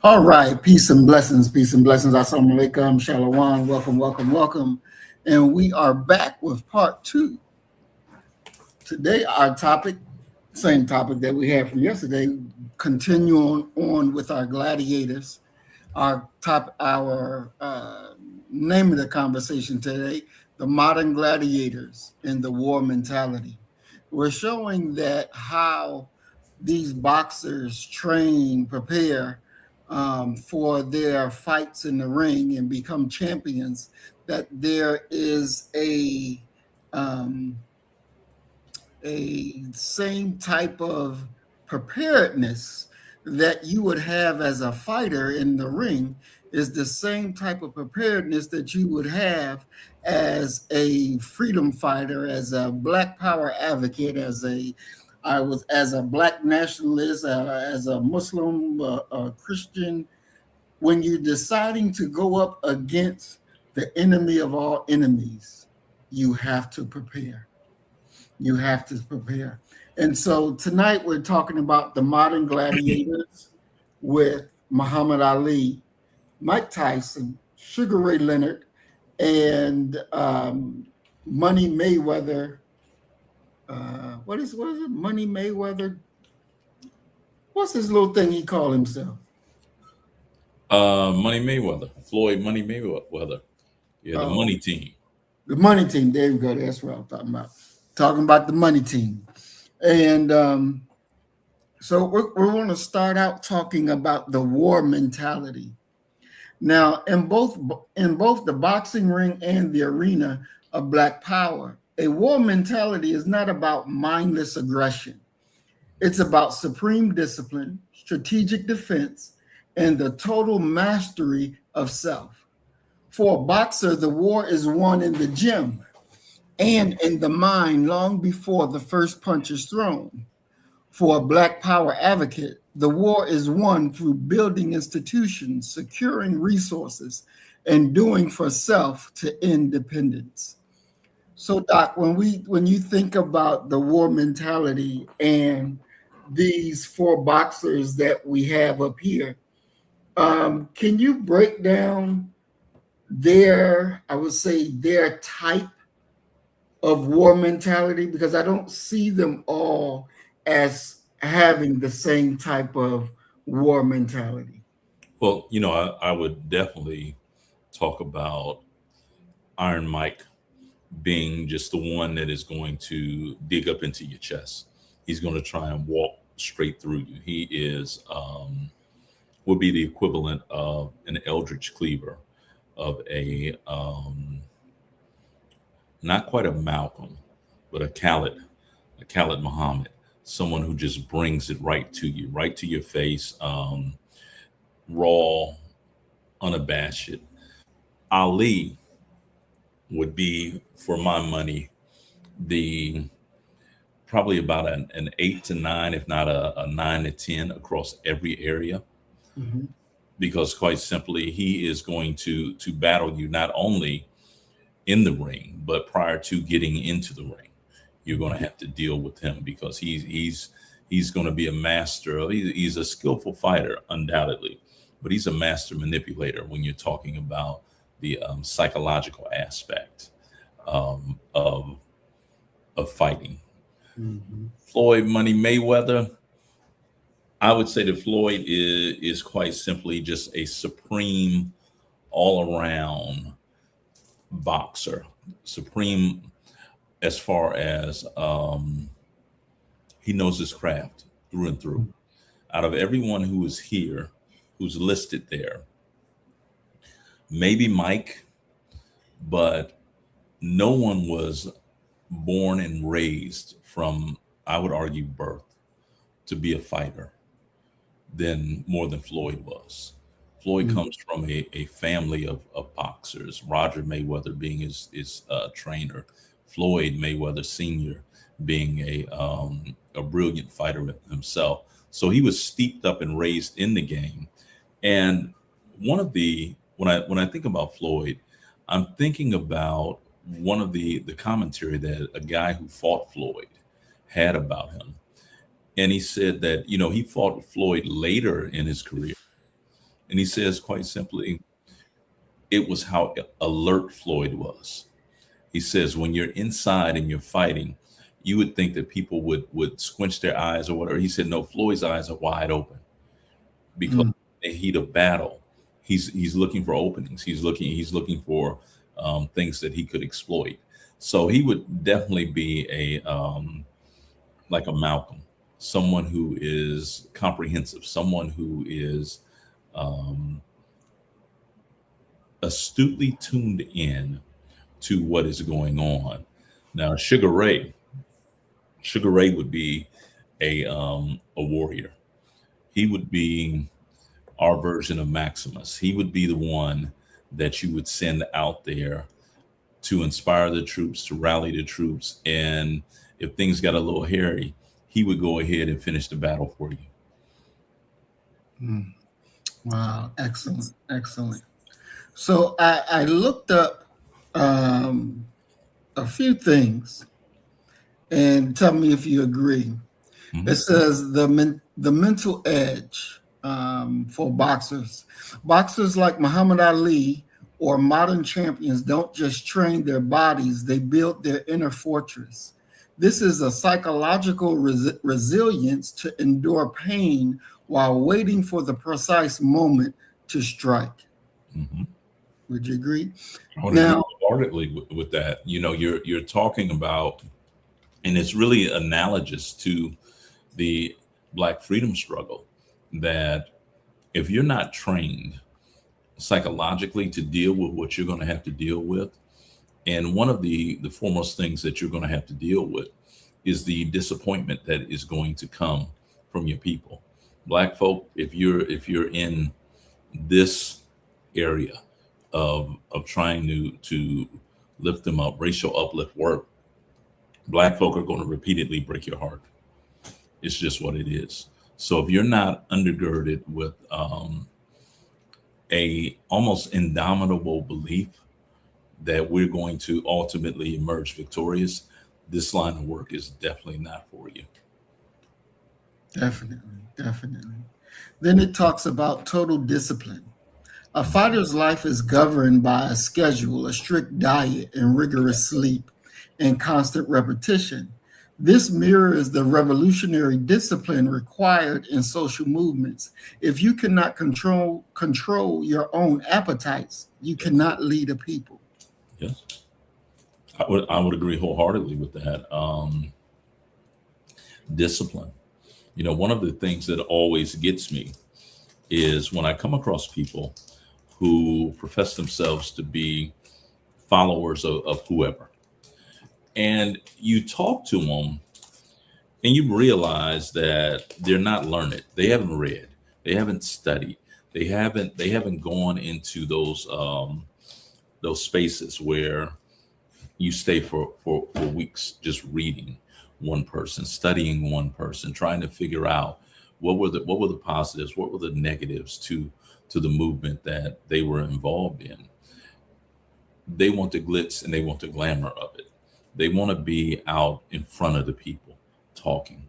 All right, peace and blessings, peace and blessings. Assalamu alaikum, shalom, welcome, welcome, welcome. And we are back with part two. Today, our topic, same topic that we had from yesterday, continuing on with our gladiators. Our name of the conversation today, the modern gladiators and the war mentality. We're showing that how these boxers train, prepare for their fights in the ring and become champions, that there is a same type of preparedness that you would have as a fighter in the ring is the same type of preparedness that you would have as a freedom fighter, as a Black Power advocate, as a Black nationalist, as a Muslim, a Christian. When you're deciding to go up against the enemy of all enemies, you have to prepare. You have to prepare. And so tonight we're talking about the modern gladiators with Muhammad Ali, Mike Tyson, Sugar Ray Leonard, and Money Mayweather. What is it? Money Mayweather. What's this little thing he called himself? Money Mayweather, Floyd Money Mayweather. Yeah, the money team. The money team. There you go. That's what I'm talking about. Talking about the money team. And so we're going to start out talking about the war mentality. Now, in both the boxing ring and the arena of Black Power, a war mentality is not about mindless aggression. It's about supreme discipline, strategic defense, and the total mastery of self. For a boxer, the war is won in the gym and in the mind long before the first punch is thrown. For a Black Power advocate, the war is won through building institutions, securing resources, and doing for self to independence. So, Doc, when you think about the war mentality and these four boxers that we have up here, can you break down I would say, their type of war mentality? Because I don't see them all as having the same type of war mentality. Well, I would definitely talk about Iron Mike being just the one that is going to dig up into your chest. He's going to try and walk straight through you. He is would be the equivalent of an Eldritch Cleaver, of not quite a Malcolm, but a Khalid Muhammad, someone who just brings it right to you, right to your face, raw, unabashed. Ali would be, for my money, the probably about an 8 to 9, if not a 9 to 10 across every area. Mm-hmm. Because quite simply, he is going to battle you not only in the ring, but prior to getting into the ring, you're going to have to deal with him, because he's going to be a master. He's a skillful fighter, undoubtedly, but he's a master manipulator when you're talking about the psychological aspect of fighting. Mm-hmm. Floyd Money Mayweather, I would say that Floyd is quite simply just a supreme all-around boxer, supreme as far as he knows his craft through and through. Out of everyone who is here, who's listed there, maybe Mike, but no one was born and raised from, I would argue, birth to be a fighter more than Floyd was. Floyd comes from a family of boxers, Roger Mayweather being his trainer, Floyd Mayweather Sr. being a brilliant fighter himself. So he was steeped up and raised in the game. And when I think about Floyd, I'm thinking about one of the commentary that a guy who fought Floyd had about him. And he said that, he fought Floyd later in his career, And he says quite simply, it was how alert Floyd was. He says, when you're inside and you're fighting, you would think that people would squinch their eyes or whatever. He said, no, Floyd's eyes are wide open because Mm, in the heat of battle, he's looking for openings. He's looking for things that he could exploit. So he would definitely be a like a Malcolm, someone who is comprehensive, someone who is um, astutely tuned in to what is going on. Now, Sugar Ray would be a warrior. He would be our version of Maximus. He would be the one that you would send out there to inspire the troops, to rally the troops, and if things got a little hairy, he would go ahead and finish the battle for you. mm. Wow, excellent, excellent. So I looked up um, a few things, and tell me if you agree. It Mhm. says the mental edge for boxers. Boxers like Muhammad Ali or modern champions don't just train their bodies; they build their inner fortress. This is a psychological resilience to endure pain while waiting for the precise moment to strike. Mhm. Would you agree? I would agree Now, wholeheartedly with that. You're talking about, and it's really analogous to the Black freedom struggle. That if you're not trained psychologically to deal with what you're going to have to deal with, and one of the foremost things that you're going to have to deal with is the disappointment that is going to come from your people. Black folk, if you're in this area of trying to lift them up, racial uplift work, black folk are going to repeatedly break your heart. It's just what it is. So if you're not undergirded with a almost indomitable belief that we're going to ultimately emerge victorious, this line of work is definitely not for you. definitely, definitely. Then it talks about total discipline. A fighter's life is governed by a schedule, a strict diet, and rigorous sleep, and constant repetition. This mirrors the revolutionary discipline required in social movements. If you cannot control your own appetites, you cannot lead a people. Yes, I would agree wholeheartedly with that. Discipline. One of the things that always gets me is when I come across people who profess themselves to be followers of whoever, and you talk to them and you realize that they're not learned. They haven't read. They haven't studied. They haven't gone into those spaces where you stay for weeks just reading one person, studying one person, trying to figure out what were the positives, what were the negatives to the movement that they were involved in. They want the glitz and they want the glamour of it. They want to be out in front of the people talking.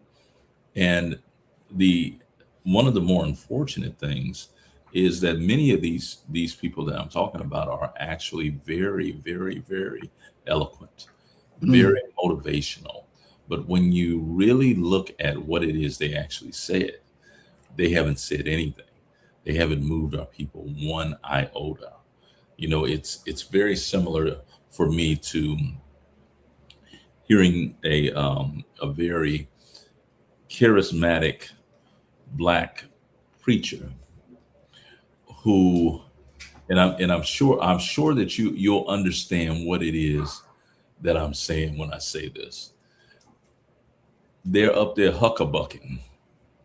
And the one of the more unfortunate things is that many of these people that I'm talking about are actually very, very, very eloquent, Mm, very motivational. But when you really look at what it is they actually said, they haven't said anything. They haven't moved our people one iota. It's very similar for me to hearing a very charismatic black preacher who, and I'm sure that you'll understand what it is that I'm saying when I say this. They're up there huckabucking,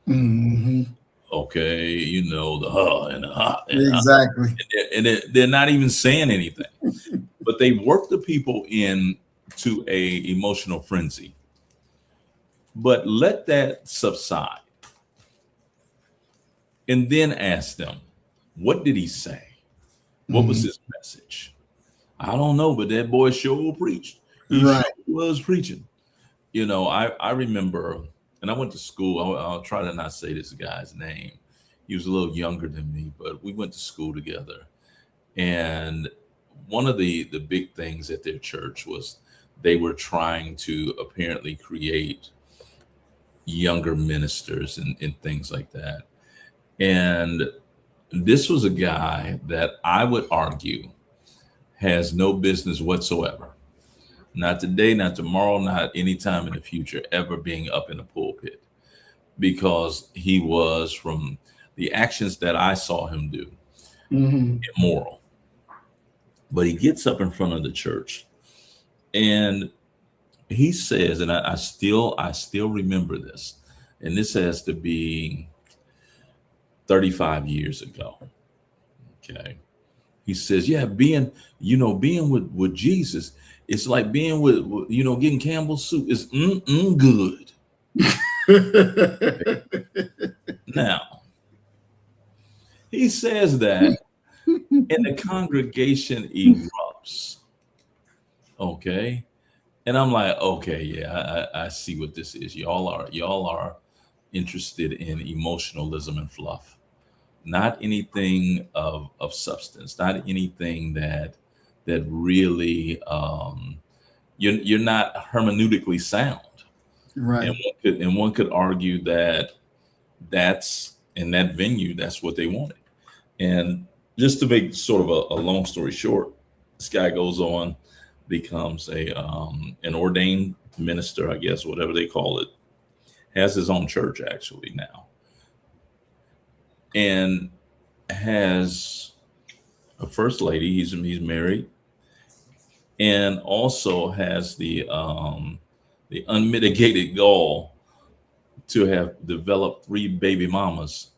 mhm. okay, the huh and the huh and Exactly. they're not even saying anything, but they work the people in to a emotional frenzy. But let that subside, and then ask them, what did he say? What was Mhm. his message? I don't know, but that boy sure preached. He Right. sure was preaching. I remember, and I went to school. I'll try to not say this guy's name. He was a little younger than me, but we went to school together. And one of the big things at their church was they were trying to apparently create younger ministers and things like that. And this was a guy that I would argue has no business whatsoever, not today, not tomorrow, not anytime in the future, ever being up in the pulpit, because he was, from the actions that I saw him do, Mhm. immoral. But he gets up in front of the church and he says, and I still remember this, and this has to be 35 years ago. Okay. He says, yeah, being with Jesus, it's like being with getting Campbell's soup. It's good. Now, he says that, and the congregation erupts. Okay. And I'm like, okay, yeah, I see what this is. Y'all are interested in emotionalism and fluff, not anything of substance, not anything that really you're not hermeneutically sound. And Right. one could argue that that's in that venue, that's what they wanted. And just to make sort of a long story short, this guy goes on, becomes a an ordained minister, I guess, whatever they call it, has his own church actually now, and has a first lady. He's married, and also has the unmitigated gall to have developed three baby mamas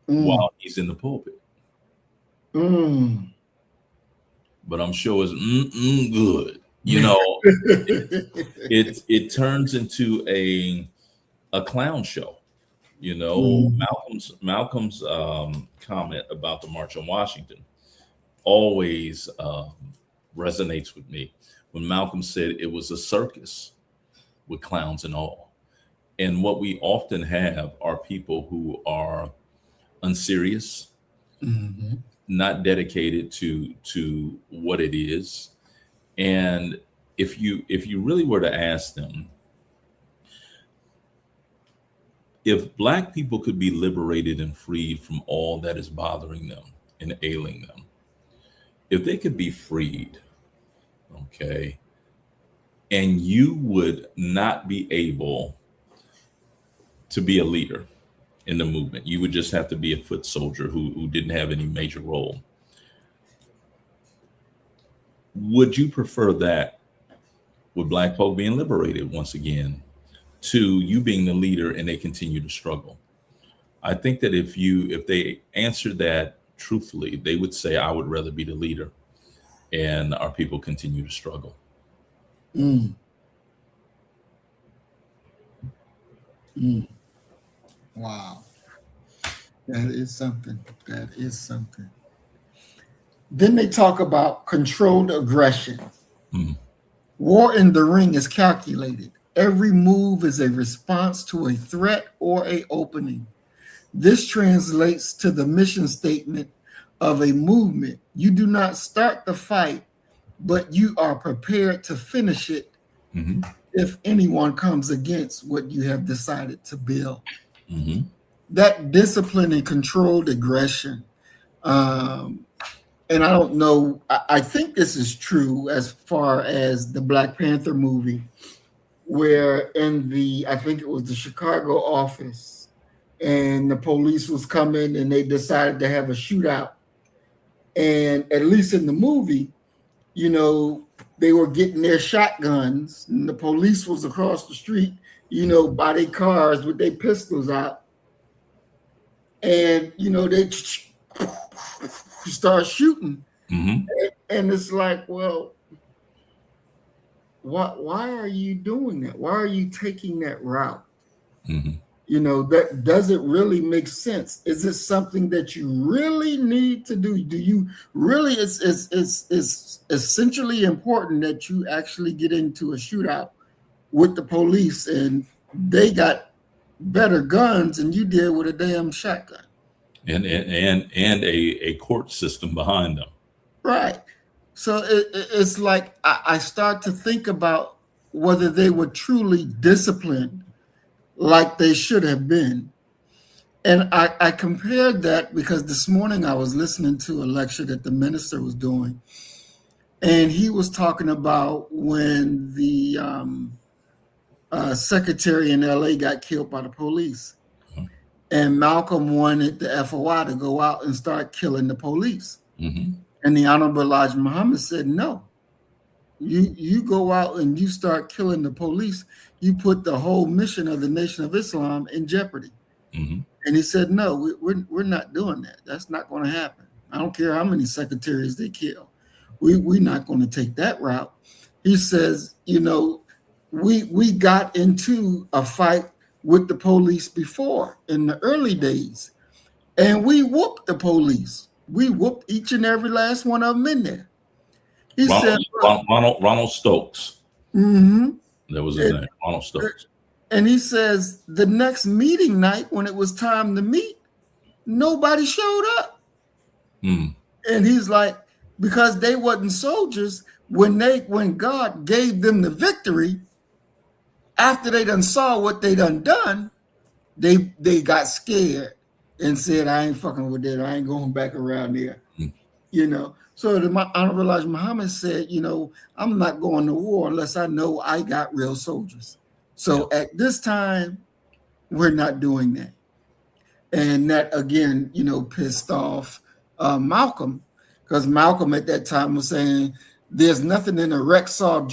Mm. while he's in the pulpit. Mm. But I'm sure it's good. You know, it turns into a clown show. Mhm. Malcolm's comment about the March on Washington always resonates with me when Malcolm said it was a circus with clowns and all. And what we often have are people who are unserious, Mhm. not dedicated to what it is. And if you really were to ask them, if black people could be liberated and freed from all that is bothering them and ailing them, if they could be freed, okay, and you would not be able to be a leader in the movement, you would just have to be a foot soldier who didn't have any major role. Would you prefer that, with black folk being liberated once again, to you being the leader and they continue to struggle? I think that if they answered that truthfully, they would say, I would rather be the leader and our people continue to struggle. Mm. Mm. Wow. That is something. That is something. Then they talk about controlled aggression. Mm, War in the ring is calculated. Every move is a response to a threat or a opening. This translates to the mission statement of a movement. You do not start the fight, but you are prepared to finish it hmm if anyone comes against what you have decided to build. hmm That discipline and controlled aggression. Um, and I don't know, I think this is true as far as the Black Panther movie, where in I think it was the Chicago office, and the police was coming and they decided to have a shootout. And at least in the movie, you know, they were getting their shotguns and the police was across the street, by their cars with their pistols out. And, they start shooting. hmm And it's like, well, why are you doing that? Why are you taking that route? hmm That doesn't really make sense. Is it something that you really need to do? Do you really, it's essentially important that you actually get into a shootout with the police and they got better guns than you did with a damn shotgun. And a court system behind them. Right. So it's like I start to think about whether they were truly disciplined like they should have been. And I compared that because this morning I was listening to a lecture that the minister was doing, and he was talking about when the secretary in LA got killed by the police. And Malcolm wanted the FOI to go out and start killing the police. Mm-hmm. And the Honorable Elijah Muhammad said, no, you go out and you start killing the police, you put the whole mission of the Nation of Islam in jeopardy. Mm-hmm. And he said, no, we're not doing that. That's not going to happen. I don't care how many secretaries they kill. We're not going to take that route. He says, we got into a fight with the police before in the early days, and we whooped the police. We whooped each and every last one of them in there. He said, Ronald Stokes. mm-hmm. That was his name, Ronald Stokes. And he says the next meeting night, when it was time to meet, nobody showed up. Mm. And he's like, because they wasn't soldiers, when God gave them the victory, after they done saw what they done, they got scared and said, I ain't fucking with that. I ain't going back around there. Mm. So the Honorable Elijah Muhammad said, I'm not going to war unless I know I got real soldiers. So at this time, we're not doing that. And that, again, pissed off Malcolm, because Malcolm at that time was saying, there's nothing in a Rexall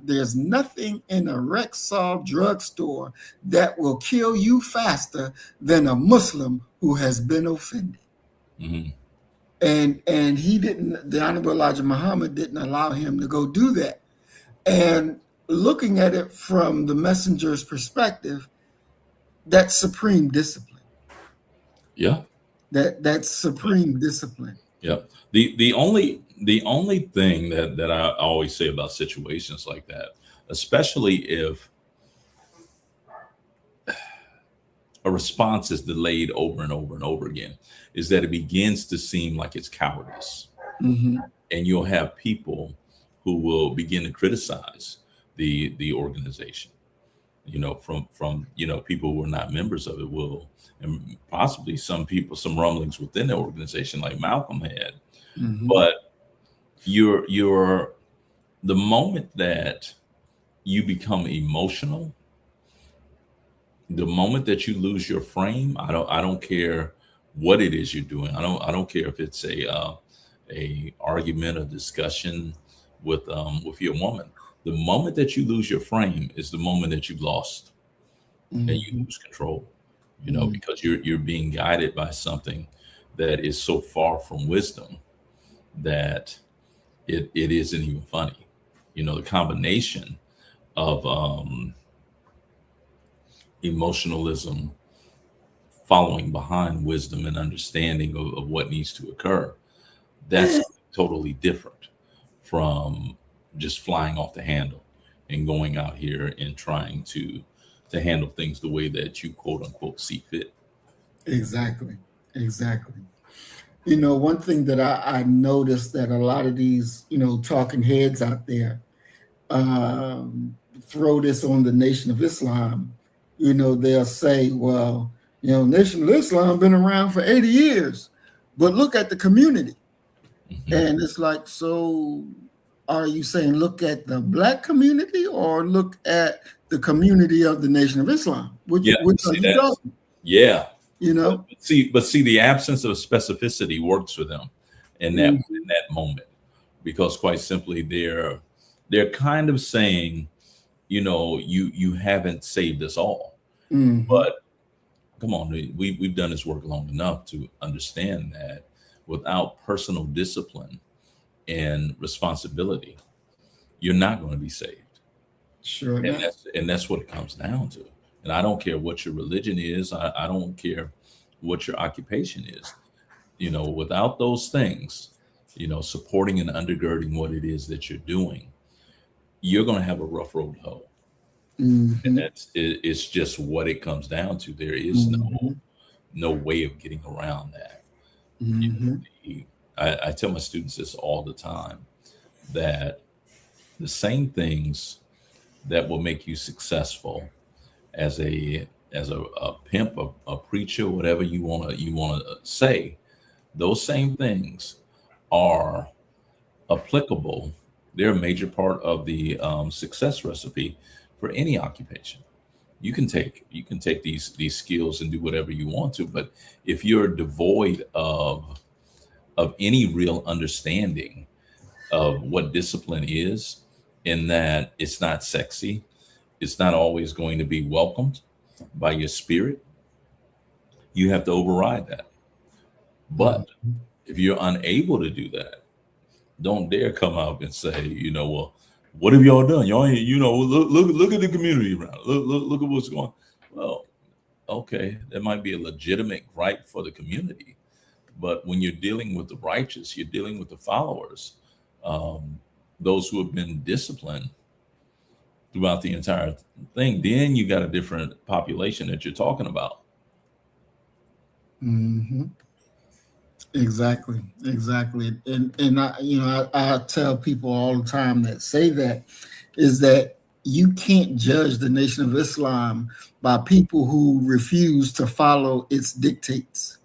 there's nothing in a Rexall drugstore that will kill you faster than a Muslim who has been offended. Mm-hmm. And he didn't, the Honorable Elijah Muhammad didn't allow him to go do that. And looking at it from the messenger's perspective, that's supreme discipline. Yeah. That's supreme discipline. Yeah. The only thing that I always say about situations like that, especially if a response is delayed over and over and over again, is that it begins to seem like it's cowardice. Mm-hmm. And you'll have people who will begin to criticize the organization, from people who are not members of it will, and possibly some rumblings within the organization like Malcolm had. Mm-hmm. But you're the moment that you become emotional, the moment that you lose your frame, I don't care what it is you're doing. I don't care if it's a argument or discussion with your woman. The moment that you lose your frame is the moment that you've lost. Mm-hmm. And you lose control, because you're being guided by something that is so far from wisdom that it isn't even funny. The combination of emotionalism following behind wisdom and understanding of what needs to occur, that's totally different from just flying off the handle and going out here and trying to handle things the way that you quote unquote see fit. Exactly. One thing that I noticed that a lot of these, talking heads out there throw this on the Nation of Islam. They'll say, well, Nation of Islam been around for 80 years, but look at the community. Mm-hmm. And it's like, so are you saying look at the Black community or look at the community of the Nation of Islam? Which are you talking? Yeah. But see, the absence of specificity works for them in that moment, because quite simply they're kind of saying, you haven't saved us all. Mm-hmm. But come on, we've done this work long enough to understand that without personal discipline and responsibility, you're not going to be saved. Sure. And that's what it comes down to. And I don't care what your religion is. I don't care what your occupation is. Without those things, supporting and undergirding what it is that you're doing, you're going to have a rough road to hoe. And Hmm. it's just what it comes down to. There is Hmm. no way of getting around that. You know, Hmm. I tell my students this all the time, that the same things that will make you successful as a pimp, a preacher, whatever you wanna say, those same things are applicable. They're a major part of the success recipe for any occupation. You can take these skills and do whatever you want to, but if you're devoid of any real understanding of what discipline is, in that it's not sexy, it's not always going to be welcomed by your spirit, you have to override that. But if you're unable to do that, don't dare come out and say, well, what have y'all done? Y'all ain't, look at the community around. Look at what's going on. Well, okay, there might be a legitimate gripe for the community, but when you're dealing with the righteous, you're dealing with the followers, um, those who have been disciplined throughout the entire thing. Then you got a different population that you're talking about. Hmm. Exactly, exactly. And I tell people all the time that say that is that you can't judge the Nation of Islam by people who refuse to follow its dictates.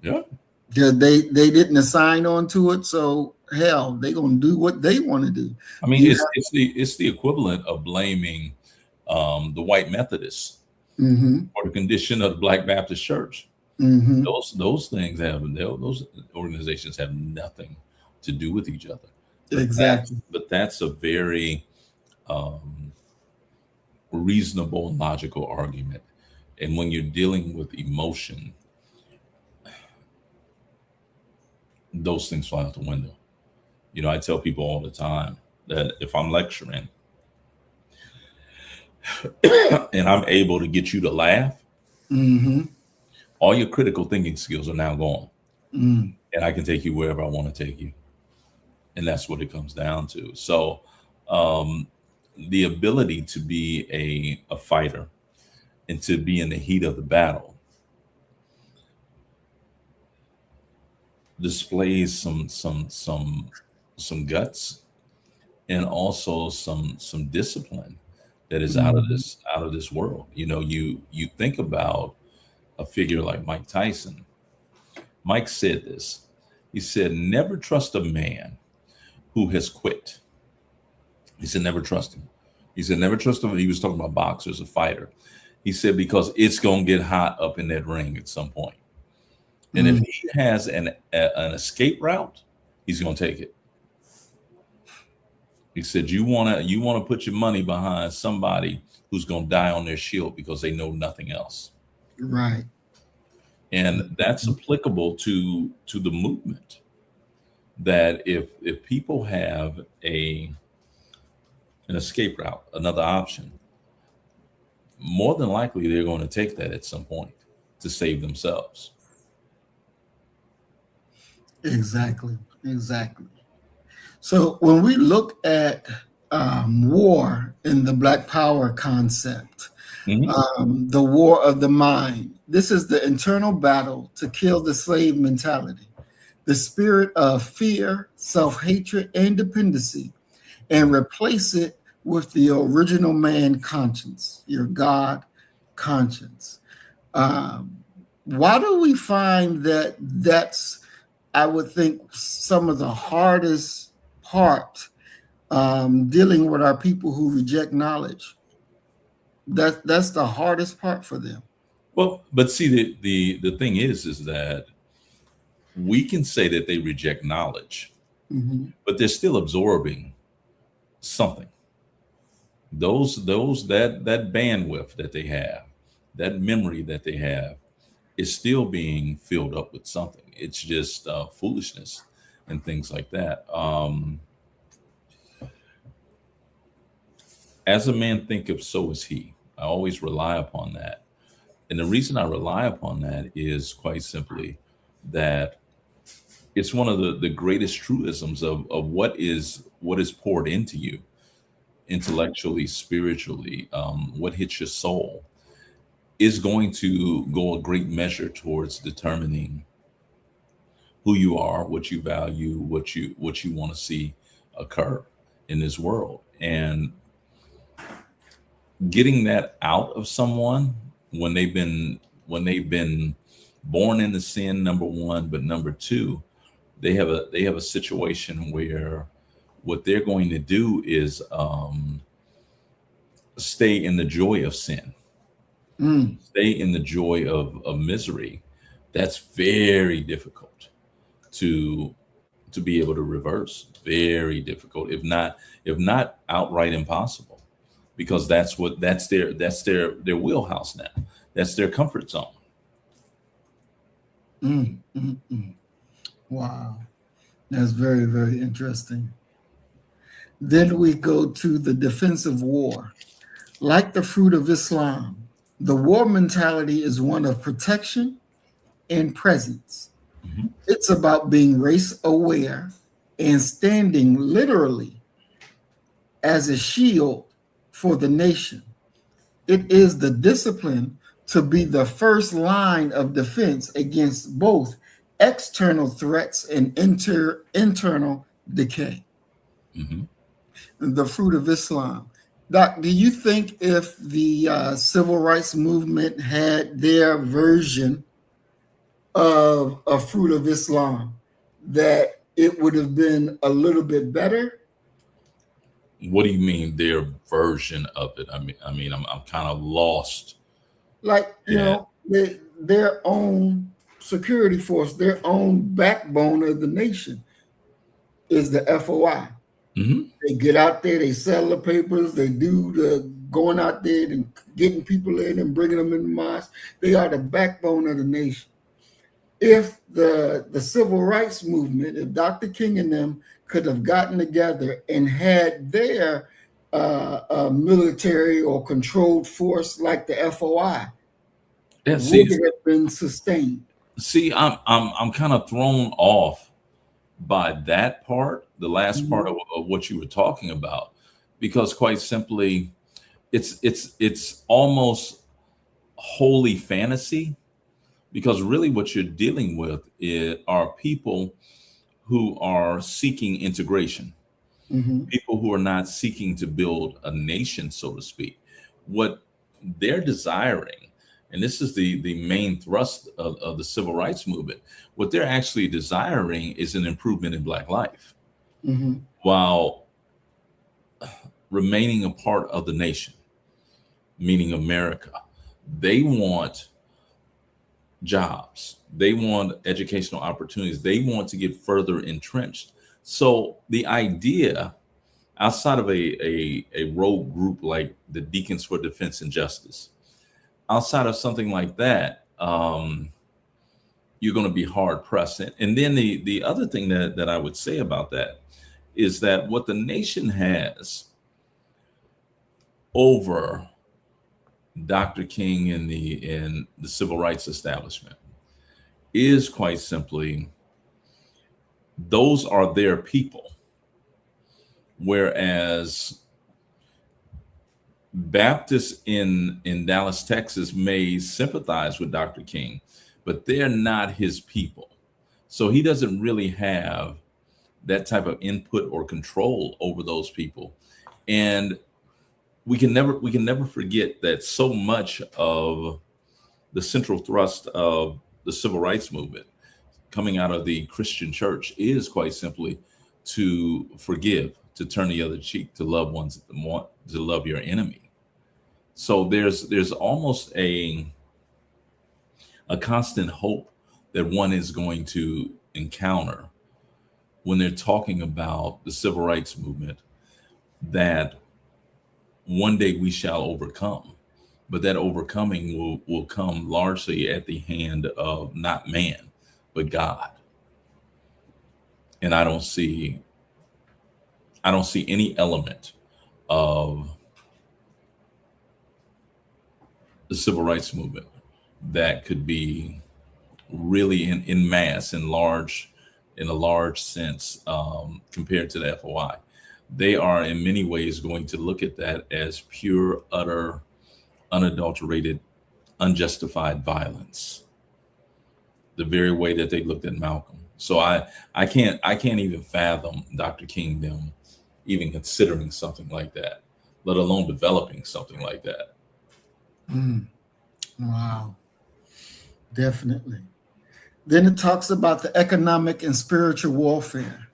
Yeah. Because they didn't assign on to it, so hell, they gonna do what they want to do. I mean, You it's the equivalent of blaming the white Methodists mm-hmm, for the condition of the Black Baptist Church. mm-hmm, Those things those organizations have nothing to do with each other. exactly. That's a very um, reasonable, logical argument. And when you're dealing with emotion, those things fly out the window. I tell people all the time that if I'm lecturing and I'm able to get you to laugh, Mm-hmm, all your critical thinking skills are now gone, mm, and I can take you wherever I want to take you. And that's what it comes down to. So, um, the ability to be a fighter and to be in the heat of the battle displays some guts, and also some discipline that is mm-hmm, out of this world. You think about a figure like Mike Tyson. Mike said this. He said, "Never trust a man who has quit." He said, "Never trust him." He said, "Never trust him." He was talking about boxers, a fighter. He said, because it's gonna get hot up in that ring at some point, and if mm, he has an escape route, he's gonna take it. He said, "You wanna put your money behind somebody who's gonna die on their shield because they know nothing else." right. And that's applicable to the movement. That if people have a an escape route, another option, more than likely they're going to take that at some point to save themselves. Exactly, exactly. So when we look at war in the Black Power concept, Hmm. the war of the mind, this is the internal battle to kill the slave mentality, the spirit of fear, self hatred, and dependency, and replace it with the original man conscience, your God conscience. Um, why do we find that that's, I would think, some of the hardest part dealing with our people who reject knowledge? That's the hardest part for them. Well, but see, the thing is that we can say that they reject knowledge, Hmm. but they're still absorbing something. That bandwidth that they have, that memory that they have, is still being filled up with something. It's just foolishness and things like that. As a man thinketh, so is he. I always rely upon that. And the reason I rely upon that is quite simply that it's one of the greatest truisms of what is poured into you. intellectually, spiritually, what hits your soul is going to go a great measure towards determining who you are, what you value, what you want to see occur in this world. And getting that out of someone when they've been born into sin, number one, but number two, they have a situation where what they're going to do is stay in the joy of sin, Mm, stay in the joy of misery. That's very difficult to to be able to reverse. Very difficult, if not outright impossible, because that's their wheelhouse now. That's their comfort zone. mm. Wow, that's very, very interesting. Then we go to the defensive war. Like the fruit of Islam, the war mentality is one of protection and presence. Mhm. It's about being race aware and standing literally as a shield for the nation. It is the discipline to be the first line of defense against both external threats and internal decay. Mhm. The fruit of Islam. Doc, do you think if the civil rights movement had their version of a fruit of Islam, that it would have been a little bit better? What do you mean their version of it? I mean, I'm kind of lost. Like, Yeah. their own security force, their own backbone of the nation is the FOI. Hmm. They get out there, they sell the papers, they do the going out there and getting people in and bringing them in the mosque. They are the backbone of the nation. If the civil rights movement, if Dr. King and them could have gotten together and had their military or controlled force like the FOI, Yeah. would See, it have been sustained? see, I'm kind of thrown off by that part, the last part Mhm. of what you were talking about, because quite simply, it's almost holy fantasy. Because really, what you're dealing with are people who are seeking integration, Mhm. people who are not seeking to build a nation, so to speak. What they're desiring, and this is the main thrust of the civil rights movement, what they're actually desiring is an improvement in Black life Mhm. while remaining a part of the nation, meaning America. They want jobs, they want educational opportunities, they want to get further entrenched. So the idea outside of a rogue group like the Deacons for Defense and Justice, outside of something like that, you're going to be hard pressed. And then the other thing that I would say about that is that what the nation has over Dr. King and the civil rights establishment is quite simply those are their people, whereas Baptists in Dallas, Texas may sympathize with Dr. King, but they're not his people. So he doesn't really have that type of input or control over those people. And we can never forget that so much of the central thrust of the civil rights movement coming out of the Christian church is quite simply to forgive, to turn the other cheek, to love ones that want, to love your enemy. So there's almost a constant hope that one is going to encounter when they're talking about the civil rights movement, that one day we shall overcome, but that overcoming will come largely at the hand of not man but God. And I don't see any element of the civil rights movement that could be really in mass, in a large sense, compared to the FOI. they are in many ways going to look at that as pure, utter, unadulterated, unjustified violence, the very way that they looked at Malcolm. So I can't even fathom Dr. King them even considering something like that, let alone developing something like that. Mm, wow, definitely. Then it talks about the economic and spiritual warfare.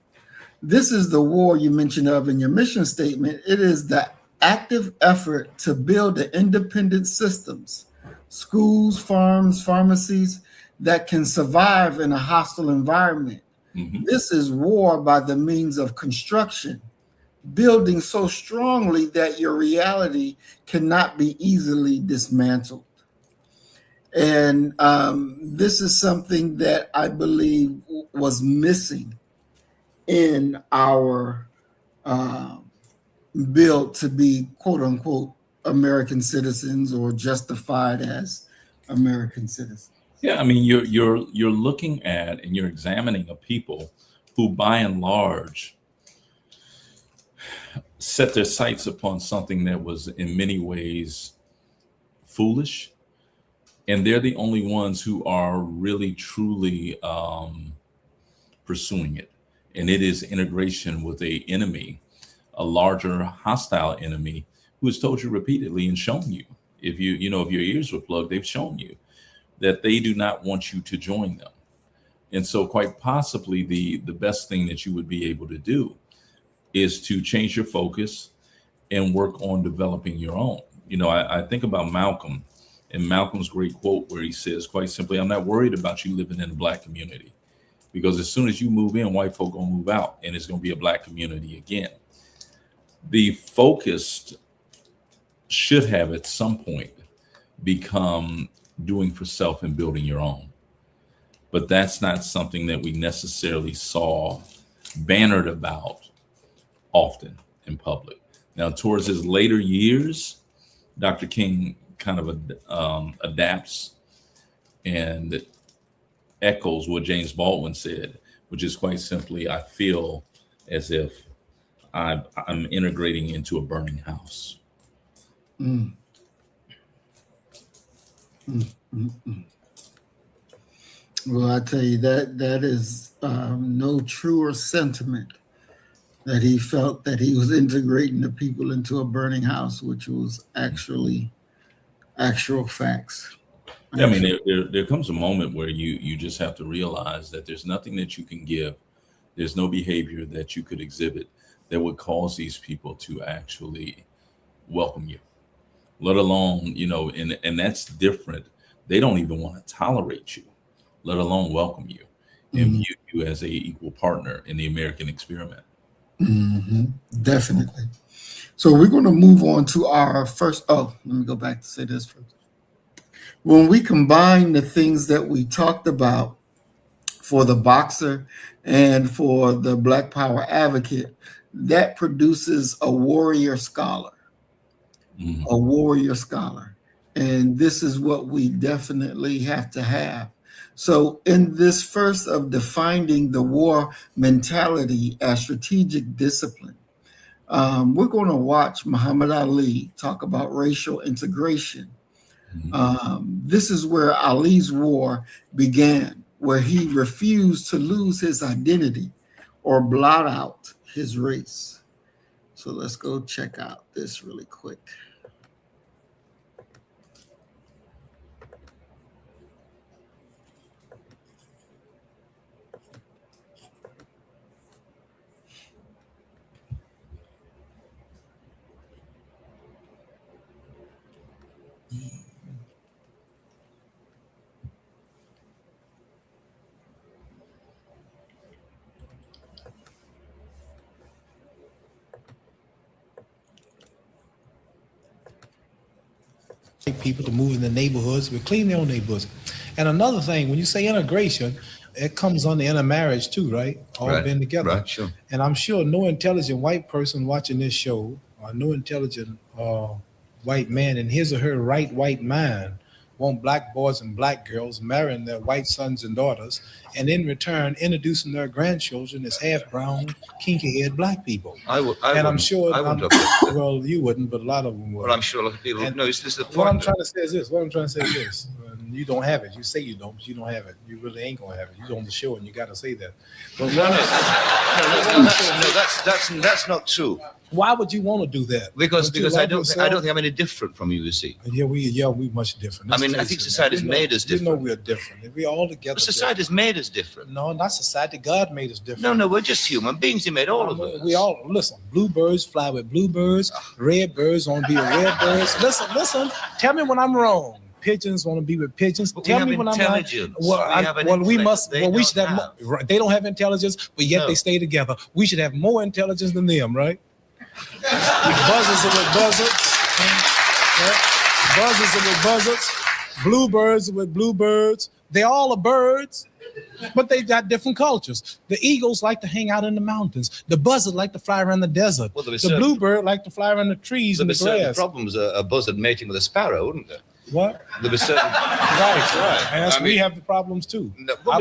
This is the war you mentioned of in your mission statement. It is the active effort to build the independent systems, schools, farms, pharmacies that can survive in a hostile environment. Hmm. This is war by the means of construction, building so strongly that your reality cannot be easily dismantled. And this is something that I believe was missing in our uh, bill to be quote unquote American citizens or justified as American citizens. Yeah, I mean, you're looking at and you're examining a people who, by and large, set their sights upon something that was in many ways foolish, and they're the only ones who are really truly pursuing it. And it is integration with a enemy, a larger hostile enemy, who has told you repeatedly and shown you, if your ears were plugged, they've shown you that they do not want you to join them. And so quite possibly the best thing that you would be able to do is to change your focus and work on developing your own. I think about Malcolm and Malcolm's great quote where he says, quite simply, I'm not worried about you living in a black community, because as soon as you move in, white folk gonna move out and it's gonna be a black community again. The focus should have at some point become doing for self and building your own. But that's not something that we necessarily saw bannered about often in public. Now, towards his later years, Dr. King kind of adapts and echoes what James Baldwin said, which is quite simply, I feel as if I'm integrating into a burning house. Mm, mm, mm, mm. Well, I tell you that is no truer sentiment that he felt that he was integrating the people into a burning house, which was actually actual facts. Yeah, I mean, there comes a moment where you just have to realize that there's nothing that you can give. There's no behavior that you could exhibit that would cause these people to actually welcome you, let alone, and that's different. They don't even want to tolerate you, let alone welcome you and Mm, view you as a equal partner in the American experiment. hmm definitely. So we're going to move on to our first. Oh, let me go back to say this first. When we combine the things that we talked about for the boxer and for the Black Power advocate, that produces a warrior scholar, Mhm. a warrior scholar. And this is what we definitely have to have. So, in this first of defining the war mentality as strategic discipline, we're going to watch Muhammad Ali talk about racial integration. Mhm. This is where Ali's war began, where he refused to lose his identity or blot out his race. So let's go check out this really quick. People to move in the neighborhoods, but clean their own neighborhoods. And another thing, when you say integration, it comes on the intermarriage too, right? All Right, been together. right, sure. And I'm sure no intelligent white person watching this show, or no intelligent white man in his or her right white mind, want black boys and black girls marrying their white sons and daughters, and in return introducing their grandchildren as half brown, kinky-haired black people. I'm sure. Well, you wouldn't, but a lot of them would. Well, I'm sure a lot of people. No, this is the point. What I'm trying to say is this. You don't have it. You say you don't, but you don't have it. You really ain't gonna have it. You on the show, and you got to say that. But that's not true. Why would you want to do that? Because I don't think I'm any different from you. You see. Yeah, we much different. I mean, I think society's made us different. You know we're different. We all together. But society's made us different. No, not society. God made us different. No, we're just human beings. He made all of us. We all listen. Bluebirds fly with bluebirds. Red birds want to be with red birds. Listen. Tell me when I'm wrong. Pigeons want to be with pigeons. But tell me when I'm right. We should have. They don't have intelligence, but yet they stay together. We should have more intelligence than them, right? Buzzards are with buzzards. Buzzards are with buzzards. Bluebirds are with bluebirds. They all are birds, but they got different cultures. The eagles like to hang out in the mountains. The buzzard like to fly around the desert. Well, the bluebird like to fly around the trees and the grass. There'd be certain problems a buzzard mating with a sparrow, wouldn't there? What? There was certain right. And we have the problems too. No, I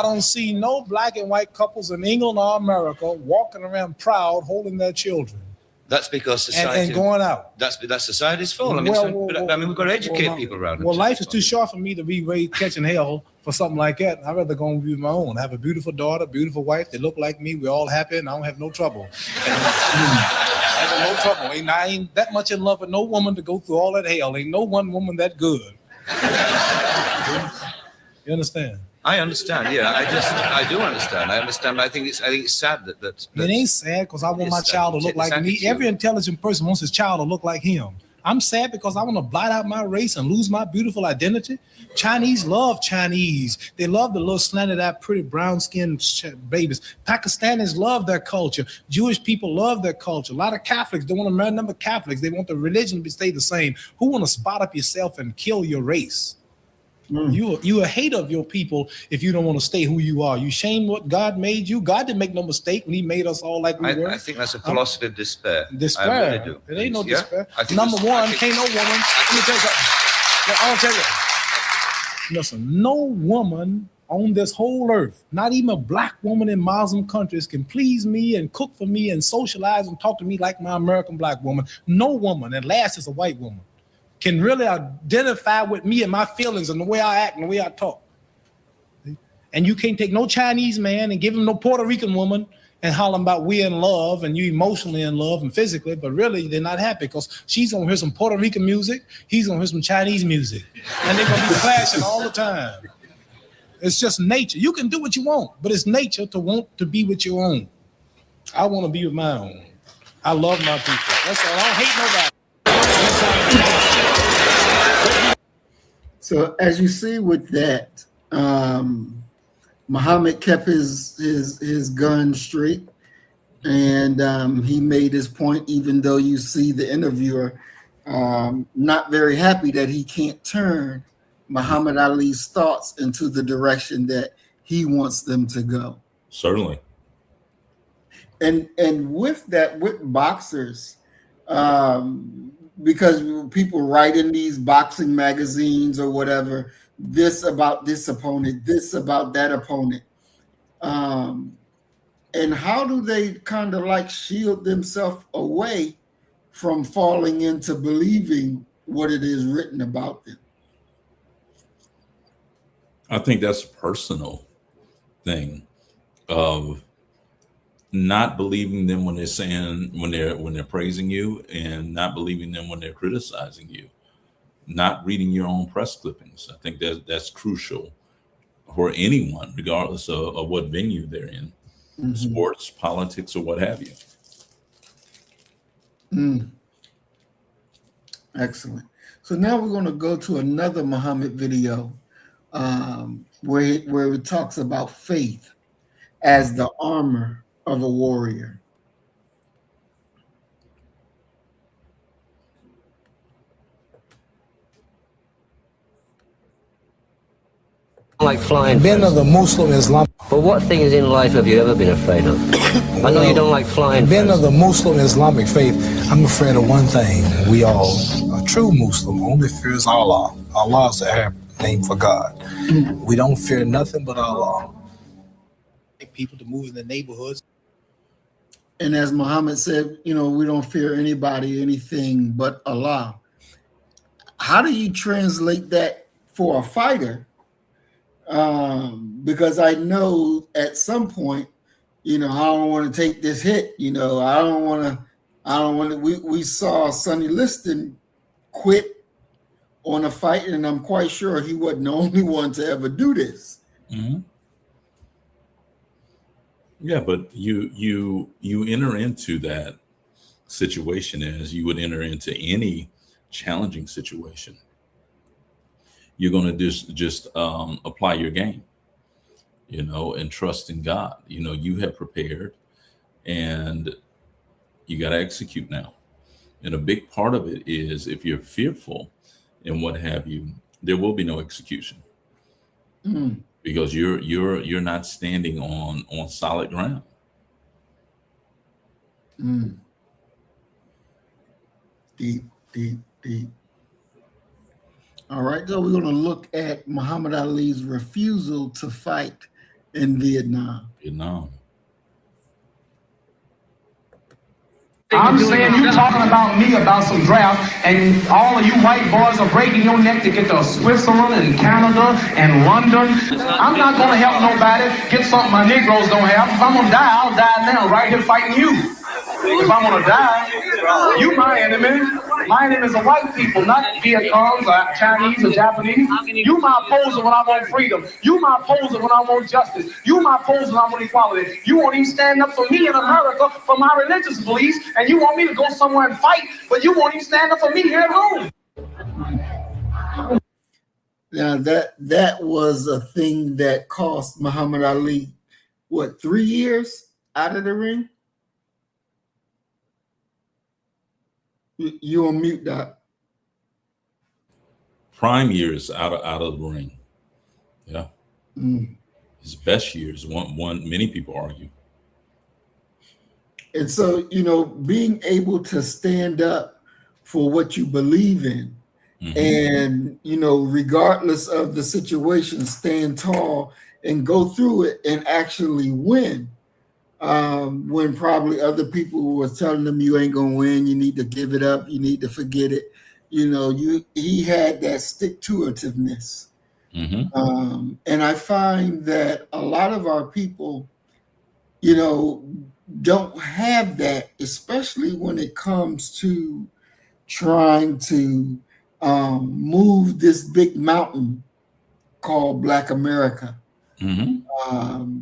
don't see no black and white couples in England or America walking around proud, holding their children. That's because society and going out. That's society's fault. I mean, we've got to educate people around it. Well, life is too short for me to be catching hell for something like that. I'd rather go and be my own. I have a beautiful daughter, beautiful wife. They look like me. We're all happy, and I don't have no trouble. No trouble. I ain't that much in love with no woman to go through all that hell. Ain't no one woman that good. You understand? I understand. Yeah, I do understand. I understand. But I think it's sad that it ain't sad because I want my child to look like me. Every intelligent person wants his child to look like him. I'm sad because I want to blot out my race and lose my beautiful identity. Chinese love Chinese. They love the little slanted-eyed, pretty brown-skinned babies. Pakistanis love their culture. Jewish people love their culture. A lot of Catholics don't want to marry number Catholics. They want the religion to stay the same. Who want to spot up yourself and kill your race? You a hater of your people if you don't want to stay who you are. You shame what God made you. God didn't make no mistake when he made us all like we were. I think that's a philosophy of despair. Despair. I really do. It ain't no despair. Number one, can't no woman. Let me tell you something. I'll tell you. Listen, no woman on this whole earth, not even a black woman in Muslim countries, can please me and cook for me and socialize and talk to me like my American black woman. No woman, and last is a white woman, can really identify with me and my feelings and the way I act and the way I talk. And you can't take no Chinese man and give him no Puerto Rican woman and holler about we in love and you emotionally in love and physically, but really they're not happy because she's gonna hear some Puerto Rican music, he's gonna hear some Chinese music, and they're gonna be clashing all the time. It's just nature. You can do what you want, but it's nature to want to be with your own. I want to be with my own. I love my people. That's all. I don't hate nobody. So as you see with that, Muhammad kept his gun straight, and he made his point, even though you see the interviewer not very happy that he can't turn Muhammad Ali's thoughts into the direction that he wants them to go. Certainly. And with that, with boxers, because people write in these boxing magazines or whatever, this about this opponent, this about that opponent. And how do they kind of like shield themselves away from falling into believing what it is written about them? I think that's a personal thing of not believing them when they're saying, when they're praising you, and not believing them when they're criticizing you, not reading your own press clippings. I think that's crucial for anyone, regardless of what venue they're in, sports, politics, or what have you. Excellent. So now we're going to go to another Muhammad video where it talks about faith as the armor of a warrior. Like flying. Ben of the Muslim Islam. But what things in life have you ever been afraid of? I know you don't like flying. Ben of the Muslim Islamic faith, I'm afraid of one thing. We all are true Muslim only fears Allah. Allah is the Arab name for God. We don't fear nothing but Allah. People to move in the neighborhoods. And as Muhammad said, we don't fear anybody, anything but Allah. How do you translate that for a fighter? Because I know at some point, I don't want to take this hit. I don't want to. We saw Sonny Liston quit on a fight, and I'm quite sure he wasn't the only one to ever do this. Mm-hmm. Yeah, but you enter into that situation as you would enter into any challenging situation. You're going to just apply your game, and trust in God. You have prepared, and you got to execute now. And a big part of it is if you're fearful and what have you, there will be no execution. Because you're not standing on solid ground. Deep. All right, so we're going to look at Muhammad Ali's refusal to fight in Vietnam. I'm saying you talking about me about some draft, and all of you white boys are breaking your neck to get to Switzerland and Canada and London. I'm not going to help nobody get something my Negroes don't have. If I'm going to die, I'll die now, right here fighting you. If I'm going to die, you my enemy. My enemy is the white people, not Viet Congs or Chinese or Japanese. You my opposer when I want freedom. You my opposer when I want justice. You my opposer when I want equality. You won't even stand up for me in America for my religious beliefs, and you want me to go somewhere and fight, but you won't even stand up for me here at home. Now that was a thing that cost Muhammad Ali, 3 years out of the ring? You on mute, Doc. Prime years out of the ring. Yeah. His best years, one many people argue. And so, being able to stand up for what you believe in, and, regardless of the situation, stand tall and go through it and actually win. When probably other people were telling them you ain't gonna win, you need to give it up, you need to forget it. He had that stick-to-itiveness. And I find that a lot of our people, don't have that, especially when it comes to trying to move this big mountain called Black America.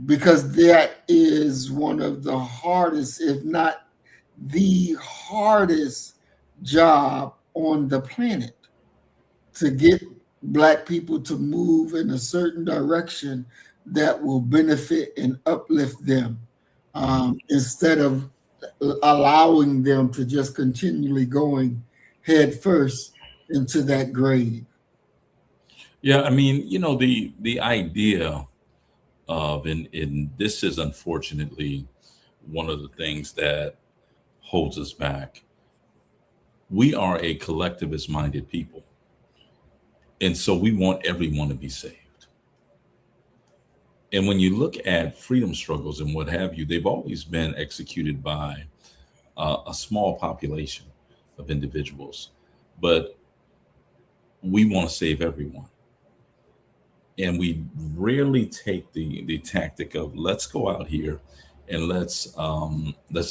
Because that is one of the hardest, if not the hardest job on the planet, to get Black people to move in a certain direction that will benefit and uplift them, instead of allowing them to just continually going head first into that grave. Yeah, I mean, the idea of, and this is unfortunately one of the things that holds us back. We are a collectivist minded people. And so we want everyone to be saved. And when you look at freedom struggles and what have you, they've always been executed by a small population of individuals. But we want to save everyone. And we rarely take the tactic of let's go out here and let's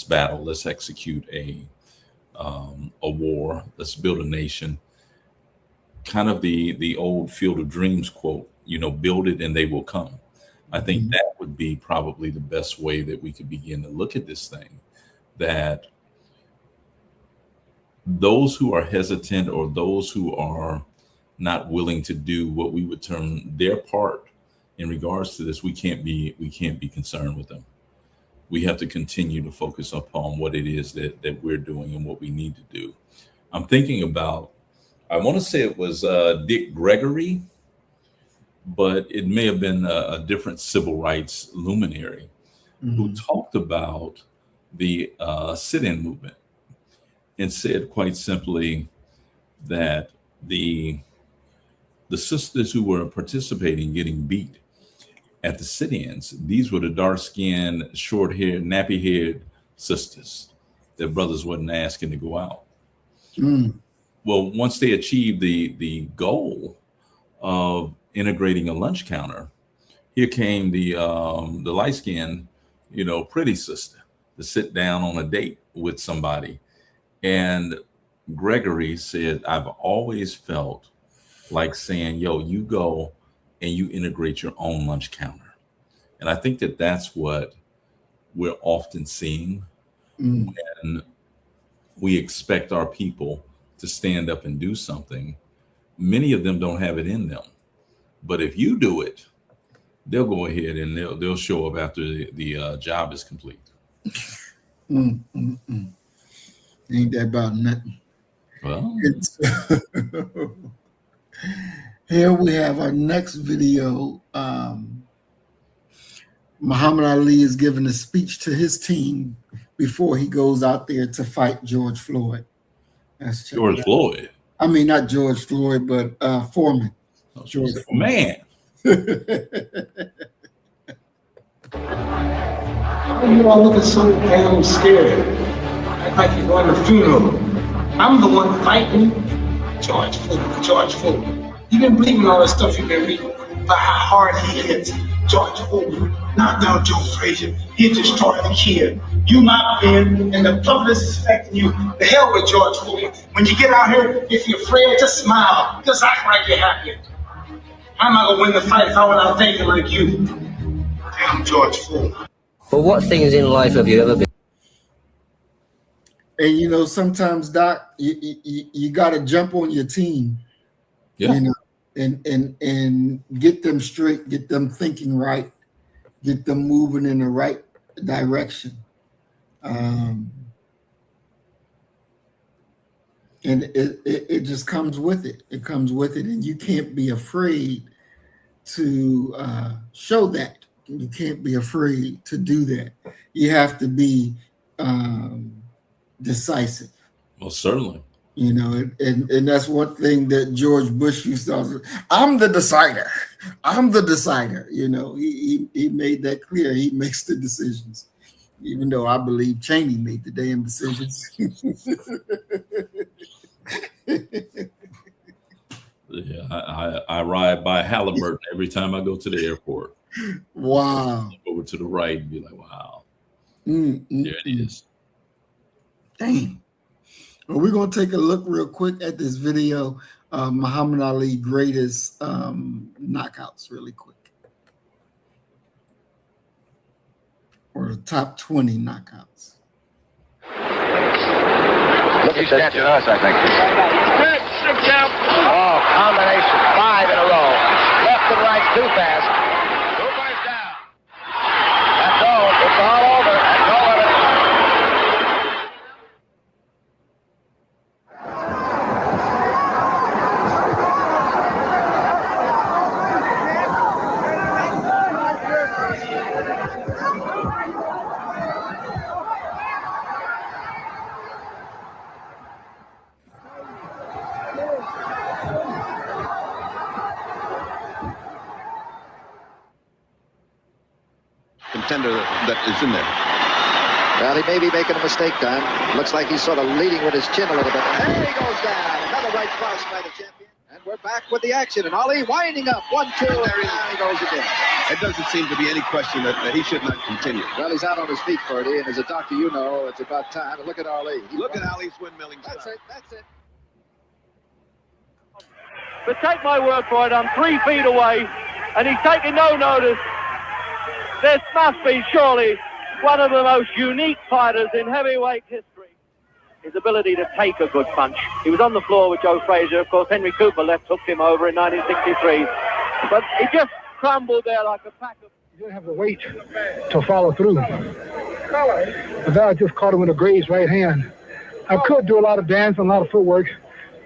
battle, let's execute a war, let's build a nation. Kind of the old Field of Dreams quote, build it and they will come. I think that would be probably the best way that we could begin to look at this thing, that those who are hesitant or those who are not willing to do what we would term their part in regards to this, we can't be concerned with them. We have to continue to focus upon what it is that we're doing and what we need to do. I'm thinking about, I want to say it was Dick Gregory, but it may have been a different civil rights luminary who talked about the sit-in movement and said quite simply, that the sisters who were participating getting beat at the sit-ins, these were the dark-skinned, short-haired, nappy-haired sisters that brothers wasn't asking to go out. Well, once they achieved the goal of integrating a lunch counter, here came the light-skinned, pretty sister to sit down on a date with somebody. And Gregory said, I've always felt like saying, yo, you go and you integrate your own lunch counter. And I think that that's what we're often seeing when we expect our people to stand up and do something. Many of them don't have it in them. But if you do it, they'll go ahead and they'll show up after the job is complete. Ain't that about nothing? Well, here we have our next video. Muhammad Ali is giving a speech to his team before he goes out there to fight George Floyd. George Floyd? I mean, not George Floyd, but Foreman. Oh, George Man. You all looking so damn scared. Act like you're going to the funeral. I'm the one fighting George Floyd. George Floyd. You've been believing all that stuff you've been reading about how hard he hits. George Floyd knocked out Joe Frazier. He destroyed the kid. You not been, and the public is expecting you. The hell with George Floyd. When you get out here, if you're afraid, just smile. Just act like you're happy. I'm not gonna win the fight if I went out thinking like you. Damn George Floyd. But what things in life have you ever been? And sometimes, Doc, you got to jump on your team, and get them straight, get them thinking right, get them moving in the right direction. And it just comes with it. It comes with it, and you can't be afraid to show that. You can't be afraid to do that. You have to be decisive. Well, certainly. And that's one thing that George Bush used to say, I'm the decider. I'm the decider. He made that clear. He makes the decisions. Even though I believe Cheney made the damn decisions. Yeah, I ride by Halliburton every time I go to the airport. Wow. Over to the right and be like, wow. There it is. Dang. Well, we're going to take a look real quick at this video. Muhammad Ali greatest knockouts really quick. Or the top 20 knockouts. He's catching us, I think. Oh, combination. 5 in a row. Left and right too fast. Cooper's down. That's all. It's all over. That's all of it. Contender that is in there. Well, he may be making a mistake, Don. Looks like he's sort of leading with his chin a little bit. And there he goes down. Another right cross by the champion. And we're back with the action. And Ali winding up. 1, 2, and down he goes again. It doesn't seem to be any question that he should not continue. Well, he's out on his feet, Ferdy. And as a doctor, it's about time. And look at Ali. Look at Ali's windmilling. That's it. That's it. But take my word for it, I'm 3 feet away, and he's taking no notice. This must be surely one of the most unique fighters in heavyweight history. His ability to take a good punch. He was on the floor with Joe Frazier. Of course, Henry Cooper hooked him over in 1963. But he just crumbled there like a pack of... He didn't have the weight to follow through. But that just caught him with a grazed right hand. I could do a lot of dance and a lot of footwork,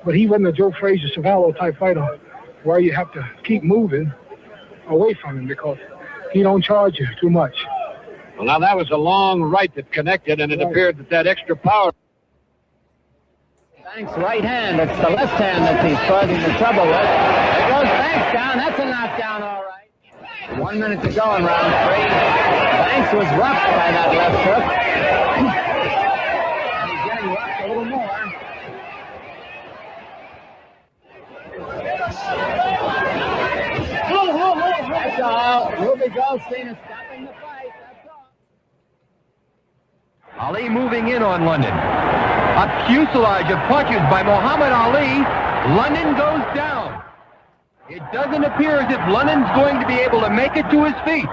but he wasn't a Joe Frazier, Savallo type fighter where you have to keep moving away from him because he don't charge you too much. Well, now that was a long right that connected, and it appeared that extra power. Banks' right hand. It's the left hand that he's causing the trouble with. There goes Banks down. That's a knockdown, all right. 1 minute to go in round 3. Banks was roughed by that left hook. He's getting roughed a little more. That's all. Ruby Goldstein is stopping the fight. That's all. Ali moving in on London. A fuselage of punches by Muhammad Ali. London goes down. It doesn't appear as if London's going to be able to make it to his feet.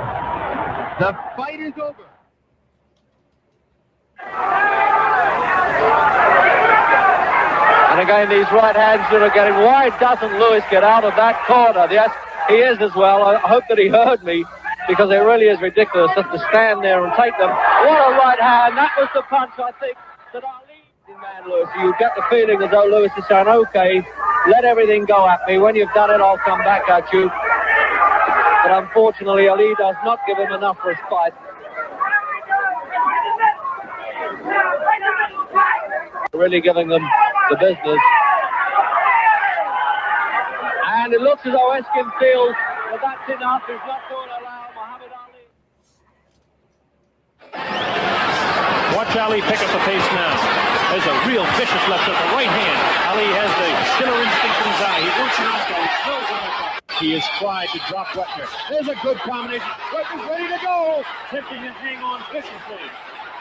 The fight is over. And again, these right hands that are getting, why doesn't Lewis get out of that corner? Yes, he is as well. I hope that he heard me, because it really is ridiculous just to stand there and take them. What a right hand. That was the punch, I think, that Ali... Man, Lewis, you get the feeling as though Lewis is saying, okay, let everything go at me. When you've done it, I'll come back at you. But unfortunately, Ali does not give him enough respite. Really giving them the business. And it looks as though Eskin feels that that's enough. He's not going to allow Muhammad Ali. Watch Ali pick up the pace now. There's a real vicious left with the right hand. Ali has the killer instinct in his eye. He works it out, though. He throws it out. He has tried to drop Wetner. There's a good combination. Wetner's ready to go. Attempting to hang on viciously.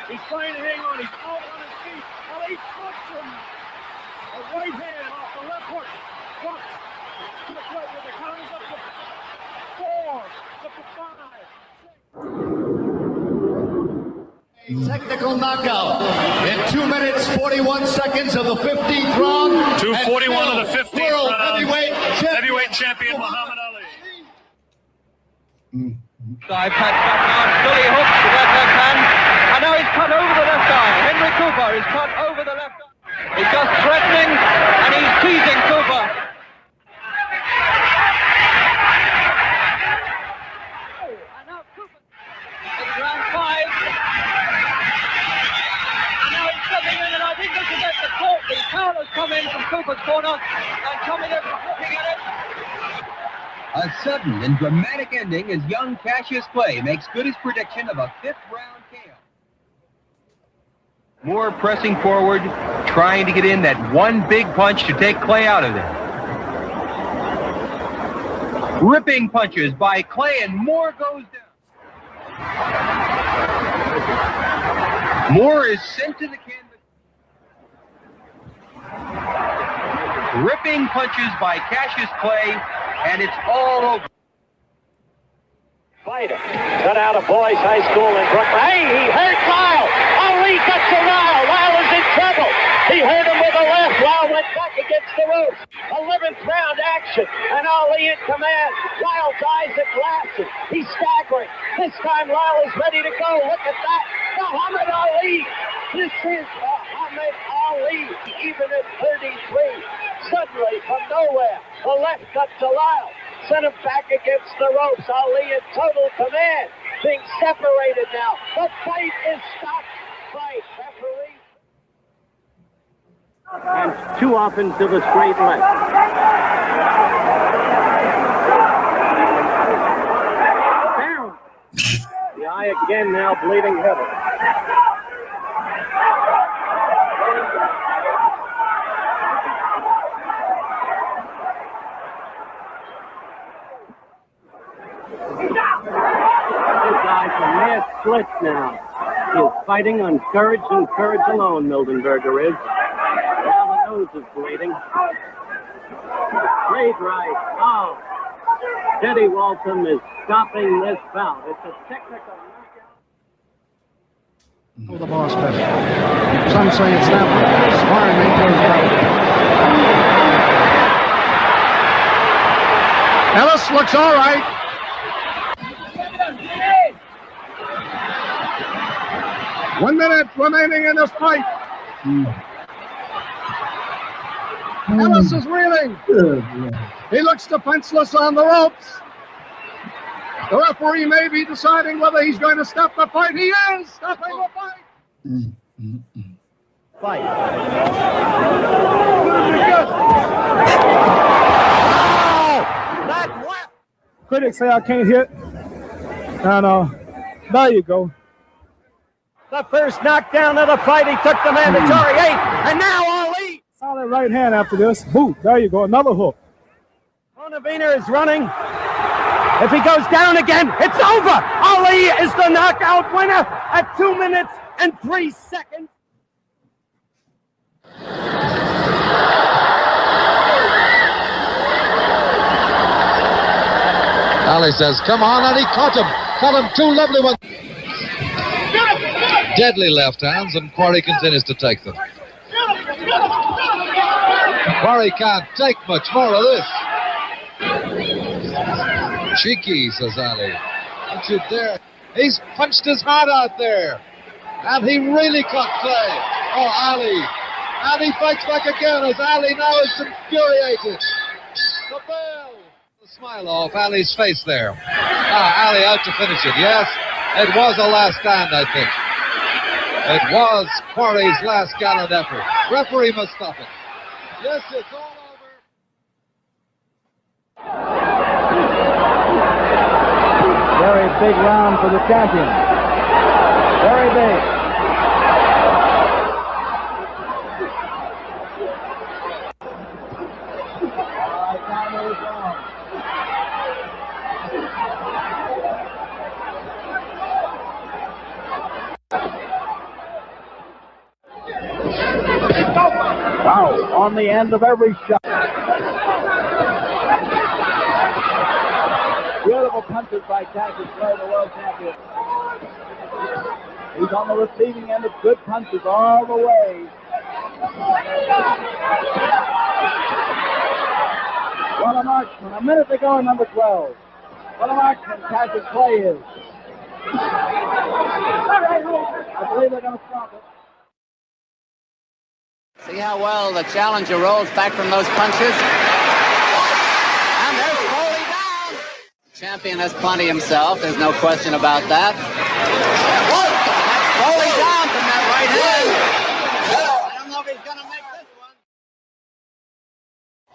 He's trying to hang on. He's out on his feet. Ali flips him. A right hand off the left hook. Drops to the plate with the counters up to 4, up to 5, 6. Technical knockout in 2 minutes 41 seconds of the 15th round. 2:41 of the 15th world round. heavyweight champion Muhammad Ali. Side patch back on. Still he hooks the left hand. And now he's cut over the left eye. Henry Cooper is cut over the left eye. He's just threatening and he's teasing Cooper. And now Cooper. It's round 5. And I think this is at the court. The counters come in from Cooper's corner and coming in and looking at it. A sudden and dramatic ending as young Cassius Clay makes good his prediction of a 5th round KO. Moore pressing forward, trying to get in that one big punch to take Clay out of there. Ripping punches by Clay and Moore goes down. Moore is sent to the canvas. Ripping punches by Cassius Clay, and it's all over. Fighter, cut out of Boys High School in Brooklyn. Hey, he hurt Lyle. Ali got to Lyle. Lyle is in trouble. He hurt him with a left. Lyle went back against the ropes. 11th round action, and Ali in command. Lyle's eyes are glassing. He's staggering. This time Lyle is ready to go. Look at that. Muhammad Ali. This is Muhammad Ali, even at 33. Suddenly, from nowhere, a left cut to Lyle. Sent him back against the ropes. Ali in total command. Being separated now. The fight is stopped. Fight, referee. And too often to the straight left. Down. The eye again now bleeding heavily. Split now. He is fighting on courage and courage alone, Mildenberger is. Now the nose is bleeding. Straight right. Oh. Teddy Walton is stopping this bout. It's a technical knockout. Oh, the boss special. Some say it's that one. Sparring makers. Ellis looks all right. One minute remaining in this fight. Ellis is reeling. He looks defenseless on the ropes. The referee may be deciding whether he's going to stop the fight. He is stopping the fight. Fight. Critics say I can't hit. And there you go. The first knockdown of the fight, he took the mandatory 8, and now Ali. Solid right hand after this. Boot. There you go. Another hook. Bonavina is running. If he goes down again, it's over. Ali is the knockout winner at 2 minutes and 3 seconds. Ali says, come on, and he caught him. Caught him, 2 lovely ones. Deadly left hands, and Quarry continues to take them. Quarry can't take much more of this. Cheeky, says Ali. Don't you dare. He's punched his heart out there. And he really caught Clay. Oh, Ali. And he fights back again as Ali now is infuriated. The bell. The smile off Ali's face there. Ali out to finish it. Yes, it was a last stand, I think. It was Quarry's last gallant effort. Referee must stop it. Yes, it's all over. Very big round for the champion. Very big. Wow, on the end of every shot. Beautiful punches by Cassius Clay, the world champion. He's on the receiving end of good punches all the way. What a marksman. A minute to go in number 12. What a marksman Cassius Clay is. I believe they're going to stop it. See how well the challenger rolls back from those punches? And there's Foley down! The champion has plenty himself, there's no question about that. That's Foley down from that right hand. I don't know if he's going to make this one.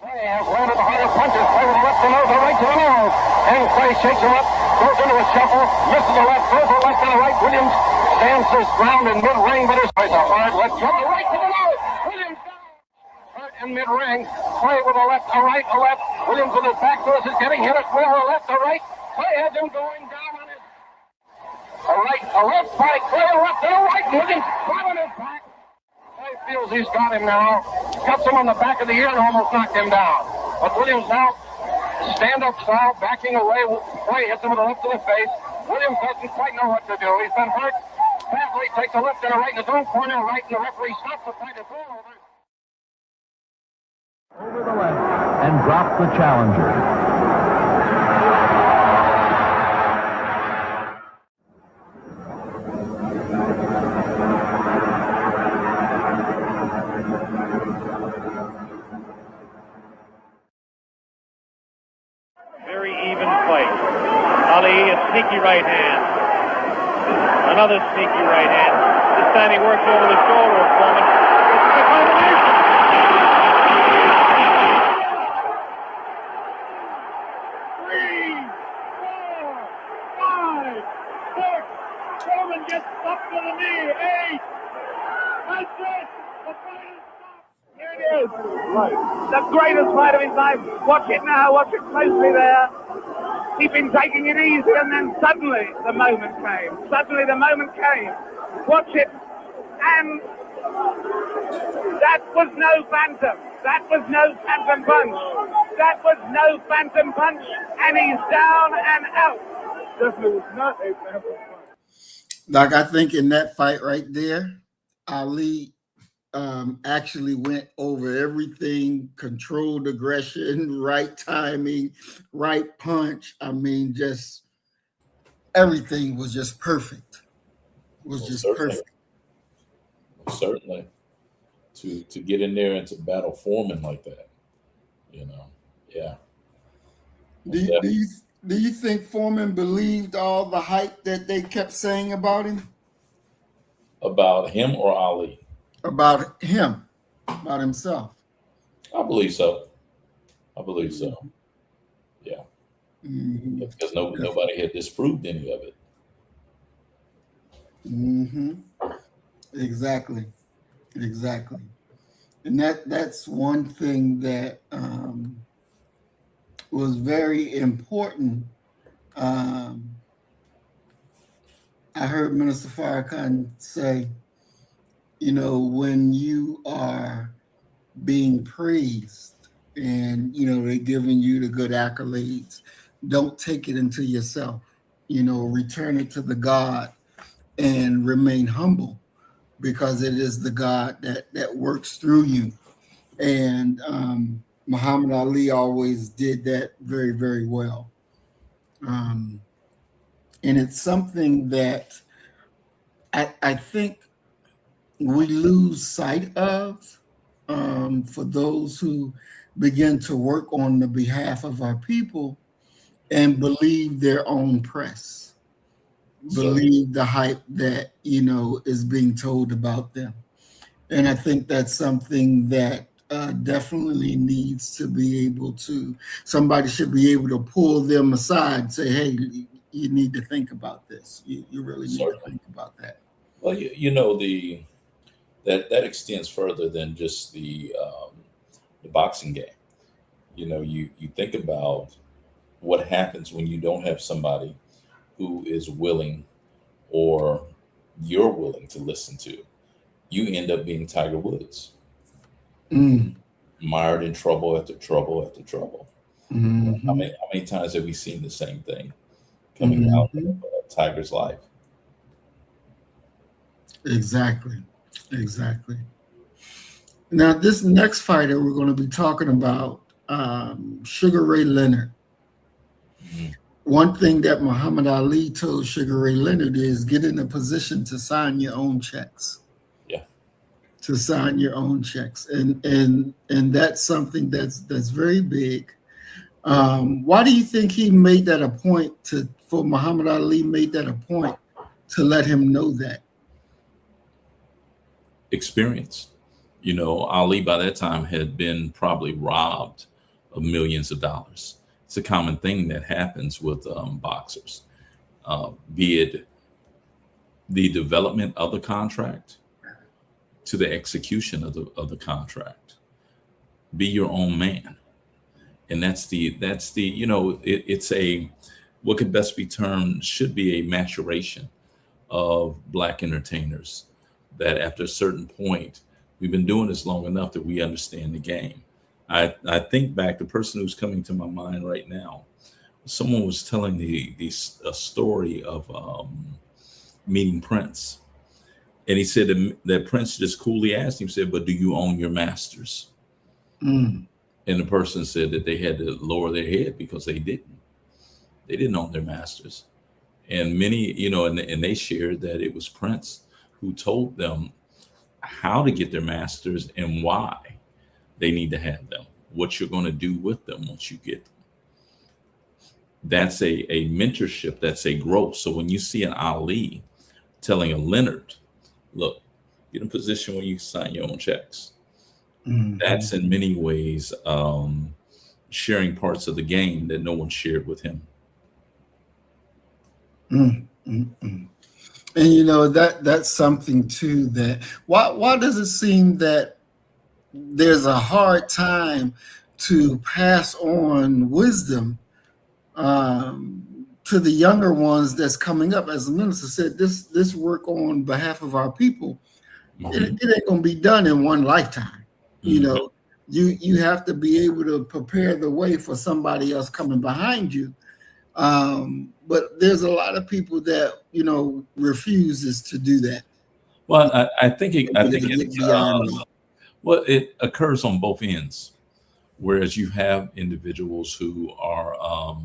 Clay has landed the harder punches. Clay with the left to nose, the right to the nose. And Clay shakes him up, goes into a shuffle, misses the left, throws the left to the right. Williams stands his ground in mid-ring, but his face a hard left jump, the right to the nose. Williams down. Hurt in mid-ring. Clay with a left, a right, a left. Williams with his back to us is getting hit at will, a left, a right. Clay has him going down on his a right, a left by Clay, a left, and a right. Williams grabbing his back. Clay feels he's got him now. Cuts him on the back of the ear and almost knocked him down. But Williams now stand-up style, backing away. Clay hits him with a left to the face. Williams doesn't quite know what to do. He's been hurt badly. Takes a left and a right in his own corner, right, and the referee stops the fight. It's all over. Over the left and drop the challenger. Very even fight. Ali, a sneaky right hand. Another sneaky right hand. This time he works over the shoulder of Foreman. This is a combination. 3, 4, 5, 6. Foreman gets up to the knee. 8. That's it. The fight is stopped. Here it is. Right. The greatest fight of his life. Watch it now. Watch it closely there. He'd been taking it easy, and then suddenly the moment came. Suddenly the moment came. Watch it. And that was no phantom. That was no phantom punch. That was no phantom punch. And he's down and out. Definitely was not a phantom punch. Like, I think in that fight right there, Ali actually went over everything, controlled aggression, right timing, right punch. I mean, just everything was just perfect. It was just perfect. Certainly. To get in there and to battle Foreman like that, yeah. Do you think Foreman believed all the hype that they kept saying about him? About him or Ali? about him, about himself. I believe so. I believe so. Yeah. Mm-hmm. Because nobody had disproved any of it. Mm-hmm. Exactly. Exactly. And that's one thing that was very important. Um, I heard Minister Farrakhan say, when you are being praised and, they're giving you the good accolades, don't take it into yourself, return it to the God and remain humble because it is the God that works through you. And Muhammad Ali always did that very, very well. And it's something that I think we lose sight of for those who begin to work on the behalf of our people and believe their own press, believe the hype that, is being told about them. And I think that's something that definitely needs to be able to, somebody should be able to pull them aside and say, hey, you need to think about this. You really need to think about that. Well, that extends further than just the boxing game. You think about what happens when you don't have somebody who is willing or you're willing to listen to. You end up being Tiger Woods, mired in trouble after trouble after trouble. Mm-hmm. How many times have we seen the same thing coming out of Tiger's life? Exactly. Now, this next fighter we're going to be talking about, Sugar Ray Leonard. One thing that Muhammad Ali told Sugar Ray Leonard is get in a position to sign your own checks. Yeah. To sign your own checks, and that's something that's very big. Why do you think he made that a point for Muhammad Ali made that a point to let him know that? Experience. Ali by that time had been probably robbed of millions of dollars. It's a common thing that happens with boxers, be it the development of the contract to the execution of the contract. Be your own man, and that's the it's a what could best be termed should be a maturation of Black entertainers. That after a certain point, we've been doing this long enough that we understand the game. I think back, the person who's coming to my mind right now, someone was telling a story of meeting Prince. And he said that Prince just coolly asked him, said, but do you own your masters? And the person said that they had to lower their head because they didn't. They didn't own their masters. And many, and they shared that it was Prince who told them how to get their masters and why they need to have them, what you're going to do with them once you get them. That's a mentorship, that's a growth. So when you see an Ali telling a Leonard, look, get in a position where you sign your own checks. That's in many ways sharing parts of the game that no one shared with him. And that's something too, that why does it seem that there's a hard time to pass on wisdom to the younger ones that's coming up? As the minister said, this work on behalf of our people, it ain't gonna be done in one lifetime. You have to be able to prepare the way for somebody else coming behind you. But there's a lot of people that refuses to do that. Well, I think it occurs on both ends. Whereas you have individuals who are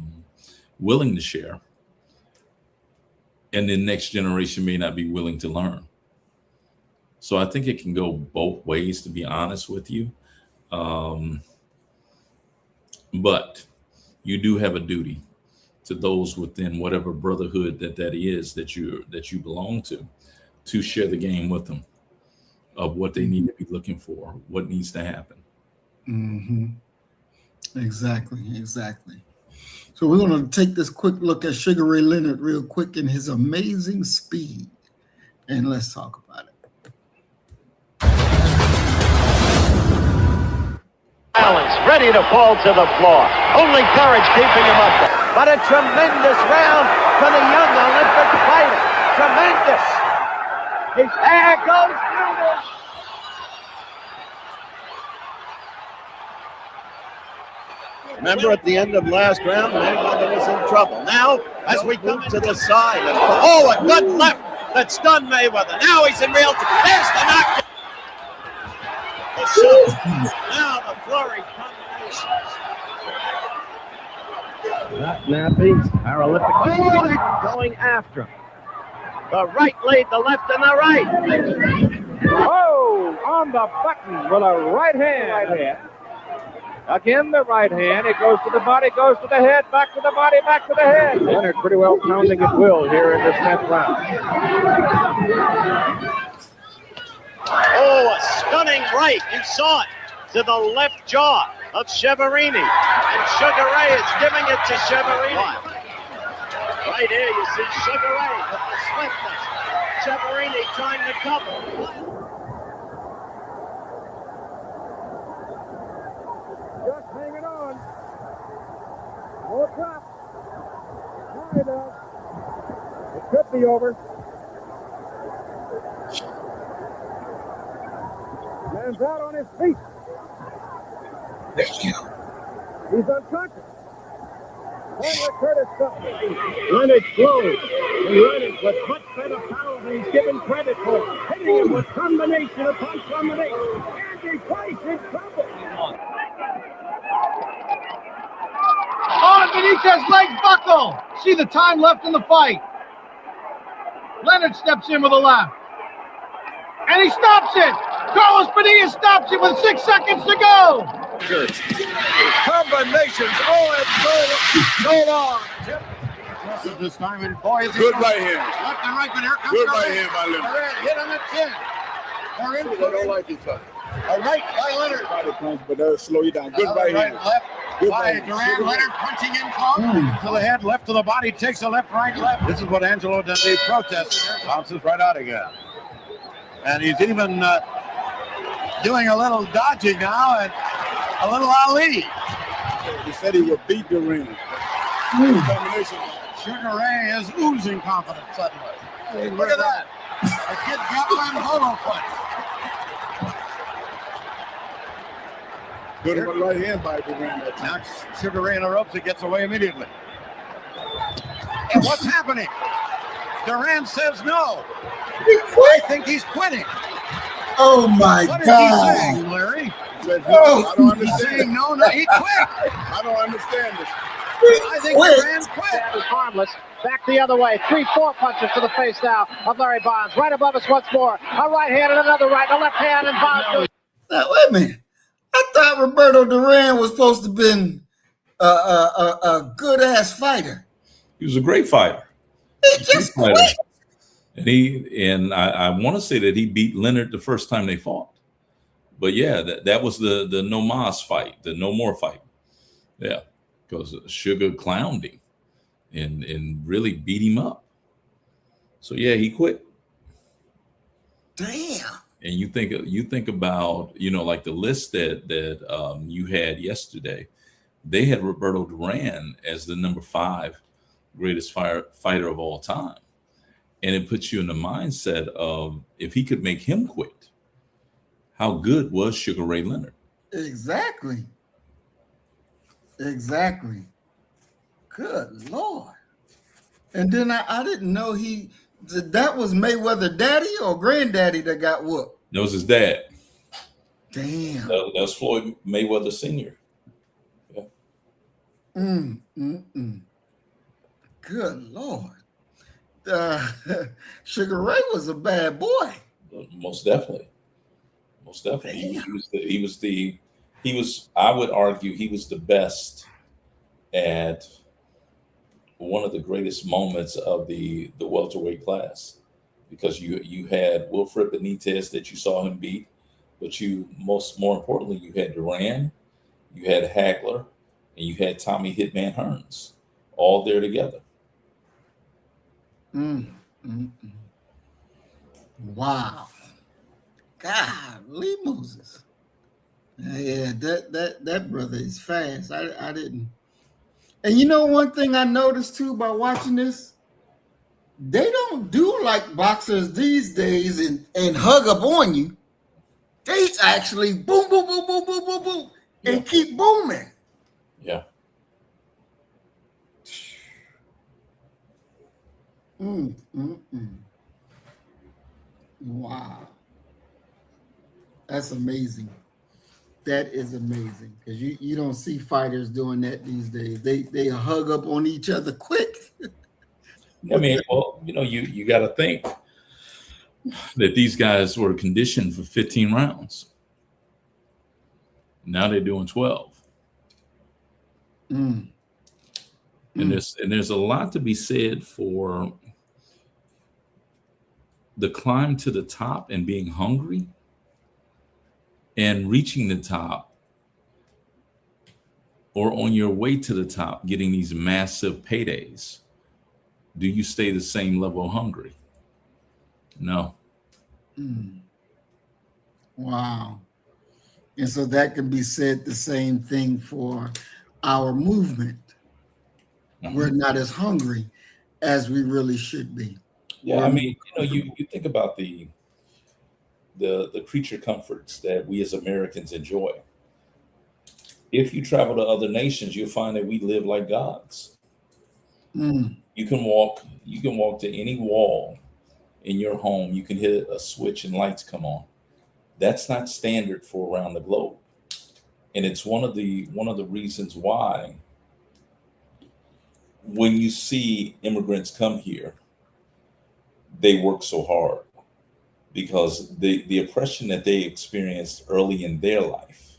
willing to share, and the next generation may not be willing to learn. So I think it can go both ways, to be honest with you. But you do have a duty to those within whatever brotherhood that is that you belong to share the game with them. of what they need to be looking for, what needs to happen. Exactly. So we're going to take this quick look at Sugar Ray Leonard real quick and his amazing speed. And let's talk about it. Balance, ready to fall to the floor. Only courage keeping him up there. But a tremendous round for the young Olympic fighter. Tremendous. There goes Leonard. Remember at the end of last round, Mayweather was in trouble. Now, as we come to the side, oh, a good left that stunned Mayweather. Now he's in real. There's the knockdown. The shot. Now the flurry combinations. Not nappy. Paralympic going after him. The right lead, the left, and the right. Oh, on the button with a right hand. Again, the right hand. It goes to the body, goes to the head, back to the body, back to the head. Leonard pretty well pounding at will here in this 10th round. Oh, a stunning right. You saw it to the left jaw of Cheverini. And Sugar Ray is giving it to Cheverini. Right here, you see Sugar Ray with the swiftness. Cheverini trying to cover. Just hanging on. No drop. High enough. It could be over. Man's out on his feet. He's unconscious. Leonard Curtis something. Leonard closed. And Leonard with much better power than he's given credit for. Hitting him with combination upon combination. Andy Price in trouble. Oh, Benitez's legs buckle. See the time left in the fight. Leonard steps in with a left. And he stops it. Carlos Benitez stops it with 6 seconds to go. Combinations. Oh, it's so long. This time, and boy, is he good right hand. Left and right, but here comes good the right hand by Leonard. Hit on the chin. They're in. They don't like each other. A right by Leonard. Body punch, but they'll slow you down. Good right hand. Left good by right Duran. Leonard punching in close. To the head, left to the body, takes a left, right, left. This is what Angelo Dundee protests. Bounces right out again. And he's even doing a little dodging now and a little Ali. He said he would beat Duran. Combination. Sugar Ray is oozing confidence suddenly. Hey, look at that. A kid got one polo punch. Good right hand by Duran. Now Sugar Ray in the ropes, it gets away immediately. And what's happening? Duran says no. I think he's quitting. Oh my what God. What is he saying, Larry? I don't understand. He's saying no, he quit. I don't understand this. I think Duran quit. That is harmless. Back the other way. 3-4 punches to the face now of Larry Bonds. Right above us once more. A right hand and another right. A left hand and Bonds. Now, wait a minute. I thought Roberto Duran was supposed to have been a good-ass fighter. He was a great fighter. He just quit. And I want to say that he beat Leonard the first time they fought. But yeah, that was the no mas fight, the no more fight. Yeah, because Sugar clowned him and really beat him up. So yeah, he quit. Damn. And you think about, like the list that you had yesterday, they had Roberto Duran as the number 5 greatest fighter of all time. And it puts you in the mindset of if he could make him quit, how good was Sugar Ray Leonard? Exactly. Good Lord. And then I didn't know that was Mayweather daddy or granddaddy that got whooped. That was his dad. Damn. That was Floyd Mayweather Sr. Yeah. Good Lord. Sugar Ray was a bad boy. Most definitely. He was I would argue he was the best at one of the greatest moments of the welterweight class. because you had Wilfred Benitez that you saw him beat, but more importantly, you had Duran, you had Hagler, and you had Tommy Hitman Hearns, all there together. Wow. Golly Moses. Yeah, that brother is fast. I didn't. And you know one thing I noticed too by watching this, they don't do like boxers these days and hug up on you. They actually boom, boom, boom, boom, boom, boom, boom, and keep booming. Yeah. Wow. That's amazing. That is amazing because you don't see fighters doing that these days. They hug up on each other quick. I mean, well, you got to think that these guys were conditioned for 15 rounds. Now they're doing 12. And there's a lot to be said for the climb to the top and being hungry and reaching the top, or on your way to the top, getting these massive paydays. Do you stay the same level hungry? No. Wow. And so that can be said the same thing for our movement. We're not as hungry as we really should be. Yeah, I mean, you think about the creature comforts that we as Americans enjoy. If you travel to other nations, you'll find that we live like gods. You can walk to any wall in your home. You can hit a switch and lights come on. That's not standard for around the globe. And it's one of the reasons why when you see immigrants come here, they work so hard, because the oppression that they experienced early in their life,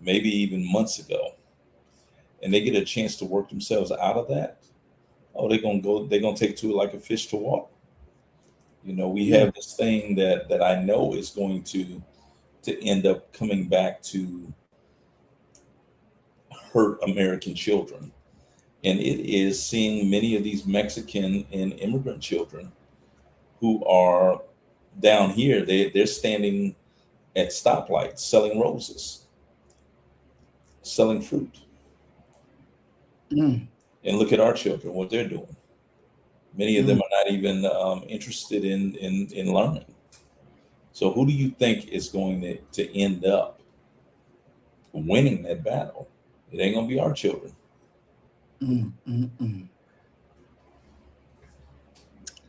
maybe even months ago, and they get a chance to work themselves out of that, they're gonna take to it like a fish to water. We have this thing that I know is going to end up coming back to hurt American children. And it is seeing many of these Mexican and immigrant children who are down here. They're standing at stoplights selling roses, selling fruit. And look at our children, what they're doing. Many of them are not even interested in learning. So who do you think is going to end up winning that battle? It ain't going to be our children.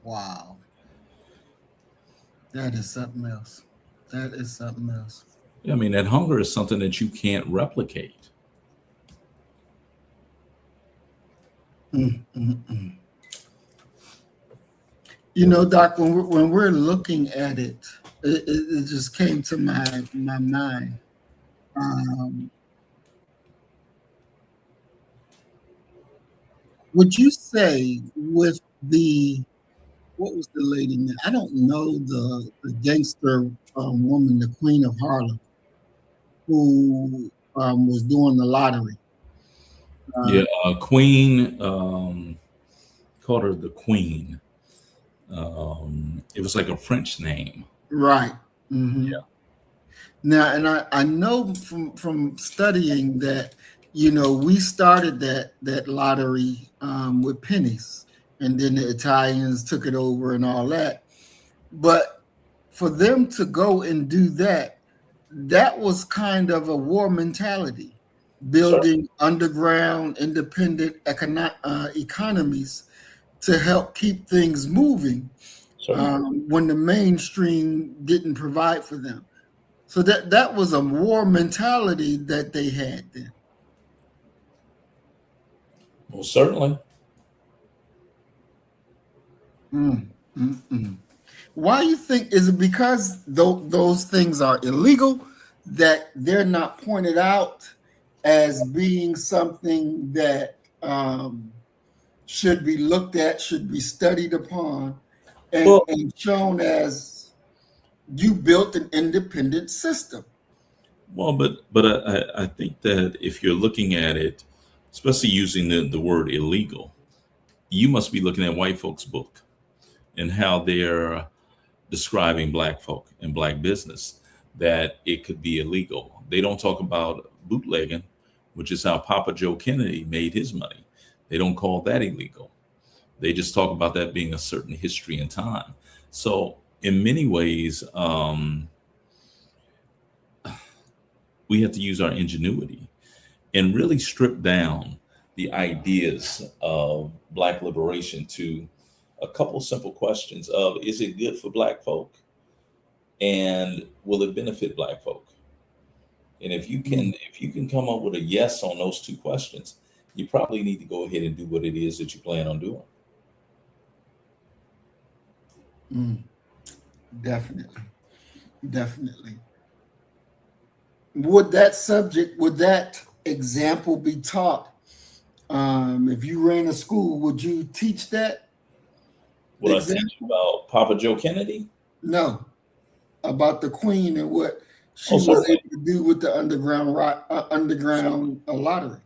Wow. That is something else. That is something else. I mean, that hunger is something that you can't replicate. Doc, when we're looking at it, it just came to my mind. Would you say with what was the lady name? I don't know the gangster woman, the Queen of Harlem, who was doing the lottery. Queen, called her the Queen. It was like a French name. Right. Yeah. Now, and I know from studying that, we started that lottery with pennies, and then the Italians took it over and all that. But for them to go and do that was kind of a war mentality, building underground independent economies to help keep things moving when the mainstream didn't provide for them. So that was a war mentality that they had then. Well, certainly. Why you think, is it because those things are illegal that they're not pointed out as being something that should be looked at, should be studied upon, and shown as you built an independent system. Well, but I think that if you're looking at it, especially using the word illegal, you must be looking at white folks' book and how they're describing black folk and black business, that it could be illegal. They don't talk about bootlegging, which is how Papa Joe Kennedy made his money. They don't call that illegal. They just talk about that being a certain history and time. So in many ways, we have to use our ingenuity and really strip down the ideas of black liberation to a couple simple questions of, is it good for black folk? And will it benefit black folk? And if you can come up with a yes on those two questions, you probably need to go ahead and do what it is that you plan on doing. Definitely. Definitely. Would that example be taught? If you ran a school, would you teach that? Would I teach about Papa Joe Kennedy? No, about the Queen and what she was able to do with the underground lottery.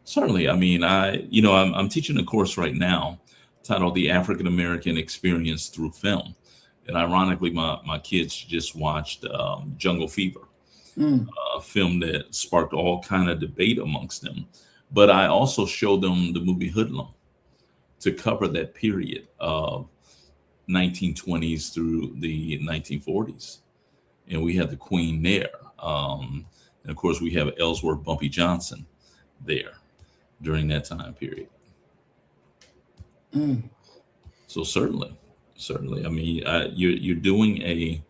Certainly. I mean, I'm teaching a course right now titled The African American Experience Through Film. And ironically, my kids just watched Jungle Fever, a film that sparked all kind of debate amongst them. But I also showed them the movie Hoodlum to cover that period of 1920s through the 1940s. And we had the Queen there. And of course, we have Ellsworth Bumpy Johnson there during that time period. So certainly. I mean, you're doing a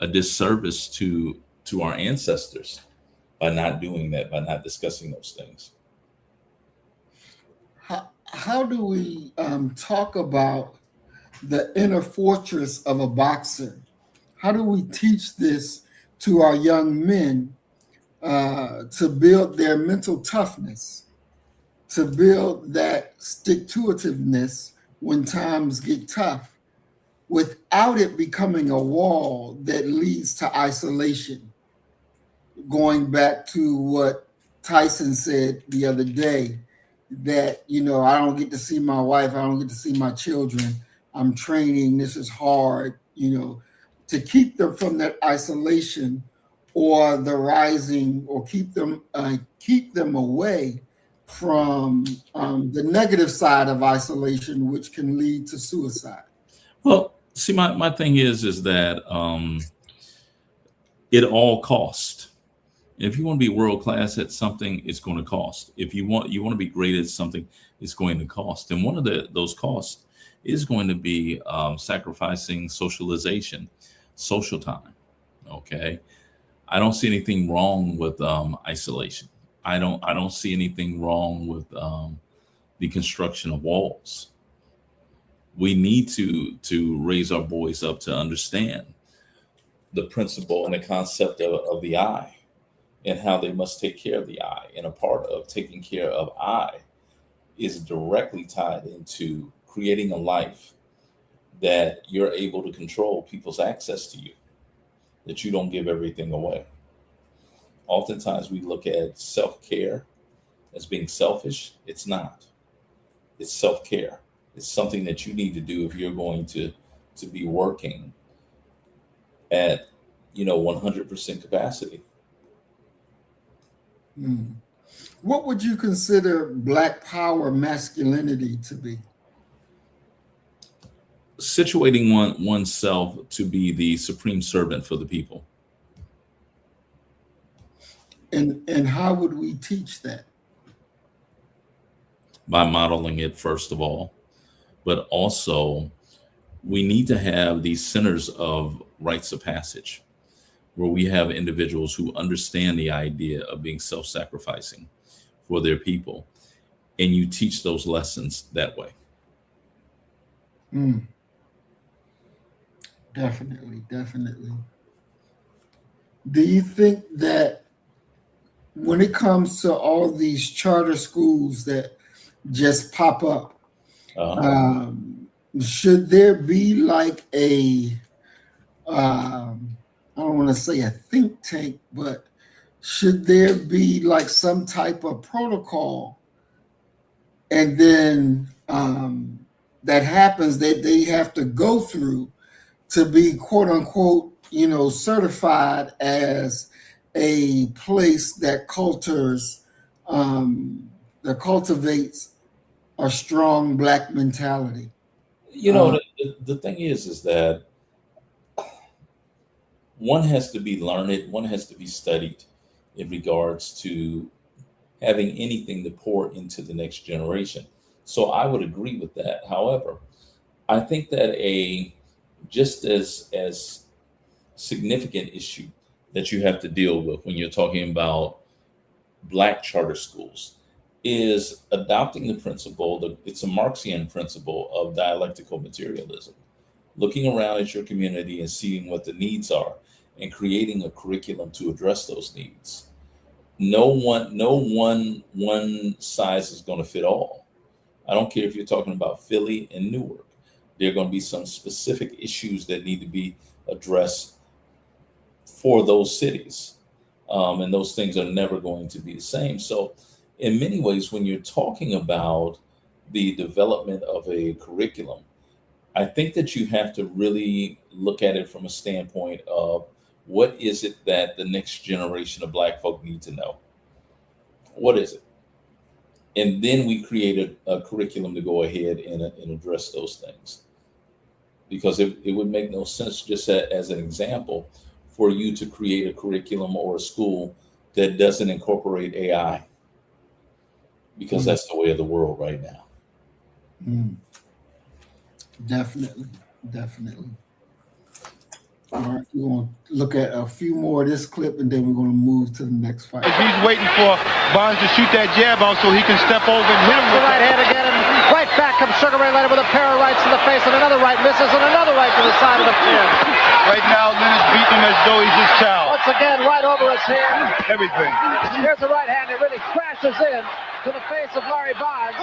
disservice to our ancestors by not doing that, by not discussing those things. How do we talk about the inner fortress of a boxer? How do we teach this to our young men to build their mental toughness, to build that stick-to-itiveness when times get tough, without it becoming a wall that leads to isolation? Going back to what Tyson said the other day, that, I don't get to see my wife, I don't get to see my children, I'm training, this is hard, to keep them from that isolation or the rising, or keep them away from the negative side of isolation, which can lead to suicide. Well, see, my thing is that it all costs. If you want to be world class at something, it's going to cost. If you want to be great at something, it's going to cost. And one of those costs is going to be sacrificing socialization, social time. Okay, I don't see anything wrong with isolation. I don't see anything wrong with the construction of walls. We need to raise our boys up to understand the principle and the concept of the eye, and how they must take care of the eye. And a part of taking care of eye is directly tied into creating a life that you're able to control people's access to you, that you don't give everything away. Oftentimes we look at self-care as being selfish. It's not. It's self-care. It's something that you need to do if you're going to be working at 100% capacity. What would you consider Black power masculinity to be? Situating oneself to be the supreme servant for the people. And how would we teach that? By modeling it, first of all, but also we need to have these centers of rites of passage, where we have individuals who understand the idea of being self-sacrificing for their people, and you teach those lessons that way. Definitely. Do you think that when it comes to all these charter schools that just pop up, should there be like a I don't want to say a think tank, but should there be like some type of protocol, and then that happens that they have to go through to be quote unquote, certified as a place that cultivates a strong Black mentality? The thing is that one has to be learned, one has to be studied in regards to having anything to pour into the next generation. So I would agree with that. However, I think that a just as significant issue that you have to deal with when you're talking about Black charter schools is adopting the principle, it's a Marxian principle of dialectical materialism, looking around at your community and seeing what the needs are and creating a curriculum to address those needs. No one size is going to fit all. I don't care if you're talking about Philly and Newark. There are going to be some specific issues that need to be addressed for those cities. And those things are never going to be the same. So in many ways, when you're talking about the development of a curriculum, I think that you have to really look at it from a standpoint of what is it that the next generation of Black folk need to know? What is it? And then we created a curriculum to go ahead and address those things. Because it would make no sense, just as an example, for you to create a curriculum or a school that doesn't incorporate AI, because that's the way of the world right now. Definitely. All right, we're going to look at a few more of this clip, and then we're going to move to the next fight. He's waiting for Bonds to shoot that jab out so he can step over and hit him with the right hand again, and right back comes Sugar Ray Leonard with a pair of rights to the face, and another right misses, and another right to the side of the chin. Right now, Leonard's beating him as though he's his child. Once again, right over his head. Everything. Here's the right hand that really crashes in to the face of Larry Bonds.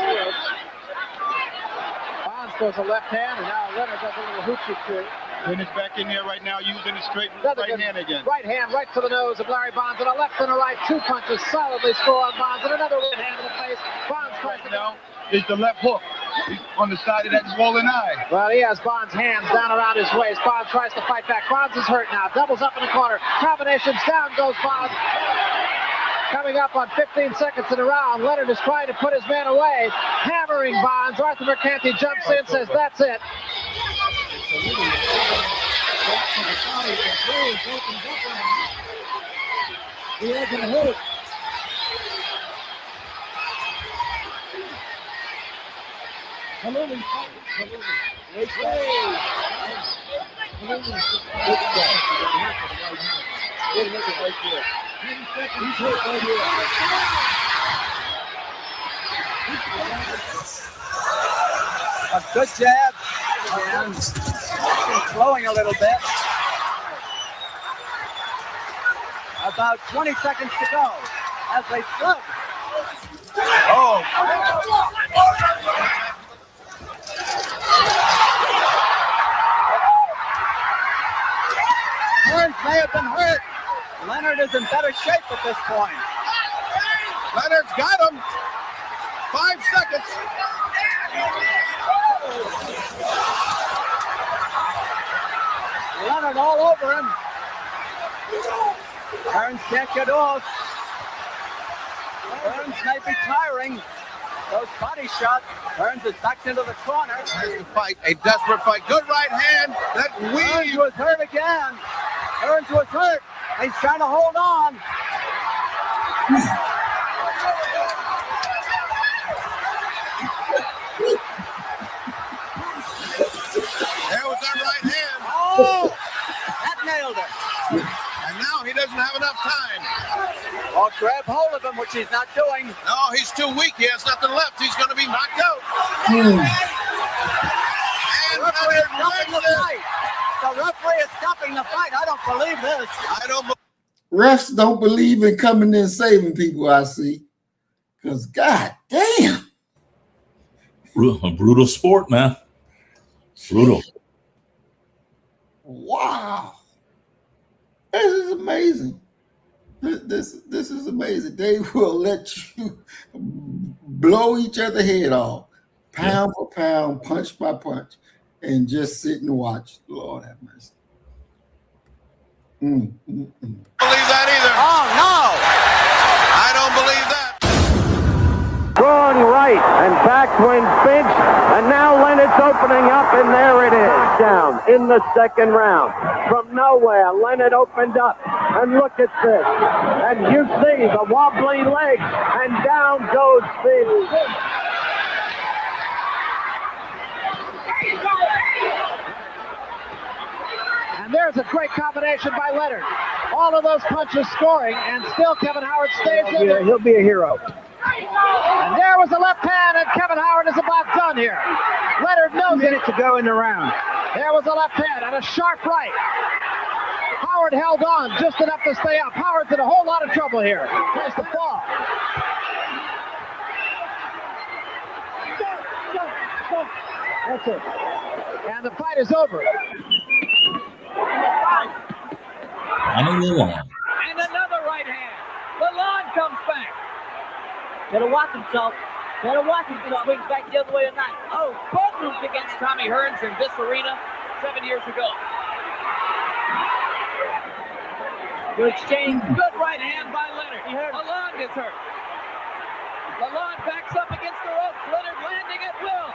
Bonds goes a left hand, and now Leonard does a little hoochie coo. Leonard's back in there right now using his straight right hand again. Right hand right to the nose of Larry Bonds, and a left and a right. Two punches solidly score on Bonds, and another right hand to the face. Bonds tries to now is the left hook on the side of that swollen eye. Well, he has Bonds' hands down around his waist. Bonds tries to fight back. Bonds is hurt now. Doubles up in the corner. Combinations down goes Bonds. Coming up on 15 seconds in a round, Leonard is trying to put his man away, hammering Bonds. Arthur Mercanti jumps in, says that's it. A good jab, and flowing a little bit. About 20 seconds to go as they flip. Oh. Burns may have been hurt. Leonard is in better shape at this point. Leonard's got him. 5 seconds. Leonard all over him. Burns can't get off. Burns may be tiring. Those body shots. Burns is back into the corner. Fight, a desperate fight. Good right hand. That Burns was hurt again. Burns was hurt. He's trying to hold on. There was that right hand. Oh, that nailed it. And now he doesn't have enough time. Well, grab hold of him, which he's not doing. No, he's too weak. He has nothing left. He's going to be knocked out. And Leonard wins it. The referee is stopping the fight. I don't believe this. I don't believe. Refs don't believe in coming in saving people, I see. Because, God damn. A brutal sport, man. Brutal. Wow. This is amazing. This is amazing. They will let you blow each other head off, pound for pound, punch by punch, and just sit and watch. Lord have mercy. Believe that either. Oh no! I don't believe that. Drawn right and backswing Finch, and now Leonard's opening up, and there it is, down in the second round. From nowhere, Leonard opened up, and look at this. And you see the wobbly legs, and down goes Finch. And there's a great combination by Leonard. All of those punches scoring, and still Kevin Howard stays in it. He'll be a hero. And there was the left hand, and Kevin Howard is about done here. Leonard knows it. To go in the round. There was a left hand and a sharp right. Howard held on just enough to stay up. Howard's in a whole lot of trouble here. Tries to fall. That's it. And the fight is over. On the line. And another right hand. Lalonde comes back. Better watch himself. Better watch him. Swings back the other way tonight. Oh, both moves against Tommy Hearns in this arena 7 years ago. Good exchange. Good right hand by Leonard. Lalonde gets hurt. Lalonde backs up against the ropes. Leonard landing at will.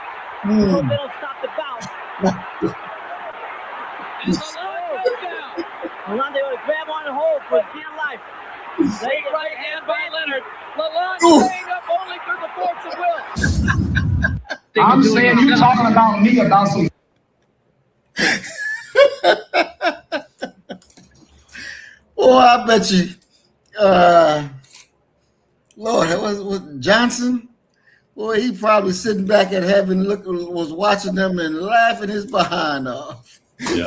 Hope they don't stop the bounce. And Lalonde goes down. Lalonde will grab on and hold for dear life. Big right hand by Leonard. Lalonde staying up only through the force of will. I'm saying you talking about me about some. Oh, I bet you, Lord, was Johnson? Boy, he probably sitting back at heaven, was watching them and laughing his behind off. Yeah.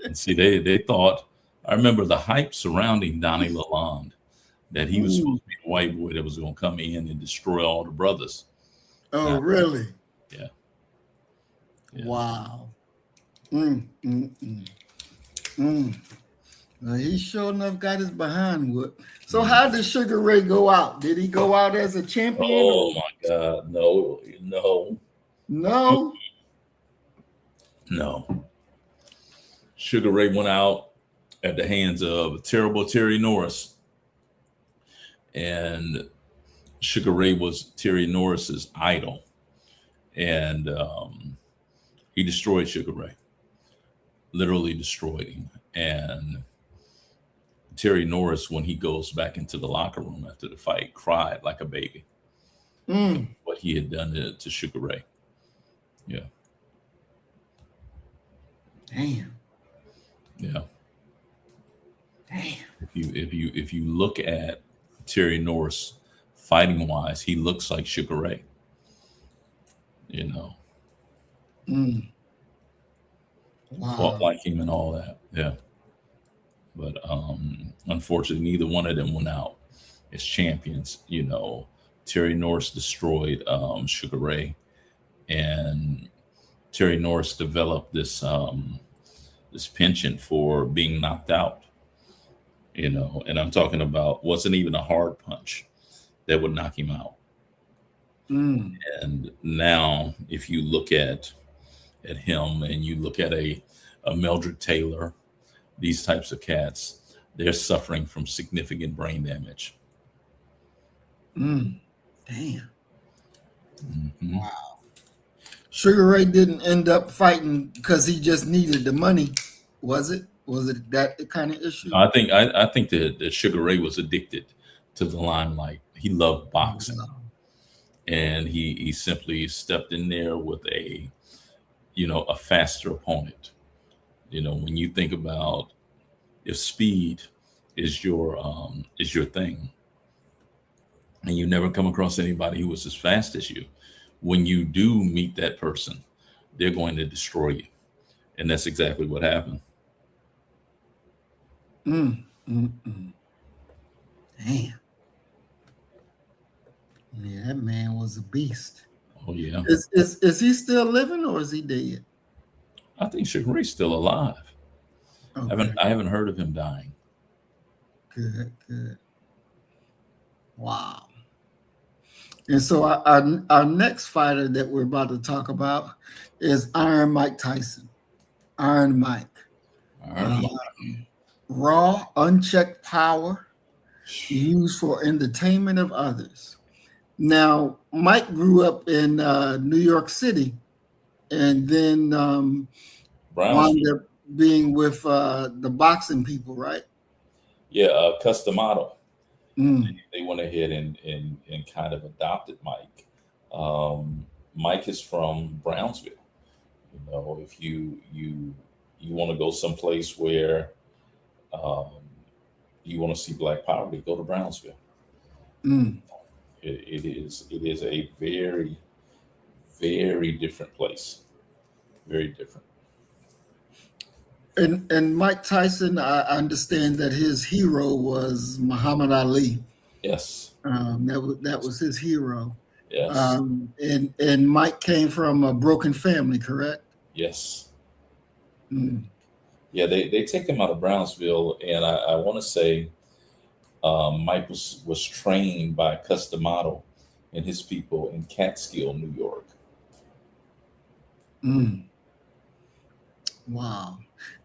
And see, they thought. I remember the hype surrounding Donnie Lalonde, that he was supposed to be the white boy that was going to come in and destroy all the brothers. Oh, really? Yeah. Wow. Well, he sure enough got his behind whooped. So how did Sugar Ray go out? Did he go out as a champion? Oh my God, no. Sugar Ray went out at the hands of a terrible Terry Norris. And Sugar Ray was Terry Norris's idol. And he destroyed Sugar Ray. Literally destroyed him. And Terry Norris, when he goes back into the locker room after the fight, cried like a baby. What he had done to Sugar Ray. Yeah. Damn. Yeah. Damn. If you look at Terry Norris fighting wise, he looks like Sugar Ray. You know. Wow. Fought like him and all that. Yeah. But unfortunately, neither one of them went out as champions. You know, Terry Norris destroyed Sugar Ray, and Terry Norris developed this this penchant for being knocked out. You know, and I'm talking about wasn't even a hard punch that would knock him out. And now, if you look at him and you look at a Mildred Taylor, these types of cats, they're suffering from significant brain damage. Damn. Wow. Sugar Ray didn't end up fighting because he just needed the money, was it? Was it that kind of issue? I think that Sugar Ray was addicted to the limelight. He loved boxing, and he simply stepped in there with a faster opponent. You know, when you think about if speed is your thing, and you never come across anybody who was as fast as you, when you do meet that person, they're going to destroy you, and that's exactly what happened. Damn. Yeah, that man was a beast. Oh Oh yeah. Is he still living or is he dead? I think Sugar Ray's still alive. Okay. I haven't heard of him dying. Good. Wow. And so our next fighter that we're about to talk about is Iron Mike Tyson. Iron Mike. Raw, unchecked power used for entertainment of others. Now, Mike grew up in New York City and then wound up being with the boxing people, right? Yeah, Customato. They went ahead and kind of adopted Mike. Mike is from Brownsville. You know, if you want to go someplace where you want to see Black poverty, go to Brownsville. It is a very, very different place. Very different. And Mike Tyson, I understand that his hero was Muhammad Ali. Yes. That was his hero. Yes. And Mike came from a broken family, correct? Yes. Yeah, they take him out of Brownsville, and I want to say Mike was trained by Customato and his people in Catskill, New York. Wow.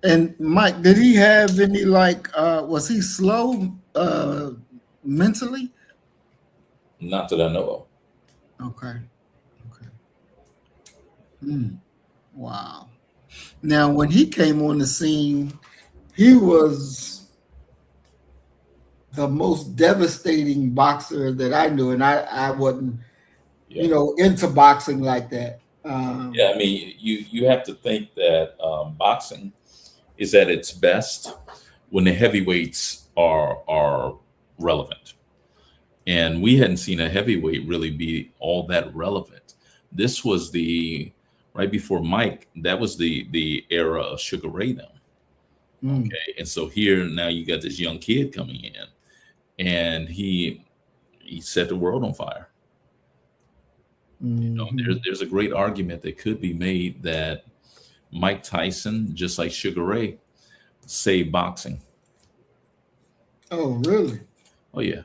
And Mike, did he have any was he slow mentally? Not that I know of. Okay. Wow. Now, when he came on the scene, he was the most devastating boxer that I knew, and I wasn't, into boxing like that. Yeah, I mean, you have to think that boxing is at its best when the heavyweights are relevant, and we hadn't seen a heavyweight really be all that relevant. This was right before Mike. That was the era of Sugar Ray now. Okay, and so here now you got this young kid coming in, and he set the world on fire. You know, there's a great argument that could be made that Mike Tyson, just like Sugar Ray, saved boxing. Oh, really? Oh yeah.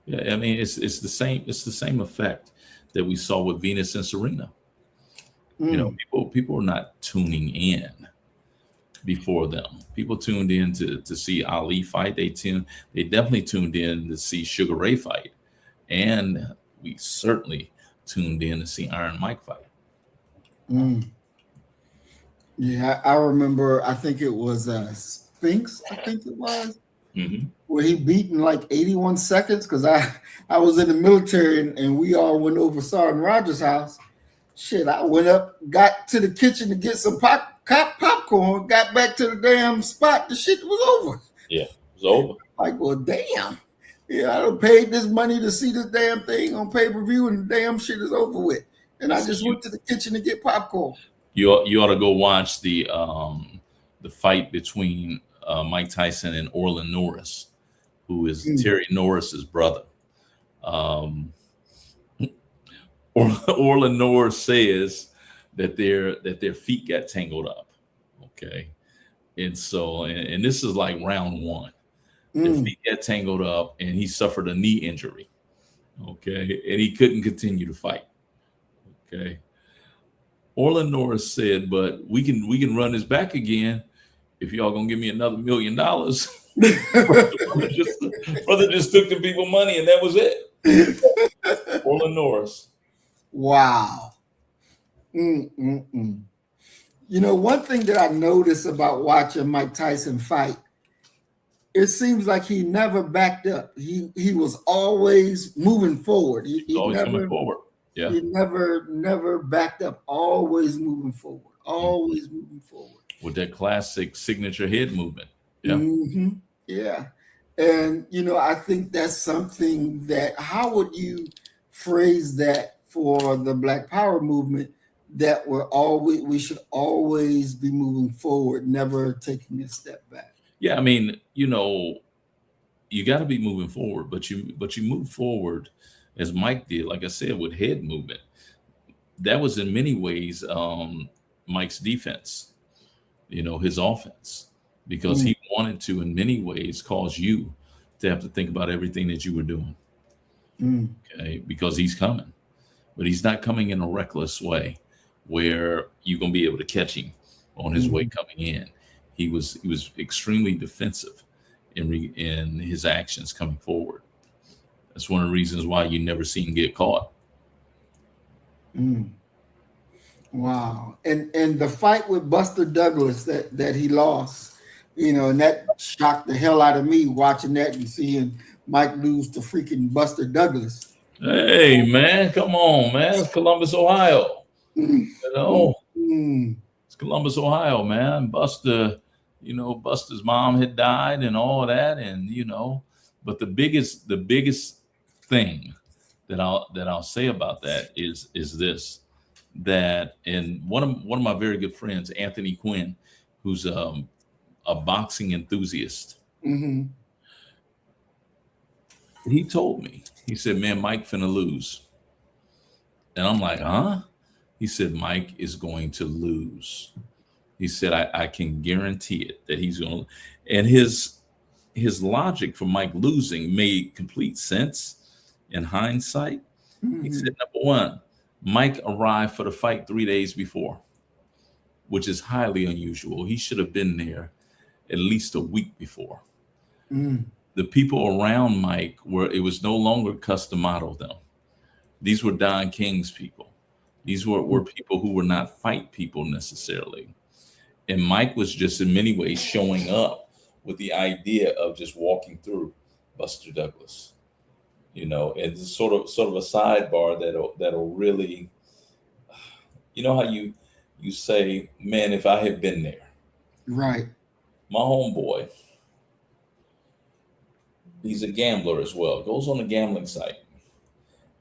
I mean, it's the same. It's the same effect that we saw with Venus and Serena. You know, people are not tuning in before them. People tuned in to see Ali fight. They definitely tuned in to see Sugar Ray fight, and we certainly tuned in to see Iron Mike fight. Yeah, I remember. I think it was Spinks. I think it was where he beat in like 81 seconds. Because I was in the military and we all went over Sergeant Rogers' house. Shit, I went up, got to the kitchen to get some popcorn, got back to the damn spot. The shit was over. Yeah, it was over. Like, well, damn. Yeah, I done paid this money to see this damn thing on pay-per-view, and the damn shit is over with. And I just went to the kitchen to get popcorn. You ought to go watch the fight between Mike Tyson and Orlin Norris, who is Terry Norris's brother. Orlin Norris says that their feet got tangled up. Okay, and so and this is like round one. Their feet got tangled up, and he suffered a knee injury. Okay, and he couldn't continue to fight. Okay. Orlin Norris said, "But we can run this back again if y'all gonna give me another $1 million." Brother just took the people money, and that was it. Orlin Norris. Wow. You know, one thing that I noticed about watching Mike Tyson fight, it seems like he never backed up. He was always moving forward. He always never, moving forward. Yeah. He never backed up. Always moving forward. Always moving forward. With that classic signature head movement. Yeah. Yeah. And you know, I think that's something that, how would you phrase that for the Black Power movement, that we should always be moving forward, never taking a step back? Yeah, I mean, you know, you got to be moving forward, but you move forward as Mike did, like I said, with head movement. that was in many ways Mike's defense, his offense, because he wanted to, in many ways, cause you to have to think about everything that you were doing. Okay, because he's coming, but he's not coming in a reckless way where you're going to be able to catch him on his way coming in. He was extremely defensive in his actions coming forward. That's one of the reasons why you never see him get caught. Wow. And the fight with Buster Douglas that he lost, and that shocked the hell out of me watching that and seeing Mike lose to freaking Buster Douglas. Hey, man, come on, man. It's Columbus, Ohio. It's Columbus, Ohio, man. Buster, Buster's mom had died and all that, and but the biggest thing that I'll say about that is this, that, and one of my very good friends, Anthony Quinn, who's a boxing enthusiast, he told me, he said, man, Mike finna lose. And I'm like, huh? He said, Mike is going to lose. He said, I can guarantee it that he's going to. And his logic for Mike losing made complete sense in hindsight. He said, number one, Mike arrived for the fight 3 days before, which is highly unusual. He should have been there at least a week before. The people around Mike it was no longer Customato them. These were Don King's people. These were people who were not fight people necessarily. And Mike was just in many ways showing up with the idea of just walking through Buster Douglas. And it's sort of a sidebar that'll really, how you say, man, if I had been there. Right. My homeboy, he's a gambler as well, goes on a gambling site.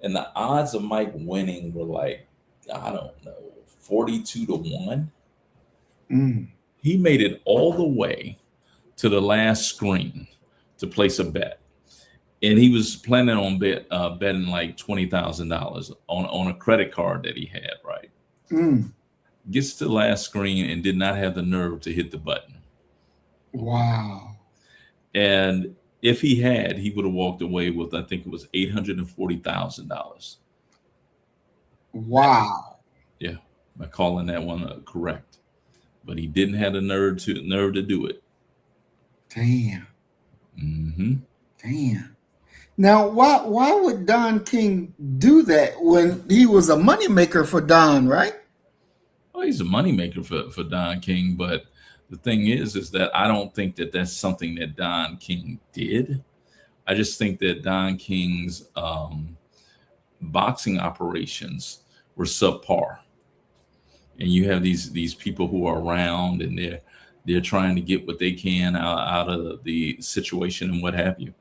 And the odds of Mike winning were like, I don't know, 42-1. He made it all the way to the last screen to place a bet. And he was planning on betting like $20,000 on a credit card that he had, right? Gets to the last screen and did not have the nerve to hit the button. Wow. And if he had, he would have walked away with, I think it was $840,000. Wow. Yeah, by calling that one correct. But he didn't have the nerve to do it. Damn. Damn. Now, why would Don King do that when he was a moneymaker for Don, right? Well, he's a moneymaker for Don King, but the thing is that I don't think that that's something that Don King did. I just think that Don King's boxing operations were subpar. And you have these people who are around and they're trying to get what they can out of the situation and what have you.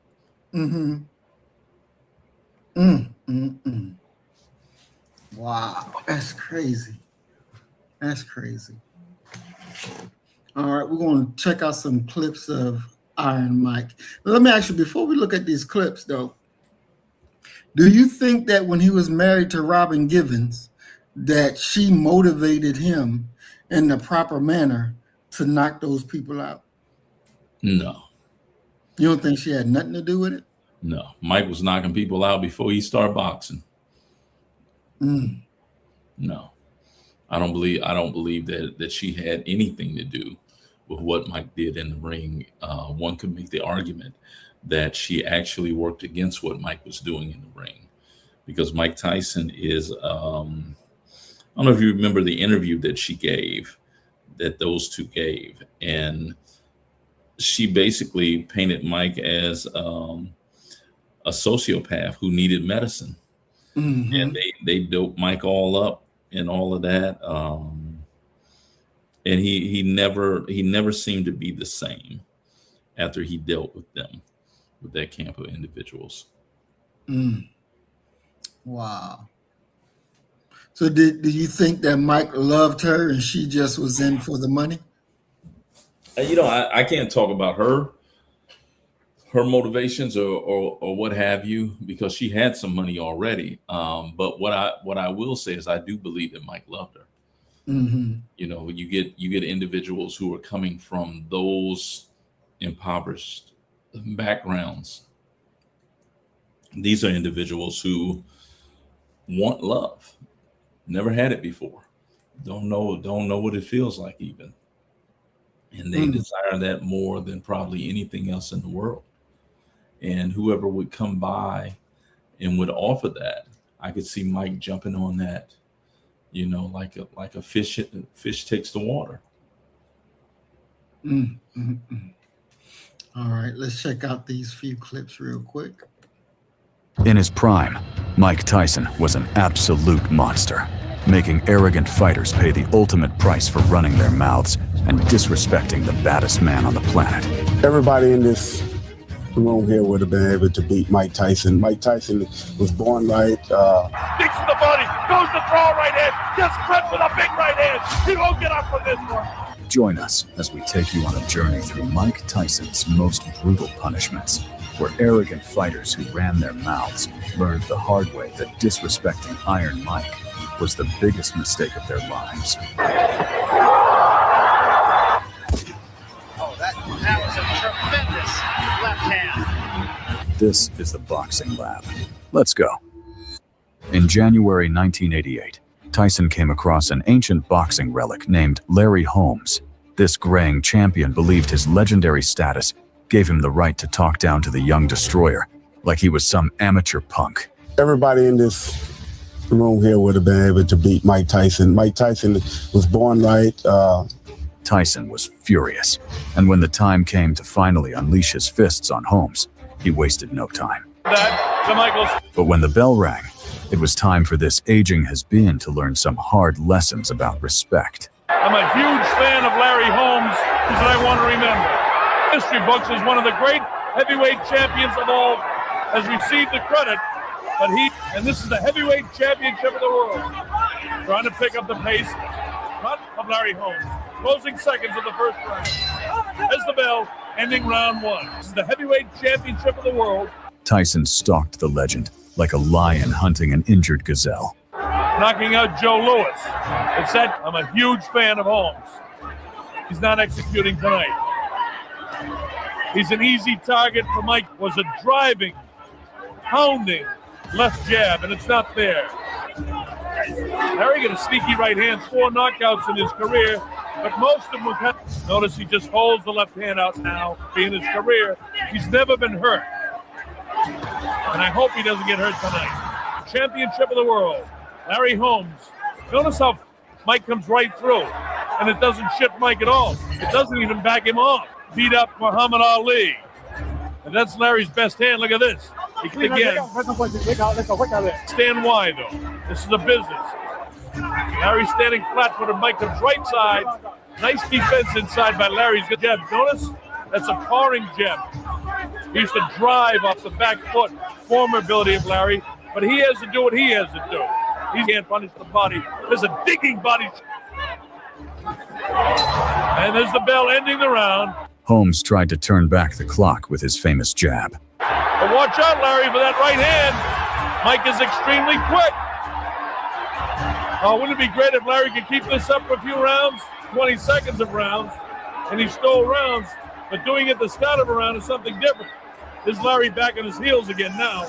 Wow, that's crazy. That's crazy. All right, we're going to check out some clips of Iron Mike. Let me ask you, before we look at these clips, though, do you think that when he was married to Robin Givens, that she motivated him in the proper manner to knock those people out? No. You don't think she had nothing to do with it? No. Mike was knocking people out before he started boxing. No. I don't believe that she had anything to do with what Mike did in the ring. One could make the argument that she actually worked against what Mike was doing in the ring, because Mike Tyson is, I don't know if you remember the interview that she gave, that those two gave, and she basically painted Mike as a sociopath who needed medicine. And they doped Mike all up and all of that. And he never seemed to be the same after he dealt with them, with that camp of individuals. Wow. So do you think that Mike loved her and she just was in for the money? I can't talk about her. her motivations or what have you, because she had some money already. But what I will say is I do believe that Mike loved her. Mm-hmm. You know, you get individuals who are coming from those impoverished backgrounds. These are individuals who want love, never had it before, don't know what it feels like even, and they desire that more than probably anything else in the world. And whoever would come by and would offer that, I could see Mike jumping on that, you know, like a fish takes the water. All right, let's check out these few clips real quick. In his prime, Mike Tyson was an absolute monster, making arrogant fighters pay the ultimate price for running their mouths and disrespecting the baddest man on the planet. Everybody in this room here would have been able to beat Mike Tyson. Mike Tyson was born right. Digs to the body, goes to throw right hand, gets clipped with a big right hand. He won't get up from this one. Join us as we take you on a journey through Mike Tyson's most brutal punishments, where arrogant fighters who ran their mouths learned the hard way that disrespecting Iron Mike was the biggest mistake of their lives. Oh, that was a tremendous left hand. This is the Boxing Lab. Let's go. In January 1988, Tyson came across an ancient boxing relic named Larry Holmes. This graying champion believed his legendary status gave him the right to talk down to the young destroyer like he was some amateur punk. Everybody in this room here would have been able to beat Mike Tyson. Mike Tyson was born right. Tyson was furious, and when the time came to finally unleash his fists on Holmes, he wasted no time. But when the bell rang, it was time for this aging has-been to learn some hard lessons about respect. I'm a huge fan of Larry Holmes, because I want to remember. History books is one of the great heavyweight champions of all, has received the credit, but and this is the heavyweight championship of the world. Trying to pick up the pace of Larry Holmes. Closing seconds of the first round. As the bell, ending round one. This is the heavyweight championship of the world. Tyson stalked the legend like a lion hunting an injured gazelle. Knocking out Joe Louis. It's that I'm a huge fan of Holmes. He's not executing tonight. He's an easy target for Mike. Was a driving, pounding left jab, and it's not there. Larry got a sneaky right hand, 4 knockouts in his career, but most of them were notice he just holds the left hand out now. In his career, he's never been hurt. And I hope he doesn't get hurt tonight. Championship of the world, Larry Holmes. Notice how Mike comes right through, and it doesn't shift Mike at all. It doesn't even back him off. Beat up Muhammad Ali. And that's Larry's best hand. Look at this. He can again. Stand wide, though. This is a business. Larry standing flat-footed. Mike comes right side. Nice defense inside by Larry's good jab. Notice? That's a powering jab. He used to drive off the back foot. Former ability of Larry. But he has to do what he has to do. He can't punish the body. There's a digging body. And there's the bell ending the round. Holmes tried to turn back the clock with his famous jab. But watch out, Larry, for that right hand. Mike is extremely quick. Oh, wouldn't it be great if Larry could keep this up for a few rounds? 20 seconds of rounds, and he stole rounds. But doing it at the start of a round is something different. There's Larry back on his heels again now.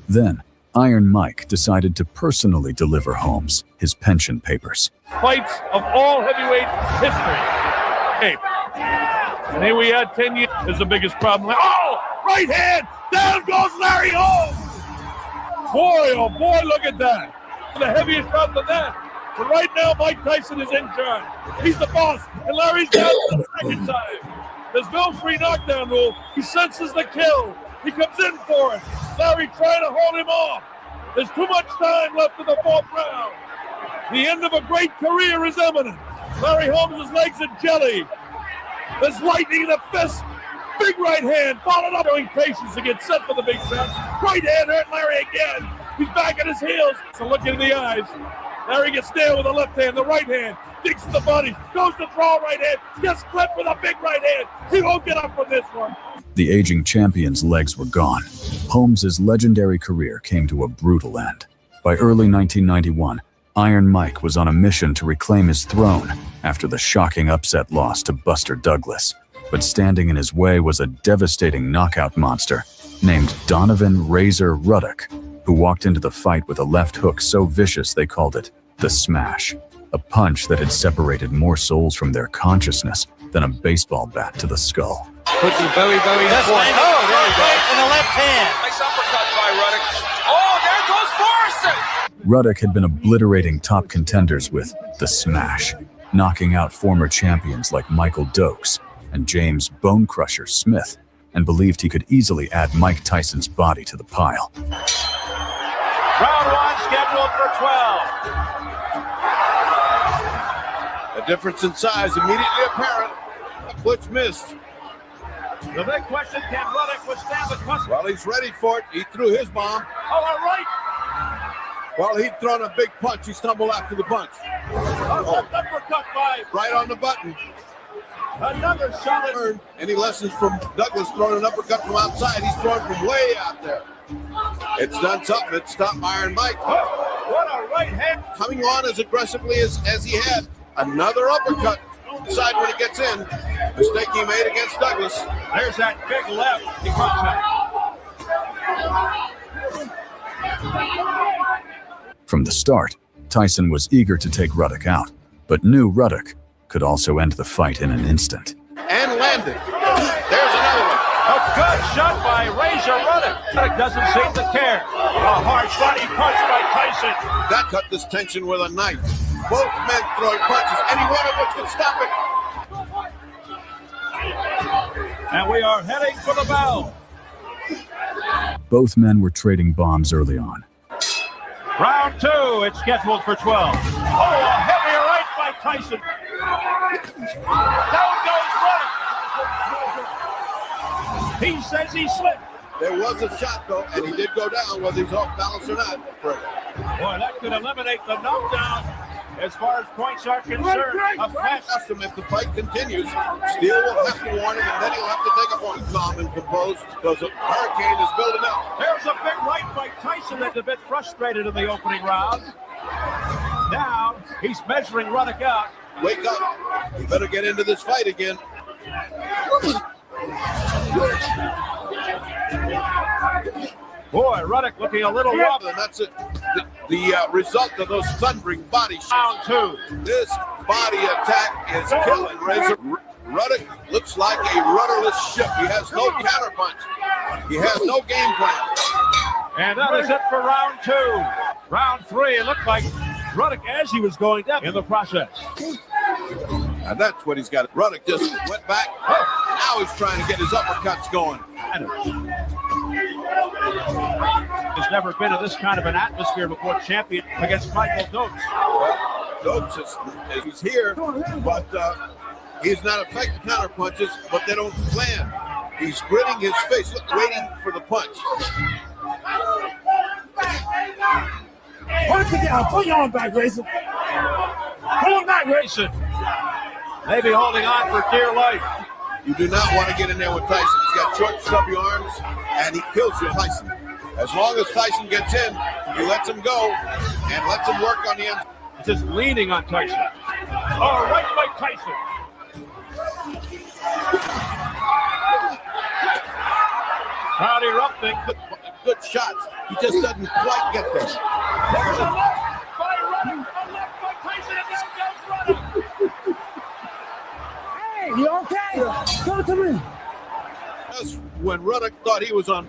Then, Iron Mike decided to personally deliver Holmes his pension papers. Fights of all heavyweight history. Hey. And here we had 10 years is the biggest problem. Oh, right hand! Down goes Larry Holmes! Boy, oh boy, look at that. The heaviest round than that. But right now, Mike Tyson is in charge. He's the boss, and Larry's down for the second time. There's no free knockdown rule. He senses the kill. He comes in for it. Larry trying to hold him off. There's too much time left in the 4th round. The end of a great career is imminent. Larry Holmes' legs are jelly. There's lightning in the fist. Big right hand, followed up, showing patience to get set for the big shot. Right hand hurt Larry again. He's back at his heels. So look in the eyes. Larry gets nailed with the left hand, the right hand. Digs to the body, goes to throw right hand. Gets clipped with a big right hand. He won't get up from this one. The aging champion's legs were gone. Holmes's legendary career came to a brutal end. By early 1991, Iron Mike was on a mission to reclaim his throne after the shocking upset loss to Buster Douglas. But standing in his way was a devastating knockout monster named Donovan Razor Ruddock, who walked into the fight with a left hook so vicious they called it the Smash, a punch that had separated more souls from their consciousness than a baseball bat to the skull. Could be very, very important. Oh, there you go. In the left hand. Nice uppercut by Ruddock. Oh, there goes Morrison. Ruddock had been obliterating top contenders with the Smash, knocking out former champions like Michael Dokes and James Bone Crusher Smith, and believed he could easily add Mike Tyson's body to the pile. Round 1 scheduled for 12. The difference in size immediately apparent. Butch missed. The big question, can Ruddock withstand the punch? Well, he's ready for it. He threw his bomb. Oh, all right. Well, he'd thrown a big punch. He stumbled after the punch. Oh, uppercut by. Right on the button. Another solid. Any lessons from Douglas throwing an uppercut from outside? He's throwing from way out there. It's done something. It stopped Iron Mike. Oh, what a right hand. Coming on as aggressively as he had. Another uppercut. Inside when he gets in. Mistake he made against Douglas. There's that big left. He comes back. From the start, Tyson was eager to take Ruddock out, but knew Ruddock could also end the fight in an instant. And landed. There's another one. A good shot by Razor Ruddock. Ruddock doesn't seem to care. A hard body punch by Tyson. That cut this tension with a knife. Both men throwing punches, any one of which could stop it. And we are heading for the bell. Both men were trading bombs early on. Round 2, it's scheduled for 12. Oh, a heavy right by Tyson. Down goes Ruddock. He says he slipped. There was a shot, though, and he did go down, whether he's off balance or not. Boy, that could eliminate the knockdown. As far as points are concerned, a fast estimate. If the fight continues, Steele will have to warn him, and then he'll have to take a point. Calm and composed, because a hurricane is building up. There's a big right by Tyson that's a bit frustrated in the opening round. Now, he's measuring Ruddock out. Wake up. You better get into this fight again. Boy, Ruddock looking a little rough. And that's it. The result of those thundering body shots. Round 2. This body attack is killing Razor. Ruddock looks like a rudderless ship. He has no counterpunch. He has no game plan. And that is it for round 2. Round 3, it looked like Ruddock, as he was going down in the process. And that's what he's got. Ruddock just went back. Now he's trying to get his uppercuts going. Has never been in this kind of an atmosphere before, champion against Michael Dokes. Dokes is here, but he's not effective counter punches, but they don't land. He's gritting his face, waiting for the punch. Punch it down. Put your arm back, Grayson. Pull him back, Grayson. Maybe holding on for dear life. You do not want to get in there with Tyson. He's got short, stubby arms, and he kills you, Tyson. As long as Tyson gets in, he lets him go and lets him work on the end. Just leaning on Tyson. Oh, right by Tyson. Crowd erupting. Good shots. He just doesn't quite get there. There's a left by Ruddock. A left by Tyson, and down goes Ruddock. Hey, you okay? Come to me. Just when Ruddock thought he was on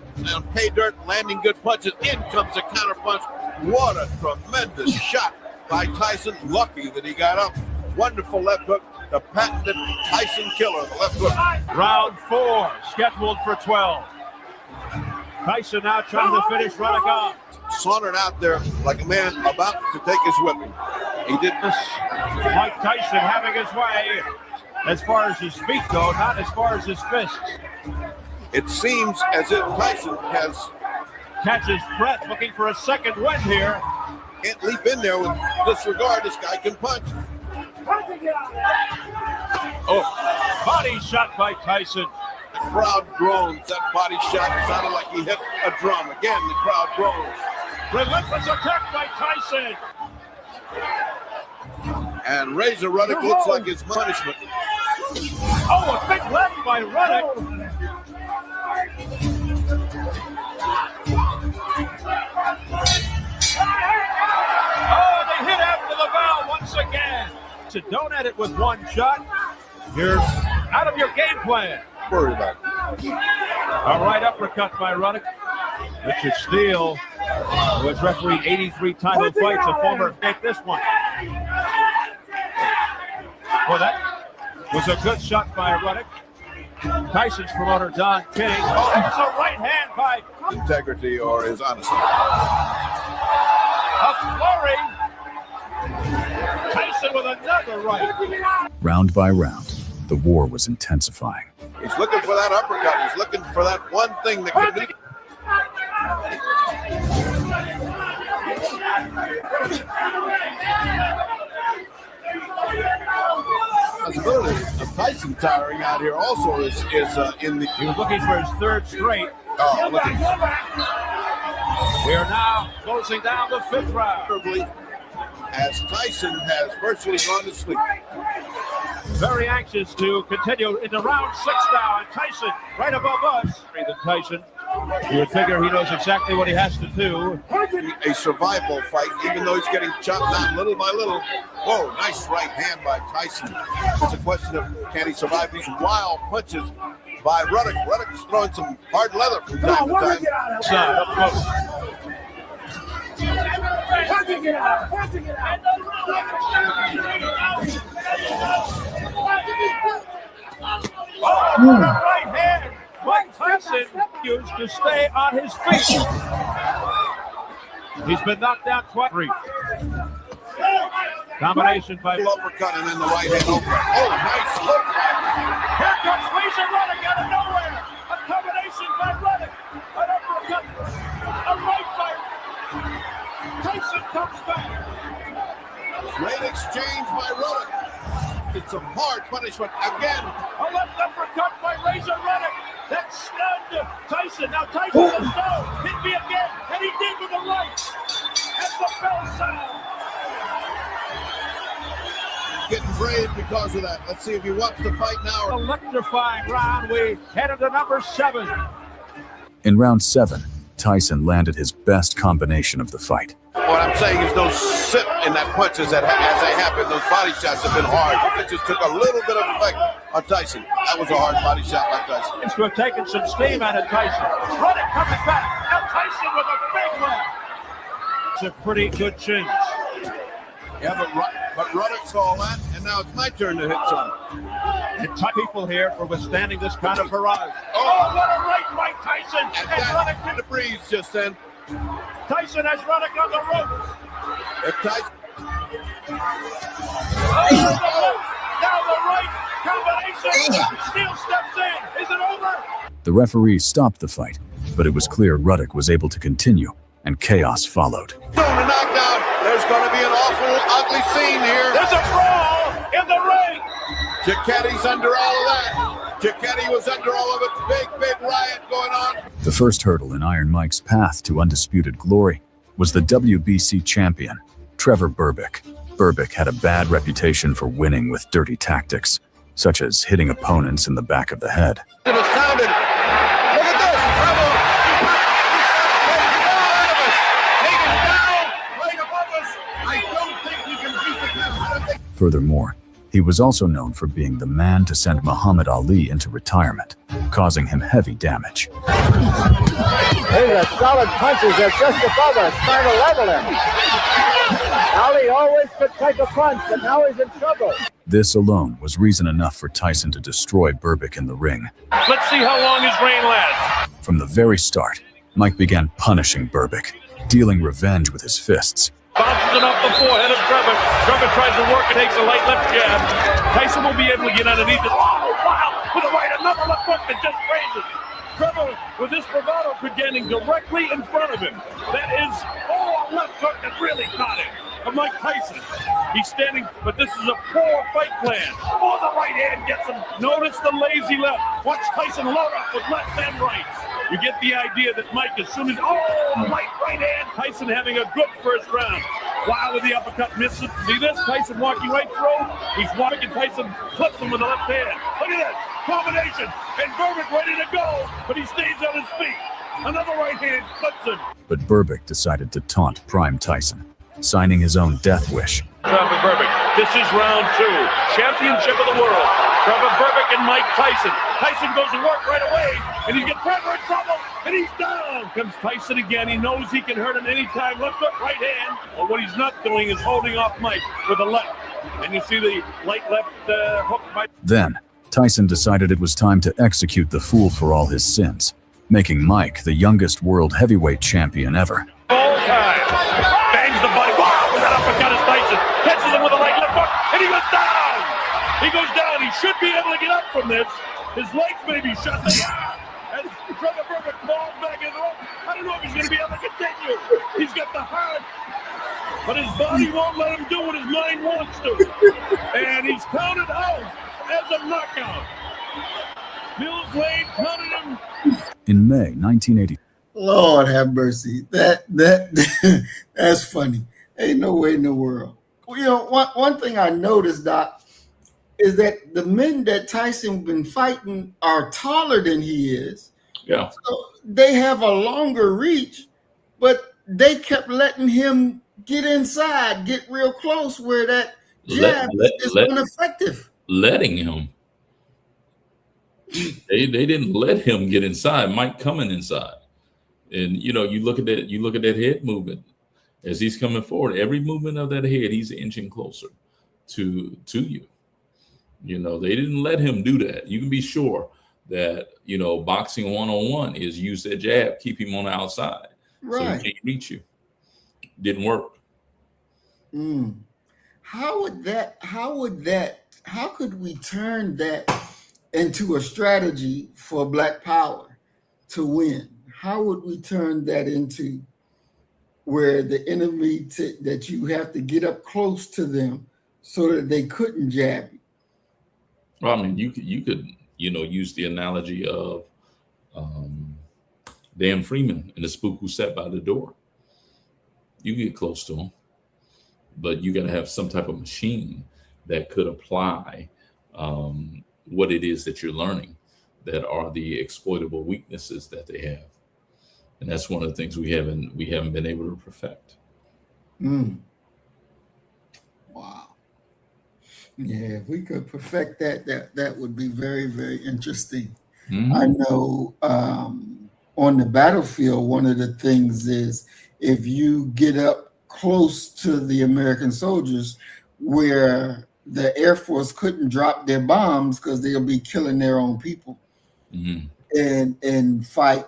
pay dirt, landing good punches, in comes a counter punch. What a tremendous shot by Tyson. Lucky that he got up. Wonderful left hook. The patented Tyson killer, the left hook. Round 4, scheduled for 12. Tyson now trying to finish Ruddock off. Sauntered out there like a man about to take his whipping. He did this. Mike Tyson having his way as far as his feet go, not as far as his fists. It seems as if Tyson catches breath, looking for a second win here. Can't leap in there with disregard. This guy can punch. Oh, body shot by Tyson. crowd groans. That body shot sounded like he hit a drum. Again, the crowd groans. Relentless attack by Tyson. And Razor Ruddock looks like his punishment. Oh, a big left by Ruddock. Oh, they hit after the bell once again. So don't end it with one shot. You're out of your game plan. Worry about it. All right, uppercut by Ruddock. Richard Steele, who has refereed 83 title fights, a former take this one. Well, that was a good shot by Ruddock. Tyson's promoter, Don King. Oh, it's a right hand by integrity or his honesty. A flurry. Tyson with another right. Round by round, the war was intensifying. He's looking for that uppercut. He's looking for that one thing that can lead. Possibility of Tyson tiring out here also is in the. He was looking for his third straight. Oh, look at we are now closing down the fifth round. As Tyson has virtually gone to sleep. Very anxious to continue into round 6 now. And Tyson right above us. Tyson, you would figure he knows exactly what he has to do. A survival fight, even though he's getting chopped down little by little. Whoa, nice right hand by Tyson. It's a question of can he survive these wild punches by Ruddock. Ruddock's throwing some hard leather from time to time. Up close. Oh, what a right hand! Mike Tyson used to stay on his feet. He's been knocked out twice. Combination by uppercut and then the right hand over. Oh, nice hook. Here comes Razor Ruddock out of nowhere. A combination by Ruddock. An uppercut. A right by Tyson comes back. Great exchange by Ruddock. It's a hard punishment again. A left uppercut by Razor Ruddock. That stunned Tyson. Now Tyson says no. Hit me again. And he did with the right. At the bell sound. Getting brave because of that. Let's see if you watch the fight now. Electrifying round. We headed to number 7. In round 7, Tyson landed his best combination of the fight. What I'm saying is those sit in that punches that as they happen, those body shots have been hard. It just took a little bit of effect on Tyson. That was a hard body shot by Tyson. Seems to have taken some steam out of Tyson. Ruddock coming back. Now Tyson with a big left. It's a pretty good change. Yeah, but Ruddock saw that, and now it's my turn to hit some. And people here for withstanding this kind of barrage. Oh, what a right by Tyson! And Ruddock in the breeze just then. Tyson has Ruddock on the ropes. If Tyson. Now the right combination. Steele steps in. Is it over? The referee stopped the fight, but it was clear Ruddock was able to continue, and chaos followed. Soon a knockdown. There's going to be an awful, ugly scene here. There's a brawl in the ring. Giacchetti's under all of that. Giacchetti was under all of it. Big riot going on. The first hurdle in Iron Mike's path to undisputed glory was the WBC champion, Trevor Berbick. Berbick had a bad reputation for winning with dirty tactics, such as hitting opponents in the back of the head. It was sounded. Look at this. Trevor. Right above us. I don't think we can beat the count. Furthermore, he was also known for being the man to send Muhammad Ali into retirement, causing him heavy damage. These are solid punches. They're just above us, trying to level him. Ali always could take a punch, but now he's in trouble. This alone was reason enough for Tyson to destroy Berbick in the ring. Let's see how long his reign lasts. From the very start, Mike began punishing Berbick, dealing revenge with his fists. Bounces it off the forehead of Trevor. Trevor tries to work and takes a light left jab. Tyson will be able to get underneath it. Oh, wow! With a right, another left hook that just raises it. Trevor, with this bravado, could getting directly in front of him. That is, a left hook that really caught him. of Mike Tyson. He's standing, but this is a poor fight plan. Oh, the right hand gets him. Notice the lazy left. Watch Tyson load up with left and right. You get the idea that Mike, as soon as, right hand, Tyson having a good first round. Wow, with the uppercut misses. See this? Tyson walking right through. He's walking, and Tyson clips him with the left hand. Look at this. Combination. And Berbick ready to go, but he stays on his feet. Another right hand clips him. But Berbick decided to taunt Prime Tyson, signing his own death wish. Trevor Berbick, this is round 2. Championship of the world. Trevor Berbick and Mike Tyson. Tyson goes to work right away, and he gets Trevor in trouble, and he's down. Comes Tyson again. He knows he can hurt him anytime. Left hook, right hand. But what he's not doing is holding off Mike with a left. And you see the light left hook by... Then, Tyson decided it was time to execute the fool for all his sins, making Mike the youngest world heavyweight champion ever. All time. Bangs the body. Wow, with that uppercut is Tyson. Catches him with a right left hook, and he goes down. He goes down. He should be able to get up from this. His legs may be shut down. And Trevor Berbick falls back in the rope. I don't know if he's going to be able to continue. He's got the heart, but his body won't let him do what his mind wants to. And he's counted out as a knockout. Mills Lane counted him. In May 1980. Lord have mercy. That's funny. Ain't no way in the world. You know, one thing I noticed, Doc, is that the men that Tyson been fighting are taller than he is. Yeah. So they have a longer reach, but they kept letting him get inside, get real close where that jab is ineffective. Letting him. They didn't let him get inside. Mike coming inside, and you look at that head movement as he's coming forward. Every movement of that head, he's inching closer to you. They didn't let him do that. You can be sure that boxing 1-on-1 is use that jab, keep him on the outside, so he can't reach you. Didn't work. How could we turn that into a strategy for Black Power to win? How would we turn that into where the enemy that you have to get up close to them so that they couldn't jab you? Well, I mean, you could use the analogy of Dan Freeman and the spook who sat by the door. You get close to him, but you got to have some type of machine that could apply what it is that you're learning, that are the exploitable weaknesses that they have, and that's one of the things we haven't been able to perfect. Wow. Yeah, if we could perfect that would be very, very interesting. I know on the battlefield, one of the things is if you get up close to the American soldiers where the Air Force couldn't drop their bombs because they'll be killing their own people, and fight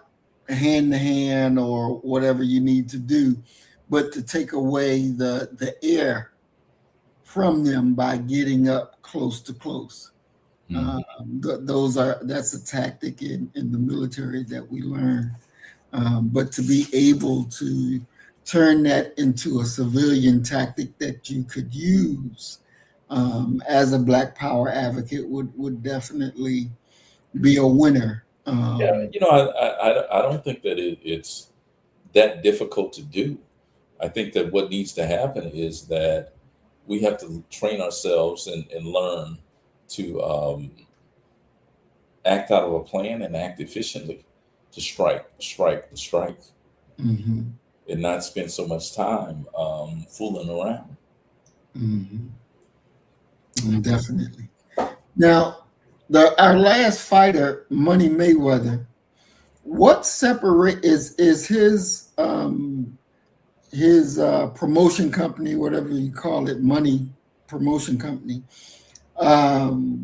hand to hand or whatever you need to do, but to take away the air from them by getting up close to close. That's a tactic in the military that we learn. But to be able to turn that into a civilian tactic that you could use as a Black Power advocate would definitely be a winner. I don't think that it's that difficult to do. I think that what needs to happen is that we have to train ourselves and learn to act out of a plan and act efficiently, to strike, and not spend so much time fooling around. Definitely. Now, our last fighter, Money Mayweather, what separate is his promotion company, whatever you call it, Money Promotion Company,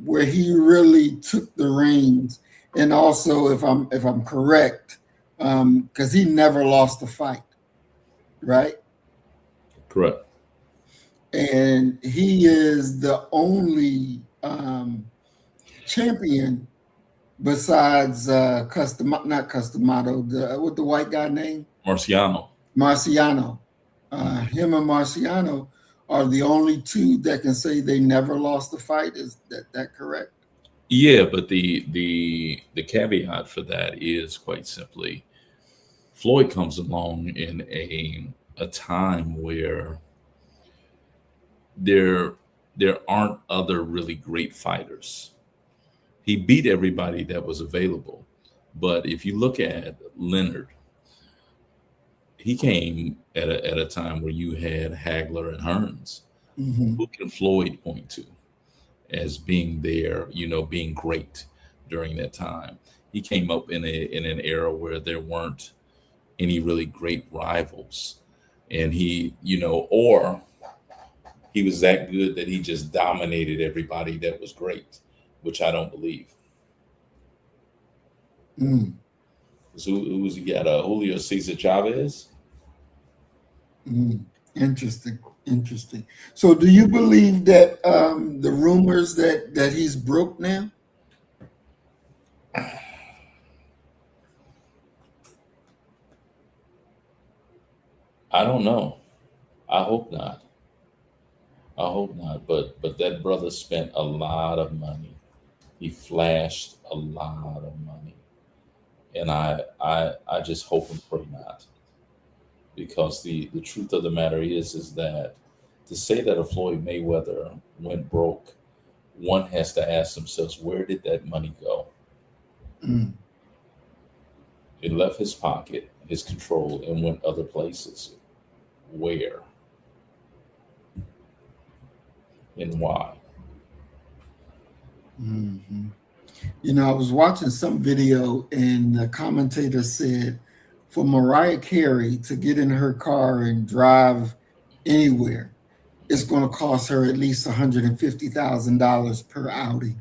where he really took the reins, and also, if I'm correct, because he never lost a fight, right? Correct. And he is the only champion besides not Customato, what the white guy name? Marciano. Him and Marciano are the only two that can say they never lost a fight. Is that correct? Yeah, but the caveat for that is quite simply Floyd comes along in a time where there aren't other really great fighters. He beat everybody that was available. But if you look at Leonard, he came at a time where you had Hagler and Hearns. Who can Floyd point to as being there, being great during that time? He came up in an era where there weren't any really great rivals. And he, or he was that good that he just dominated everybody that was great, which I don't believe. Who's he got? Julio Cesar Chavez? Interesting. So do you believe that the rumors that he's broke now? I don't know. I hope not. But that brother spent a lot of money. He flashed a lot of money. And I just hope and pray not. Because the truth of the matter is that to say that a Floyd Mayweather went broke, one has to ask themselves, where did that money go? It left his pocket, his control, and went other places. Where? And why? I was watching some video and the commentator said for Mariah Carey to get in her car and drive anywhere, it's going to cost her at least $150,000 per outing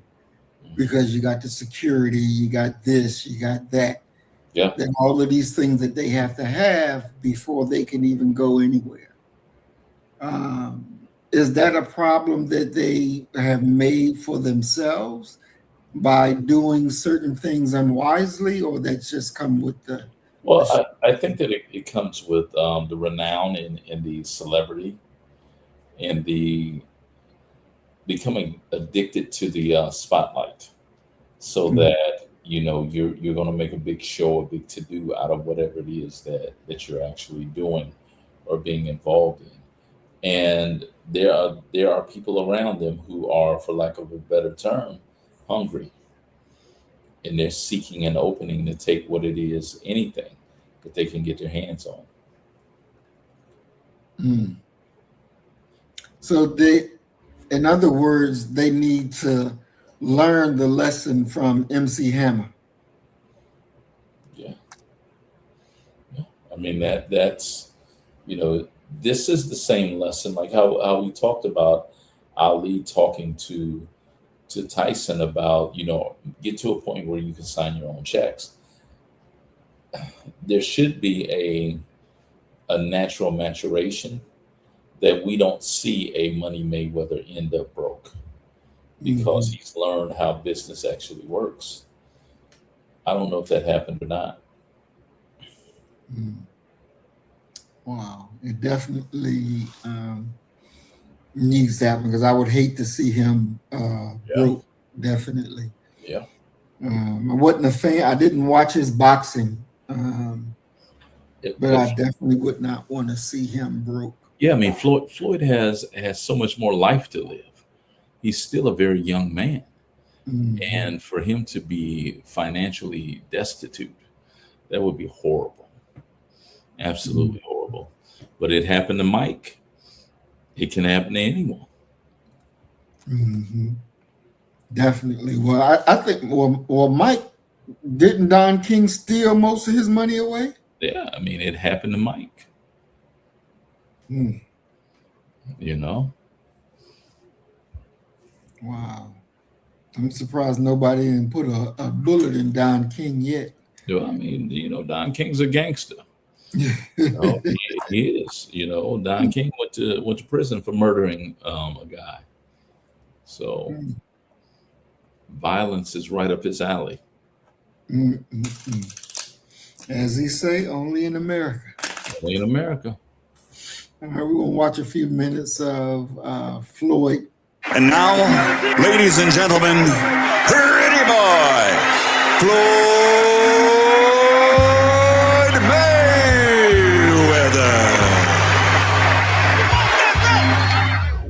because you got the security, you got this, you got that. Yeah. Then all of these things that they have to have before they can even go anywhere. Is that a problem that they have made for themselves by doing certain things unwisely, or that's just come with the? Well, I think that it comes with the renown and the celebrity and the becoming addicted to the spotlight, so that you're going to make a big show, a big to do out of whatever it is that you're actually doing or being involved in. And there are people around them who are, for lack of a better term, hungry, and they're seeking an opening to take what it is, anything that they can get their hands on. So in other words, they need to learn the lesson from MC Hammer. Yeah. I mean that's this is the same lesson, like how we talked about Ali talking to Tyson about, get to a point where you can sign your own checks. There should be a natural maturation that we don't see a Money Mayweather end up broke because he's learned how business actually works. I don't know if that happened or not. Wow, it definitely needs to happen because I would hate to see him broke. Definitely. Yeah. I wasn't a fan. I didn't watch his boxing, but I definitely would not want to see him broke. Yeah, I mean Floyd has so much more life to live. He's still a very young man, and for him to be financially destitute, that would be horrible. Absolutely horrible. But it happened to Mike. It can happen to anyone. Definitely. Well, I think. Well, Mike, didn't Don King steal most of his money away? Yeah, I mean, it happened to Mike. Wow. I'm surprised nobody didn't put a bullet in Don King yet. I mean, Don King's a gangster. He is. Don King went to prison for murdering a guy. So violence is right up his alley. As he say, only in America. Only in America. All right, we're going to watch a few minutes of Floyd. And now, ladies and gentlemen, pretty boy, Floyd Mayweather.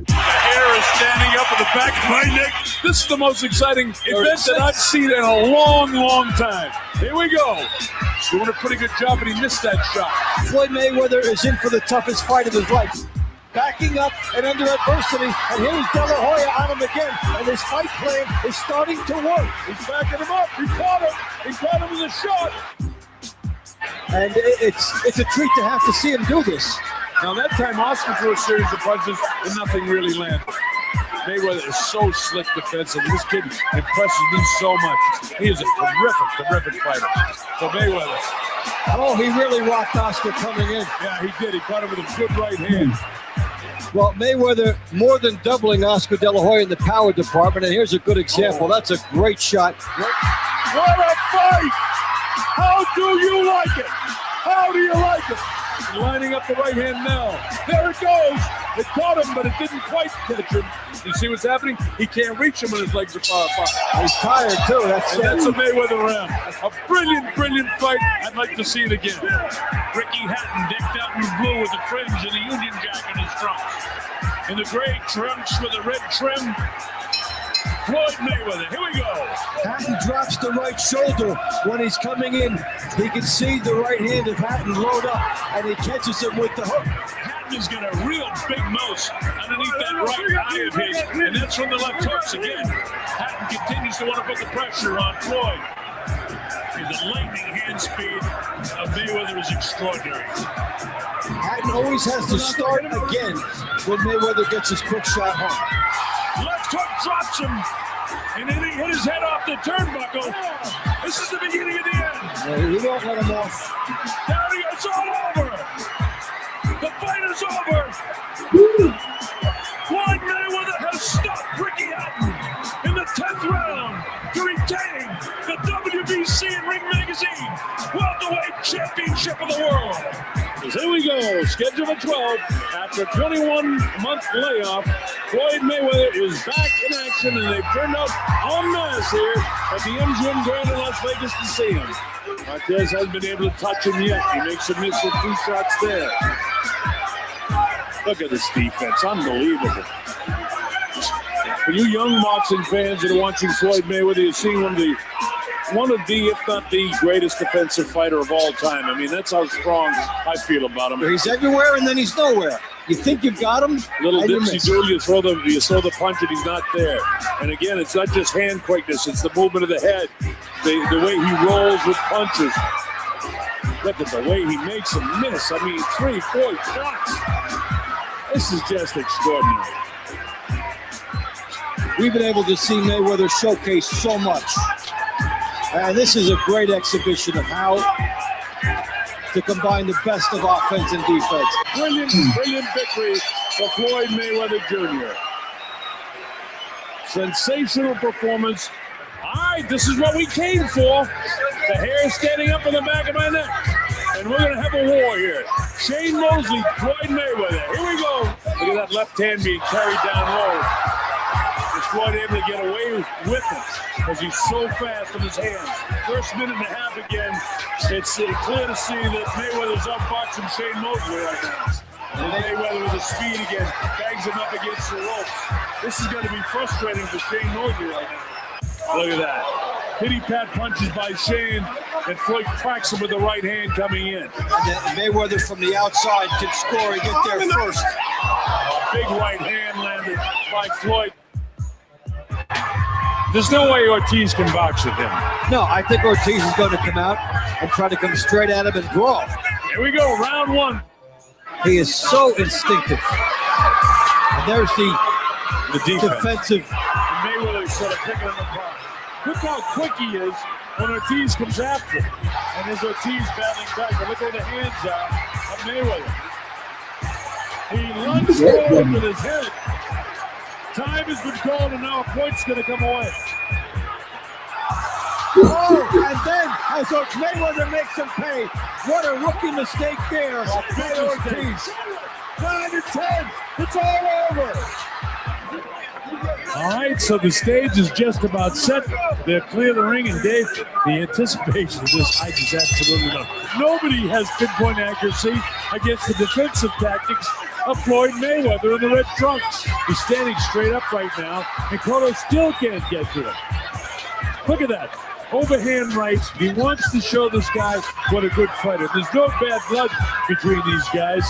The hair is standing up at the back of my neck. This is the most exciting event that I've seen in a long, long time. Here we go. Doing a pretty good job, but he missed that shot. Floyd Mayweather is in for the toughest fight of his life. Backing up and under adversity, and here's De La Hoya on him again, and his fight plan is starting to work. He's backing him up. He caught him. He caught him with a shot. And it's a treat to have to see him do this. Now that time, Oscar threw a series of punches, and nothing really landed. Mayweather is so slick defensive. This kid impresses me so much. He is a terrific fighter. So Mayweather. Oh, he really rocked Oscar coming in. Yeah, he did. He caught him with a good right hand. Well, Mayweather more than doubling Oscar De La Hoya in the power department, and here's a good example. That's a great shot. What a fight! How do you like it? How do you like it? Lining up the right hand now. There it goes. It caught him, but it didn't quite catch him. You see what's happening? He can't reach him when his legs are far apart. He's tired, too. That's a Mayweather round. A brilliant fight. I'd like to see it again. Ricky Hatton decked out in blue with the fringe and the Union Jack in his trunks. In the gray trunks with the red trim. Floyd Mayweather, here we go. Hatton drops the right shoulder when he's coming in. He can see the right hand of Hatton load up, and he catches him with the hook. Hatton has got a real big mouse underneath that right eye of his, and that's from the left hooks again. Hatton continues to want to put the pressure on Floyd. The lightning hand speed of Mayweather is extraordinary. Hatton always has to start again when Mayweather gets his quick shot home. Left hook drops him, and then he hit his head off the turnbuckle. This is the beginning of the end. You don't let him off. There he is, it's all over. The fight is over. Floyd Mayweather has stopped Ricky Hatton in the 10th round to retain the WBC and Ring Magazine Welterweight Championship of the World. Here we go, schedule for 12. After a 21-month layoff, Floyd Mayweather is back in action, and they've turned out en masse here at the MGM Grand in Las Vegas to see him. Marquez hasn't been able to touch him yet. He makes a miss with 2 shots there. Look at this defense, unbelievable. For you young boxing fans that are watching Floyd Mayweather, you're seeing one of the, if not the greatest defensive fighter of all time. I mean, that's how strong I feel about him. He's everywhere, and then he's nowhere. You think you've got him, little dipsy do, you throw the punch and he's not there. And again, it's not just hand quickness, it's the movement of the head, the way he rolls with punches. Look at the way he makes them miss. I mean, 3, 4 shots. This is just extraordinary. We've been able to see Mayweather showcase so much. And this is a great exhibition of how to combine the best of offense and defense. Brilliant victory for Floyd Mayweather Jr. Sensational performance. All right, this is what we came for. The hair standing up on the back of my neck. And we're going to have a war here. Shane Mosley, Floyd Mayweather. Here we go. Look at that left hand being carried down low. Is Floyd able to get away with it because he's so fast with his hands. First minute and a half again. It's clear to see that Mayweather's outboxing Shane Mosley right now. And Mayweather with the speed again, bangs him up against the ropes. This is going to be frustrating for Shane Mosley right now. Look at that. Pity-pat punches by Shane, and Floyd cracks him with the right hand coming in. And Mayweather from the outside can score and get there first. A big right hand landed by Floyd. There's no way Ortiz can box with him. No, I think Ortiz is going to come out and try to come straight at him and brawl. Here we go, round 1. He is so instinctive. And there's the defensive. Mayweather sort of picking him apart. Look how quick he is when Ortiz comes after him. And there's Ortiz battling back, but look where the hands are of Mayweather. He lunged forward with his head. Time has been called, and now a point's going to come away. Oh, and then as Mayweather makes him pay, what a rookie mistake there by Ortiz. 9 and 10. It's all over. All right, so the stage is just about set. They'll clear the ring, and Dave, the anticipation of this fight is absolutely none. Nobody has pinpoint accuracy against the defensive tactics of Floyd Mayweather in the red trunks. He's standing straight up right now, and Cotto still can't get to him. Look at that. Overhand right. He wants to show this guy what a good fighter. There's no bad blood between these guys.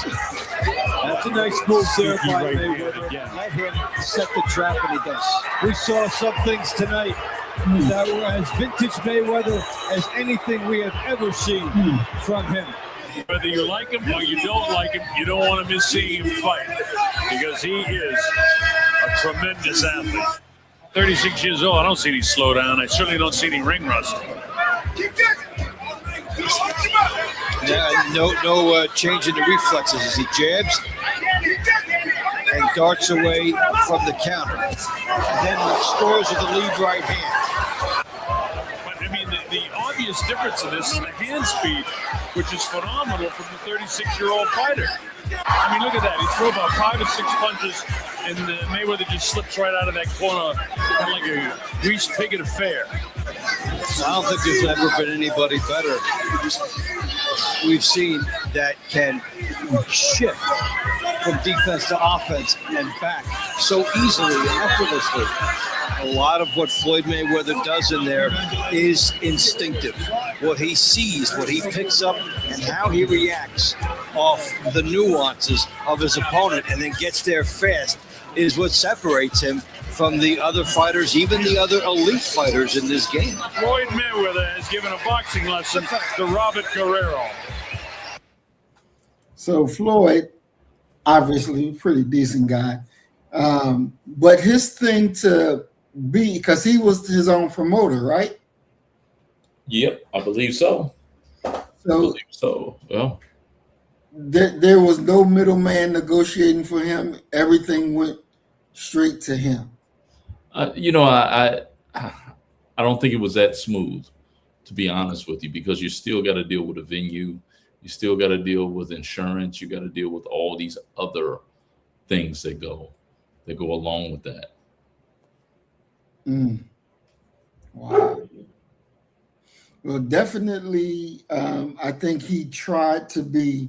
That's a nice move there by Mayweather. Let him set the trap, and he does. We saw some things tonight that were as vintage Mayweather as anything we have ever seen from him. Whether you like him or you don't like him, you don't want to miss seeing him fight because he is a tremendous athlete. 36 years old, I don't see any slowdown. I certainly don't see any ring rust. Yeah, no change in the reflexes as he jabs and darts away from the counter. And then scores with the lead right hand. But I mean, the obvious difference in this is the hand speed, which is phenomenal from the 36-year-old fighter. I mean, look at that. He threw about 5 or 6 punches, and Mayweather just slips right out of that corner, kind of like a greased pig at a fair. I don't think there's ever been anybody better we've seen that can shift from defense to offense and back so easily and effortlessly. A lot of what Floyd Mayweather does in there is instinctive. What he sees, what he picks up, and how he reacts off the nuances of his opponent and then gets there fast is what separates him from the other fighters, even the other elite fighters in this game. Floyd Mayweather has given a boxing lesson to Robert Guerrero. So Floyd, obviously a pretty decent guy. But his thing to be, because he was his own promoter, right? Yep, I believe so. Yeah. There was no middleman negotiating for him. Everything went straight to him. I don't think it was that smooth, to be honest with you, because you still got to deal with a venue. You still got to deal with insurance. You got to deal with all these other things that go along with that. Wow. Well, definitely, I think he tried to be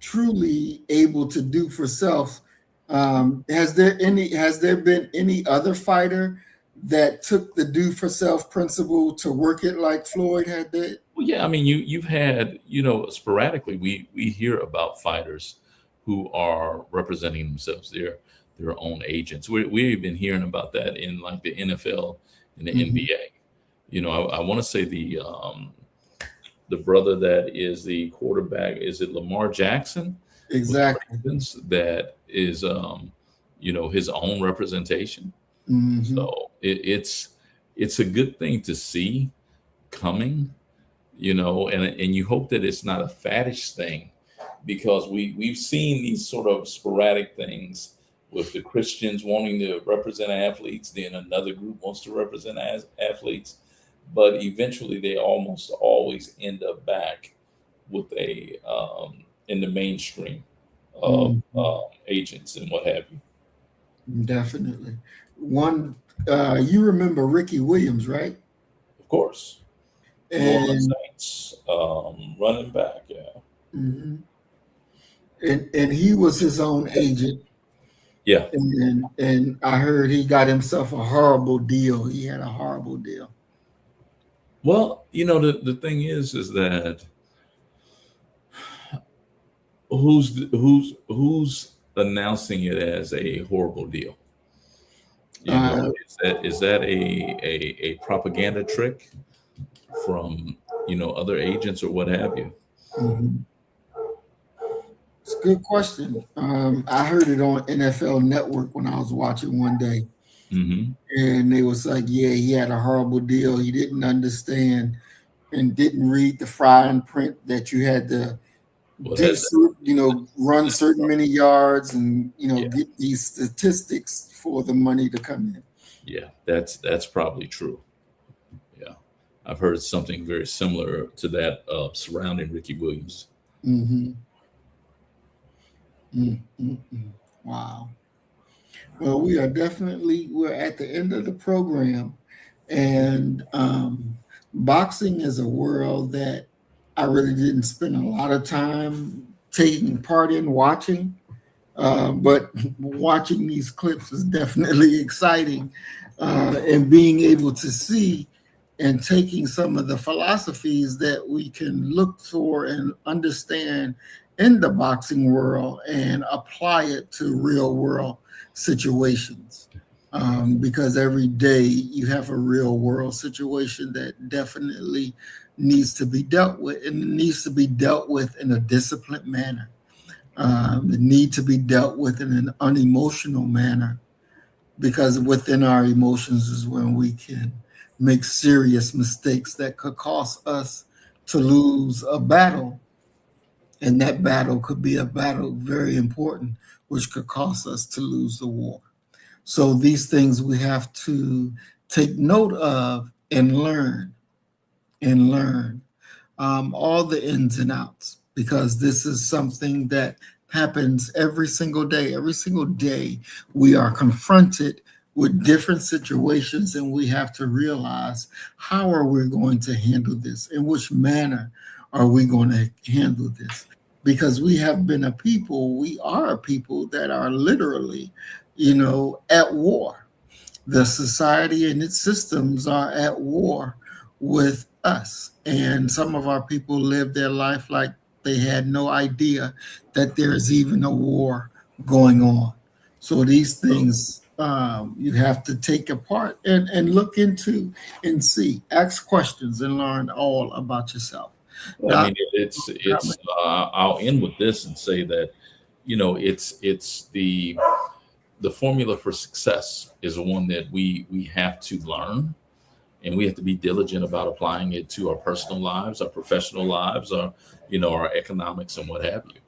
truly able to do for self. Has there been any other fighter that took the do for self principle to work it like Floyd had did? Well, yeah, I mean, you've had, sporadically we hear about fighters who are representing themselves, their own agents. We've been hearing about that in like the NFL and the NBA. I want to say the brother that is the quarterback, is it Lamar Jackson? Exactly. That is, his own representation. So it's a good thing to see coming, and you hope that it's not a faddish thing, because we've seen these sort of sporadic things with the Christians wanting to represent athletes, then another group wants to represent athletes, but eventually they almost always end up back with a in the mainstream of agents and what have you. Definitely. You remember Ricky Williams, right? Of course. And Saints, running back, yeah. And he was his own agent. Yeah. And I heard he got himself a horrible deal. He had a horrible deal. Well, the thing is that who's announcing it as a horrible deal? Is that a propaganda trick from other agents or what have you? It's a good question. I heard it on NFL Network when I was watching one day. And they was like, yeah, he had a horrible deal. He didn't understand and didn't read the fine print that you had to run certain many yards and get these statistics for the money to come in. Yeah, that's probably true. Yeah, I've heard something very similar to that surrounding Ricky Williams. Wow. Well, we're at the end of the program, and boxing is a world that I really didn't spend a lot of time taking part in watching, but watching these clips is definitely exciting, and being able to see and taking some of the philosophies that we can look for and understand in the boxing world and apply it to real world situations. Because every day you have a real world situation that definitely needs to be dealt with, and it needs to be dealt with in a disciplined manner. It needs to be dealt with in an unemotional manner, because within our emotions is when we can make serious mistakes that could cause us to lose a battle. And that battle could be a battle very important, which could cause us to lose the war. So these things we have to take note of and learn all the ins and outs, because this is something that happens every single day. Every single day we are confronted with different situations, and we have to realize, how are we going to handle this? In which manner are we going to handle this? Because we are a people that are literally, at war. The society and its systems are at war with us. And some of our people live their life like they had no idea that there's even a war going on. So these things you have to take apart and look into and see, ask questions and learn all about yourself. Well, I mean, it's. I'll end with this and say that, it's the formula for success is one that we have to learn, and we have to be diligent about applying it to our personal lives, our professional lives, our economics and what have you.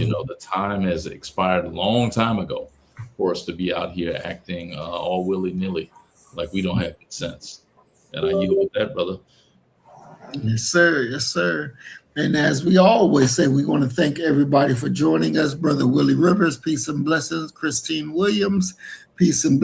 The time has expired a long time ago for us to be out here acting all willy-nilly like we don't have good sense. And I yield with that, brother. Yes, sir. Yes, sir. And as we always say, we want to thank everybody for joining us. Brother Willie Rivers, peace and blessings. Christine Williams, peace and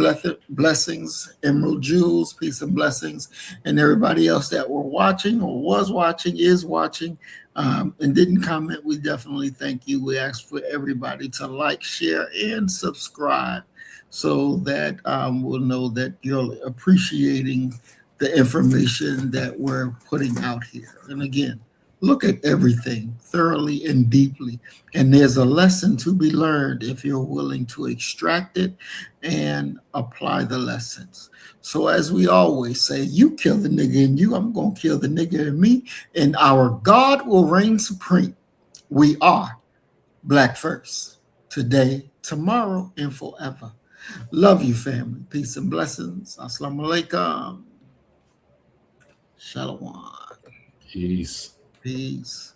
blessings. Emerald Jules, peace and blessings. And everybody else that were watching or was watching, is watching, and didn't comment, we definitely thank you. We ask for everybody to like, share, and subscribe, so that we'll know that you're appreciating the information that we're putting out here. And again, look at everything thoroughly and deeply. And there's a lesson to be learned if you're willing to extract it and apply the lessons. So as we always say, you kill the nigga in you, I'm going to kill the nigga in me, and our God will reign supreme. We are Black first, today, tomorrow, and forever. Love you, family. Peace and blessings. Assalamu alaikum. Shalom. Peace. Peace.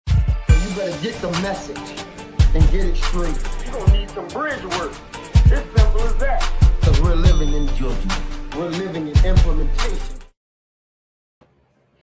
So you better get the message and get it straight. You're going to need some bridge work.